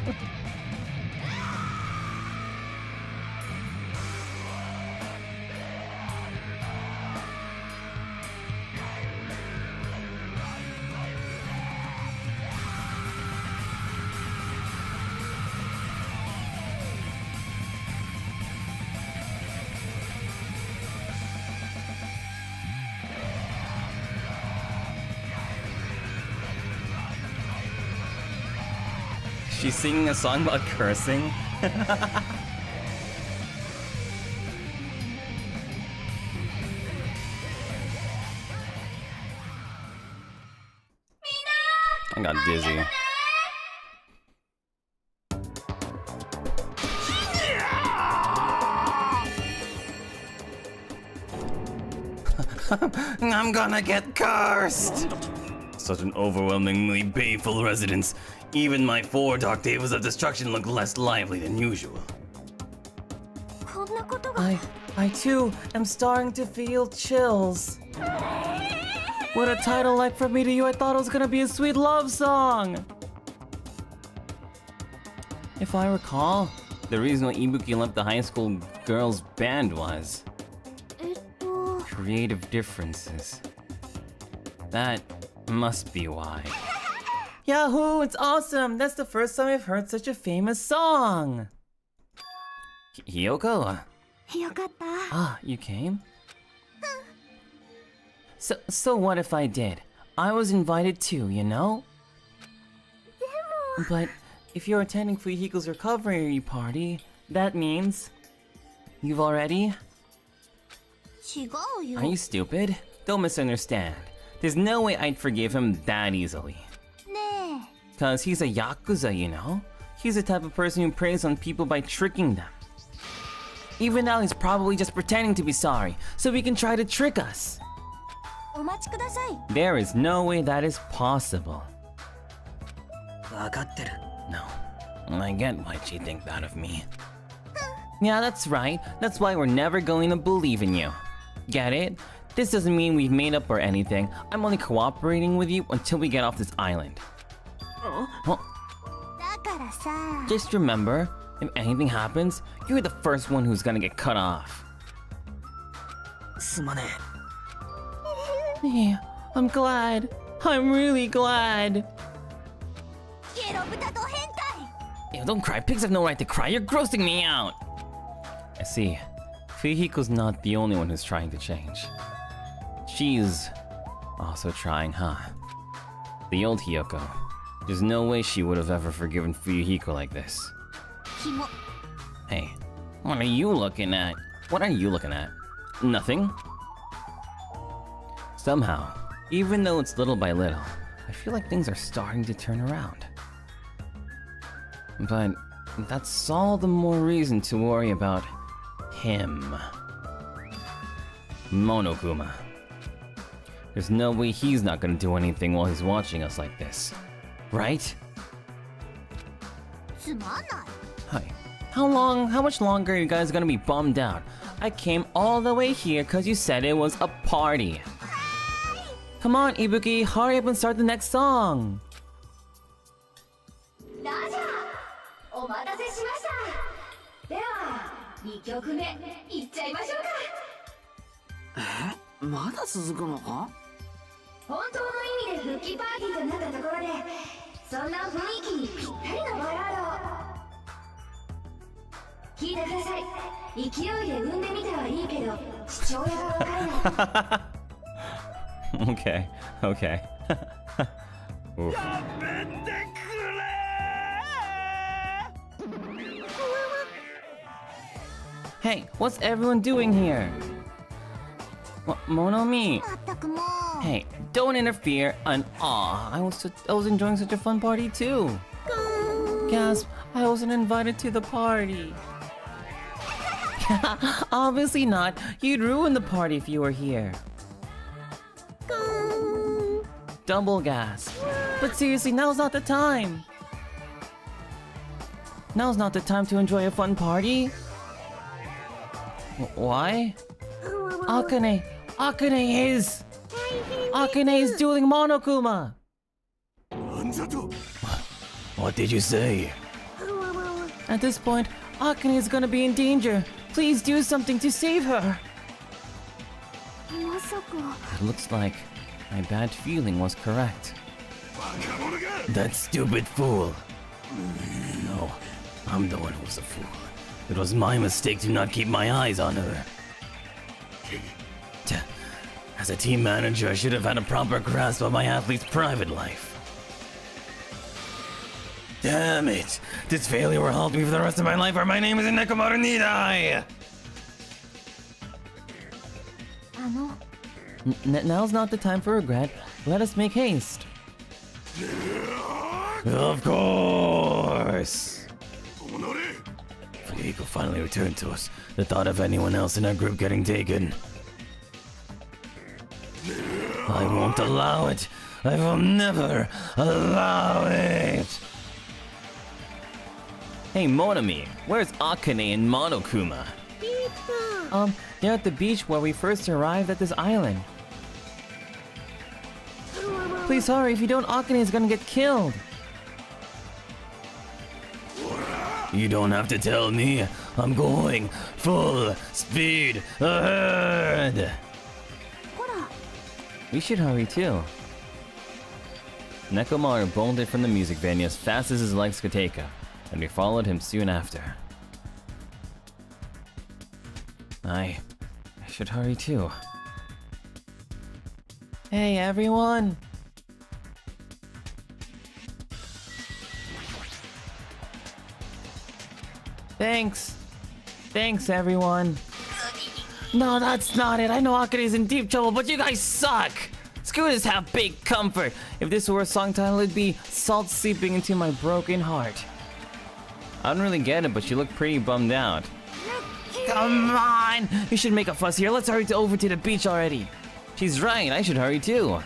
[SPEAKER 1] She's singing a song about cursing. I got dizzy. I'm gonna get cursed! Such an overwhelmingly painful residence. Even my 4 dark tables of destruction look less lively than usual. I too am starting to feel chills. With a title like From Me to You, I thought it was gonna be a sweet love song. If I recall, the reason why Ibuki left the high school girls band was creative differences. That must be why. Yahoo! It's awesome! That's the first time I've heard such a famous song! Hiyoko?
[SPEAKER 7] よかった。
[SPEAKER 1] Ah, you came? So what if I did? I was invited too, you know? But if you're attending Fuyuhiko's recovery party, that means... You've already?
[SPEAKER 7] 違うよ。
[SPEAKER 1] Are you stupid? Don't misunderstand. There's no way I'd forgive him that easily.
[SPEAKER 7] ね
[SPEAKER 1] Cause he's a Yakuza, you know? He's the type of person who preys on people by tricking them. Even now, he's probably just pretending to be sorry, so he can try to trick us.
[SPEAKER 7] え。お待ちください。
[SPEAKER 1] There is no way that is possible.
[SPEAKER 5] 分かってる。
[SPEAKER 1] No. I get why you think that of me. Yeah, that's right. That's why we're never going to believe in you. Get it? This doesn't mean we've made up or anything. I'm only cooperating with you until we get off this island. Well,
[SPEAKER 7] だからさ。
[SPEAKER 1] just remember, if anything happens, you're the first one who's gonna get cut off.
[SPEAKER 5] すまね
[SPEAKER 1] Yeah, I'm glad. I'm really glad.
[SPEAKER 7] ゲロ豚と変態。
[SPEAKER 1] Ew, don't cry. Pigs have no right to cry. You're grossing me out. I see. Fuyuhiko's not the only one who's trying to change. She's also trying, huh? The old Hiyoko. There's no way she would have ever forgiven Fuyuhiko like this.
[SPEAKER 7] ひも。
[SPEAKER 1] Hey, what are you looking at? What are you looking at? Nothing? Somehow, even though it's little by little, I feel like things are starting to turn around. But that's all the more reason to worry about him. Monokuma. There's no way he's not gonna do anything while he's watching us like this. Right?
[SPEAKER 7] つまんない。
[SPEAKER 1] Hi. How much longer are you guys gonna be bummed out? I came all the way here because you said it was a party. Come on, Ibuki, hurry up and start the next song.
[SPEAKER 8] ラジャー、お待たせしました。では、2曲目いっちゃいましょうか。
[SPEAKER 4] まだ続くのか？
[SPEAKER 8] 本当の意味で復帰パーティーとなったところで、そんな雰囲気にぴったりのバラードを聞いてください。勢いで産んでみてはいいけど、父親がわからない。
[SPEAKER 1] Okay, okay. Oof. Hey, what's everyone doing here? Monomi.
[SPEAKER 7] まったくもう。
[SPEAKER 1] Hey, don't interfere. And I was enjoying such a fun party too. Gasp! I wasn't invited to the party. Obviously not. You'd ruin the party if you were here. Double gasp. But seriously, now's not the time. Now's not the time to enjoy a fun party. Why? Akane is dueling Monokuma.
[SPEAKER 2] What did you say?
[SPEAKER 1] At this point, Akane is gonna be in danger. Please do something to save her.
[SPEAKER 7] まさか
[SPEAKER 1] It looks like my bad feeling was correct.
[SPEAKER 2] That stupid fool. No, I'm the one who was a fool. It was my mistake to not keep my eyes on her. As a team manager, I should have had a proper grasp of my athlete's private life. Damn it! This failure will haunt me for the rest of my life, or my name is Nekomaru Nidai!
[SPEAKER 1] Now's not the time for regret. Let us make haste.
[SPEAKER 2] Of course! Fuyuhiko finally returned to us. The thought of anyone else in our group getting taken. I won't allow it. I will never allow it.
[SPEAKER 1] Hey Monami, where's Akane and Monokuma? They're at the beach where we first arrived at this island. Please hurry, if you don't, Akane is gonna get killed.
[SPEAKER 2] You don't have to tell me. I'm going full speed ahead.
[SPEAKER 1] We should hurry too. Nekomaru bolted from the music venue as fast as his legs could take him, and we followed him soon after. I should hurry too. Hey everyone! Thanks! Thanks everyone! No, that's not it. I know Akane's in deep trouble, but you guys suck! Scooters have big comfort. If this were a song title, it'd be Salt Seeping Into My Broken Heart. I don't really get it, but she looked pretty bummed out. Come on! You should make a fuss here. Let's hurry over to the beach already. She's right, I should hurry too.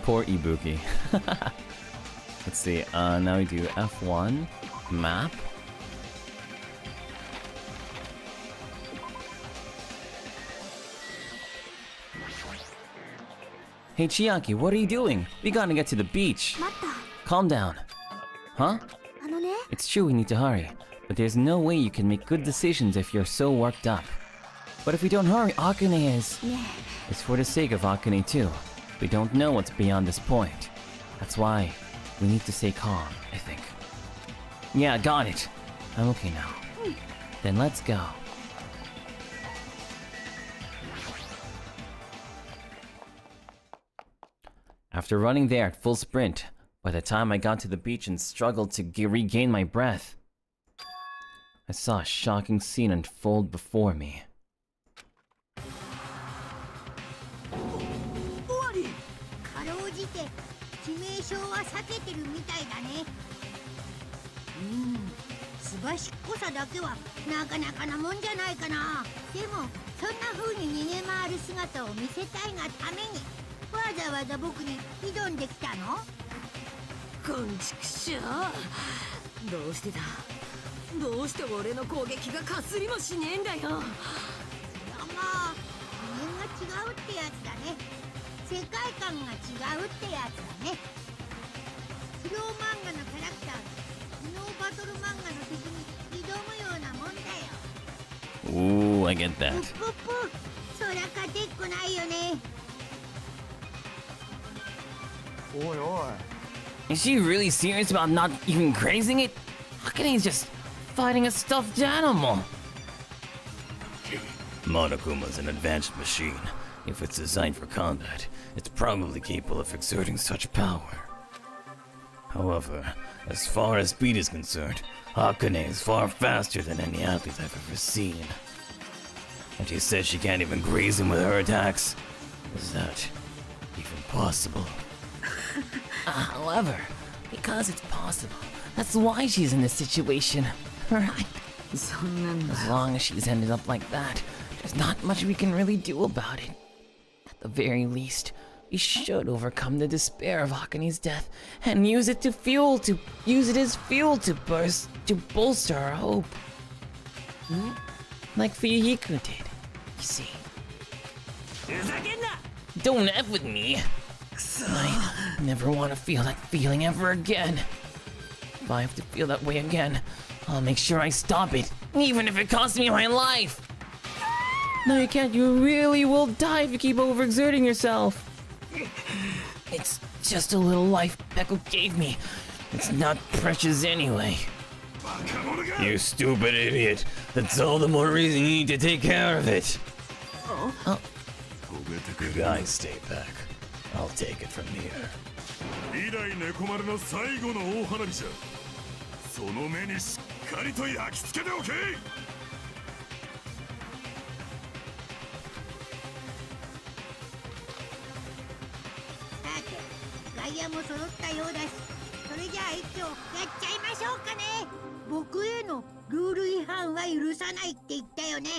[SPEAKER 1] Poor Ibuki. Let's see, now we do F1, map. Hey Chiaki, what are you doing? We gotta get to the beach. Calm down. Huh? It's true we need to hurry, but there's no way you can make good decisions if you're so worked up. But if we don't hurry, Akane is... It's for the sake of Akane too. We don't know what's beyond this point. That's why we need to stay calm, I think. Yeah, got it. I'm okay now. Then let's go. After running there at full sprint, by the time I got to the beach and struggled to regain my breath, I saw a shocking scene unfold before me.
[SPEAKER 3] かろうじて致命傷は避けてるみたいだね。すばしっこさだけはなかなかなもんじゃないかな。でもそんな風に逃げ回る姿を見せたいがためにわざわざ僕に挑んできたの？
[SPEAKER 4] こんちくしょう。どうしてだ。どうして俺の攻撃がかすりもしねえんだよ。
[SPEAKER 3] まあ人間が違うってやつだね。世界観が違うってやつだね。スロー漫画のキャラクターがスノーバトル漫画の敵に挑むようなもんだよ。
[SPEAKER 1] Ooh, I get that.
[SPEAKER 3] ぷっぷ、そりゃ勝てっこないよね。
[SPEAKER 9] おいおい。
[SPEAKER 1] Is she really serious about not even grazing it? Akane's just fighting a stuffed animal.
[SPEAKER 2] Monokuma's an advanced machine. If it's designed for combat, it's probably capable of exerting such power. However, as far as speed is concerned, Akane is far faster than any athlete I've ever seen. And she says she can't even graze him with her attacks. Is that even possible?
[SPEAKER 1] However, because it's possible, that's why she's in this situation, right? As long as she's ended up like that, there's not much we can really do about it. At the very least, we should overcome the despair of Akane's death and use it as fuel to bolster our hope. Like Fuyuhiko did. see.
[SPEAKER 5] ふざけんな
[SPEAKER 1] Don't F with me. I never want to feel that feeling ever again. If I have to feel that way again, I'll make sure I stop it, even if it costs me my life. No, you can't. You really will die if you keep overexerting yourself. It's just a little life Peko gave me. It's not precious anyway.
[SPEAKER 2] You stupid idiot. That's all the more reason you need to take care of it.
[SPEAKER 1] Oh.
[SPEAKER 2] You guys stay back. I'll take it from here.
[SPEAKER 6] 以来Nekomaruの最後の大花火じゃ。その目にしっかりと焼き付けておけ。
[SPEAKER 3] さて、外野も揃ったようだし、それじゃあ一応やっちゃいましょうかね。僕へのルール違反は許さないって言ったよね。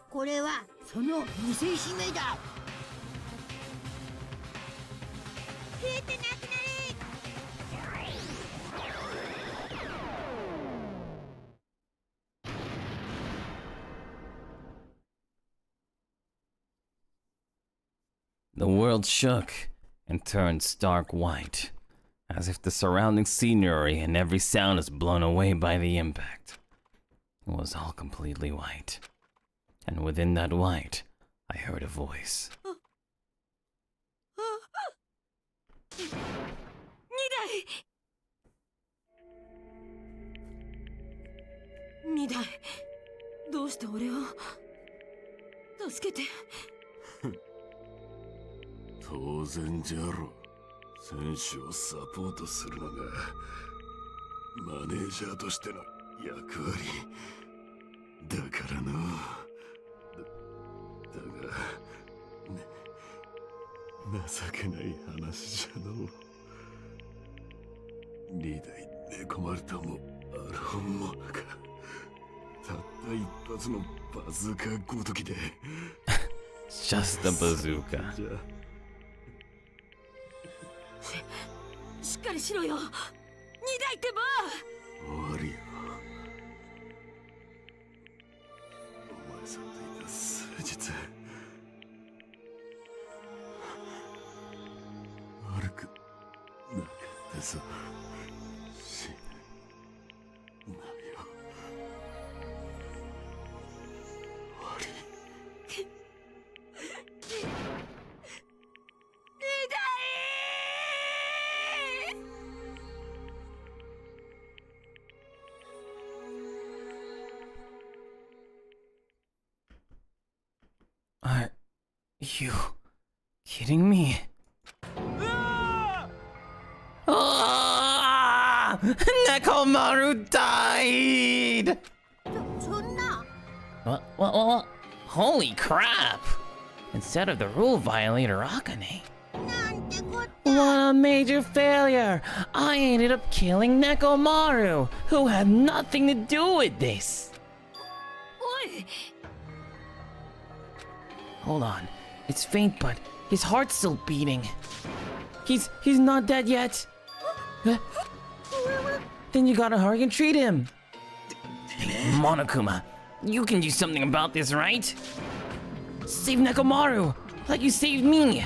[SPEAKER 3] これはその見せしめだ。消えてなくなれ。
[SPEAKER 1] The world shook and turned stark white, as if the surrounding scenery and every sound was blown away by the impact. It was all completely white, and within that white, I heard a voice.
[SPEAKER 4] 2台どうして俺を助けて
[SPEAKER 6] 当然じゃろ。選手をサポートするのがマネージャーとしての役割だからの。だが、情けない話じゃの。2台Nekomaruともアルホンもか。たった一発のバズーカごときで。
[SPEAKER 1] Just a bazooka.
[SPEAKER 4] しっかりしろよ2台ってば
[SPEAKER 6] 終わりよ。お前さんといた数日悪くなかったぞ。死ぬなよ。終わり。
[SPEAKER 1] Are you kidding me? Ah! Nekomaru died!
[SPEAKER 3] そんな。
[SPEAKER 1] What? Holy crap! Instead of the rule violator Akane.
[SPEAKER 3] なんてこった。
[SPEAKER 1] What a major failure! I ended up killing Nekomaru, who had nothing to do with this.
[SPEAKER 4] おい
[SPEAKER 1] Hold on. It's faint, but his heart's still beating. He's not dead yet. Then you gotta hurry and treat him. Monokuma, you can do something about this, right? Save Nekomaru, like you saved me.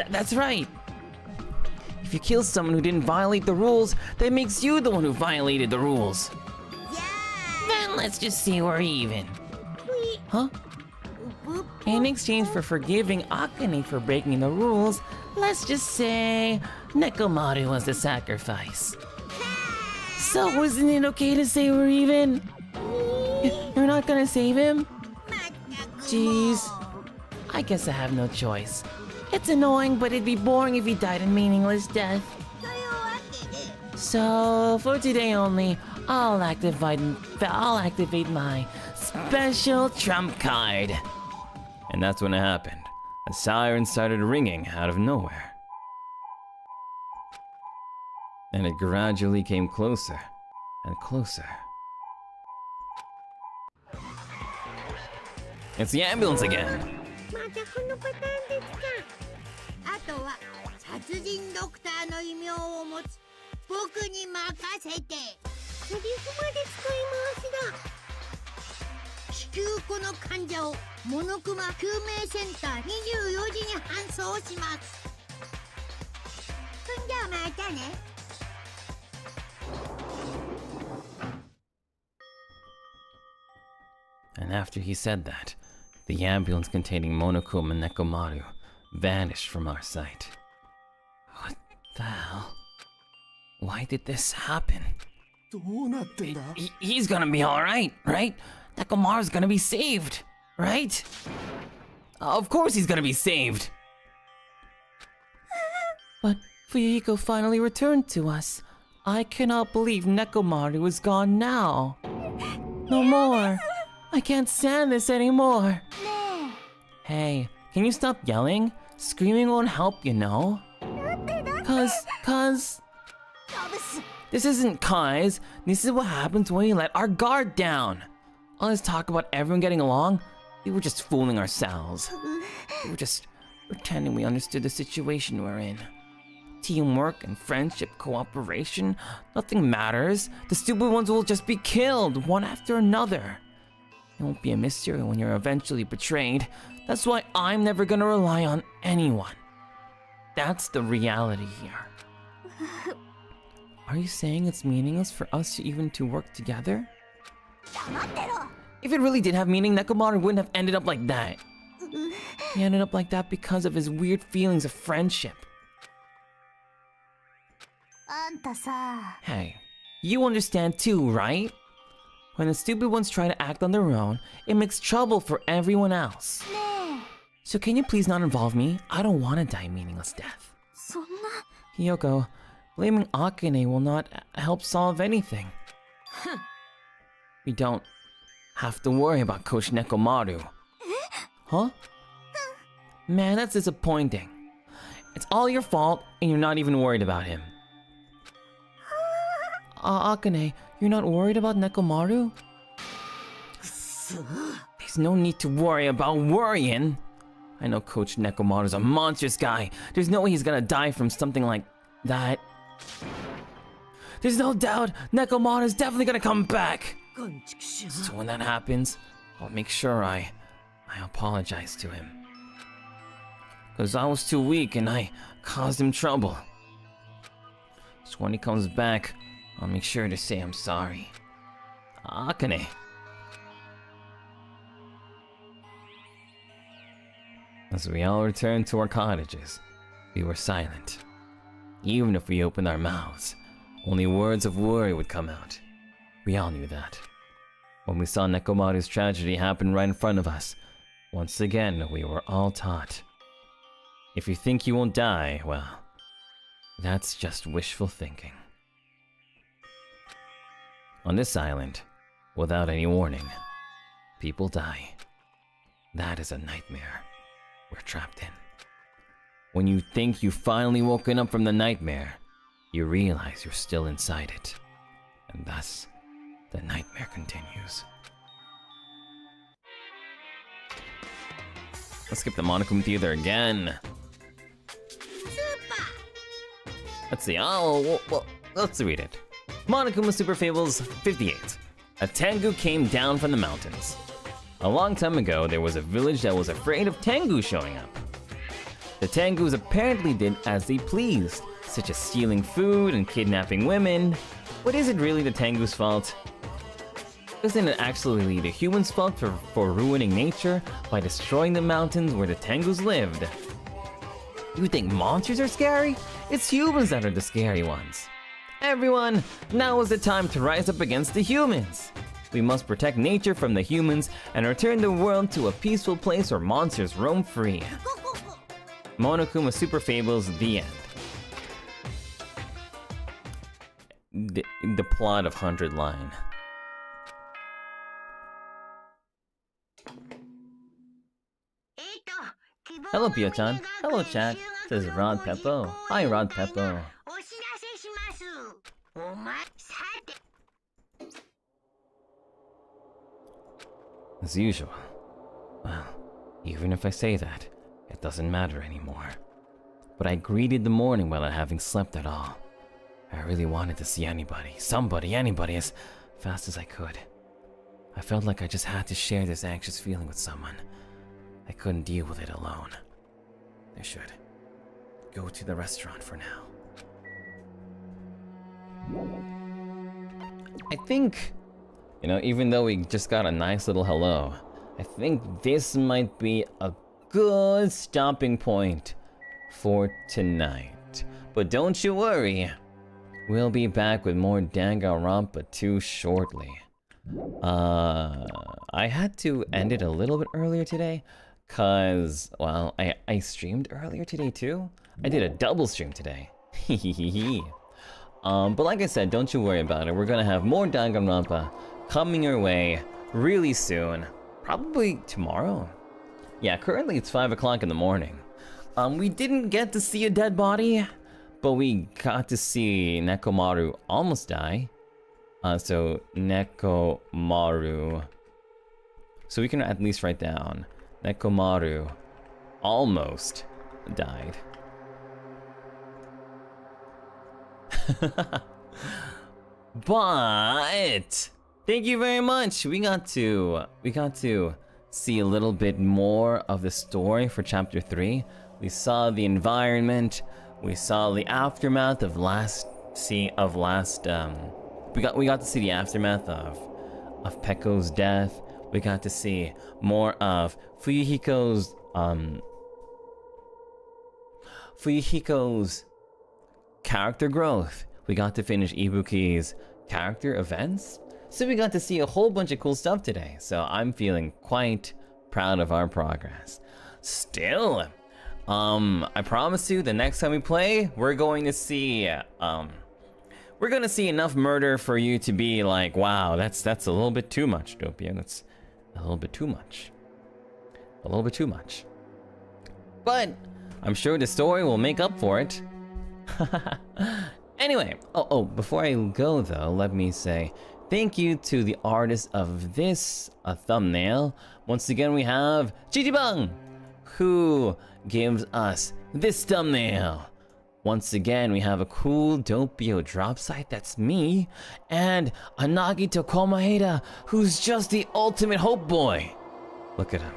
[SPEAKER 1] That's right. If you kill someone who didn't violate the rules, that makes you the one who violated the rules. Then let's just say we're even. Huh? In exchange for forgiving Akane for breaking the rules, let's just say Nekomaru was the sacrifice. So isn't it okay to say we're even? You're not gonna save him? Jeez. I guess I have no choice. It's annoying, but it'd be boring if he died a meaningless death. So, for today only, I'll activate my special trump card. And that's when it happened. A siren started ringing out of nowhere. And it gradually came closer and closer. It's the ambulance again.
[SPEAKER 3] またこのパターンですか。あとは殺人ドクターの異名を持つ僕に任せて。セリフまで使い回しだ。地球この患者をモノクマ救命センター24時に搬送します。じゃあまたね。
[SPEAKER 1] And after he said that, the ambulance containing Monokuma and Nekomaru vanished from our sight. What the hell? Why did this happen?
[SPEAKER 6] どうなってんだ?
[SPEAKER 1] He's gonna be alright, right? Nekomaru's gonna be saved, right? Of course he's gonna be saved! But Fuyuhiko finally returned to us. I cannot believe Nekomaru is gone now. No more. I can't stand this anymore. Hey, can you stop yelling? Screaming won't help, you know? Cause... This isn't cause. This is what happens when we let our guard down. All this talk about everyone getting along, we were just fooling ourselves. We were just pretending we understood the situation we're in. Teamwork and friendship, cooperation, nothing matters. The stupid ones will just be killed, one after another. It won't be a mystery when you're eventually betrayed. That's why I'm never gonna rely on anyone. That's the reality here. Are you saying it's meaningless for us to even work together? If it really did have meaning, Nekomaru wouldn't have ended up like that. He ended up like that because of his weird feelings of friendship. Hey, you understand too, right? When the stupid ones try to act on their own, it makes trouble for everyone else. So can you please not involve me? I don't want to die a meaningless death. Hiyoko, blaming Akane will not help solve anything. We don't have to worry about Coach Nekomaru. Huh? Man, that's disappointing. It's all your fault, and you're not even worried about him. Akane, you're not worried about Nekomaru? There's no need to worry about worrying. I know Coach Nekomaru's a monstrous guy. There's no way he's gonna die from something like that. There's no doubt Nekomaru's definitely gonna come back. So when that happens, I'll make sure I apologize to him. Cause I was too weak and I caused him trouble. So when he comes back, I'll make sure to say I'm sorry. Akane. As we all returned to our cottages, we were silent. Even if we opened our mouths, only words of worry would come out. We all knew that. When we saw Nekomaru's tragedy happen right in front of us, once again we were all taught. If you think you won't die, well, that's just wishful thinking. On this island, without any warning, people die. That is a nightmare we're trapped in. When you think you've finally woken up from the nightmare, you realize you're still inside it. And thus, the nightmare continues. Let's skip the Monokuma Theater again. Let's see, well, let's read it. Monokuma Super Fables 58. A Tengu came down from the mountains. A long time ago, there was a village that was afraid of Tengu showing up. The Tengus apparently did as they pleased, such as stealing food and kidnapping women. But is it really the Tengu's fault? Isn't it actually the humans' fault for ruining nature by destroying the mountains where the Tengus lived? You think monsters are scary? It's humans that are the scary ones. Everyone, now is the time to rise up against the humans. We must protect nature from the humans and return the world to a peaceful place where monsters roam free. Monokuma Super Fables, the end. The plot of 100 Line. Hello, Pio-chan. Hello, chat. This is Rod Peppo. Hi, Rod Peppo. As usual. Well, even if I say that, it doesn't matter anymore. But I greeted the morning without having slept at all. I really wanted to see anybody, somebody, anybody as fast as I could. I felt like I just had to share this anxious feeling with someone. I couldn't deal with it alone. I should go to the restaurant for now. I think, you know, even though we just got a nice little hello, I think this might be a good stopping point for tonight. But don't you worry, we'll be back with more Danganronpa 2 shortly. I had to end it a little bit earlier today, cause, well, I streamed earlier today too. I did a double stream today. But like I said, don't you worry about it. We're gonna have more Danganronpa coming your way really soon. Probably tomorrow. Yeah, currently it's 5 o'clock in the morning. We didn't get to see a dead body, but we got to see Nekomaru almost die. So Nekomaru. So we can at least write down Nekomaru almost died. But thank you very much. We got to see a little bit more of the story for chapter 3. We saw the environment. We saw the aftermath of we got to see the aftermath of Pekko's death. We got to see more of Fuyuhiko's character growth. We got to finish Ibuki's character events. So we got to see a whole bunch of cool stuff today. So I'm feeling quite proud of our progress. Still, I promise you the next time we play, we're going to see enough murder for you to be like, wow, that's a little bit too much, Doppio. That's a little bit too much. A little bit too much. But I'm sure the story will make up for it. Anyway, before I go though, let me say thank you to the artist of this thumbnail. Once again, we have Jijibang, who gives us this thumbnail. Once again, we have a cool Doppio Dropscythe, that's me, and a Nagito KOMAEDA, who's just the ultimate hope boy. Look at him.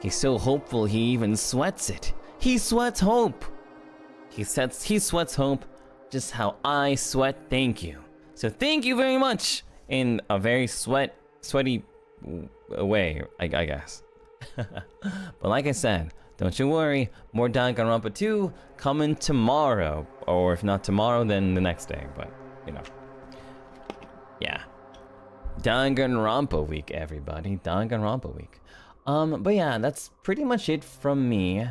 [SPEAKER 1] He's so hopeful he even sweats it. He sweats hope. He sweats hope just how I sweat thank you. So thank you very much in a very sweaty way, I guess. But like I said, don't you worry, more Danganronpa 2 coming tomorrow. Or if not tomorrow, then the next day, but you know. Yeah. Danganronpa week, everybody. Danganronpa week. But yeah, that's pretty much it from me.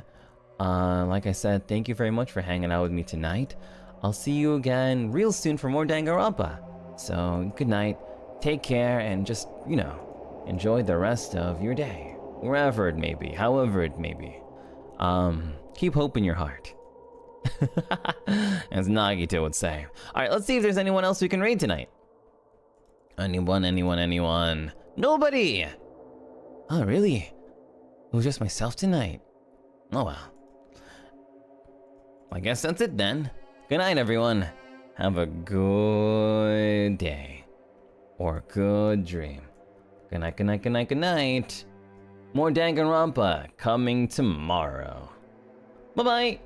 [SPEAKER 1] Like I said, thank you very much for hanging out with me tonight. I'll see you again real soon for more Danganronpa. So, good night, take care, and just, you know, enjoy the rest of your day. Wherever it may be, however it may be. Keep hope in your heart. As Nagito would say. Alright, let's see if there's anyone else we can raid tonight. Anyone? Nobody! Oh, really? It was just myself tonight. Oh well. I guess that's it then. Good night, everyone. Have a good day. Or good dream. Good night. More Danganronpa coming tomorrow. Bye-bye!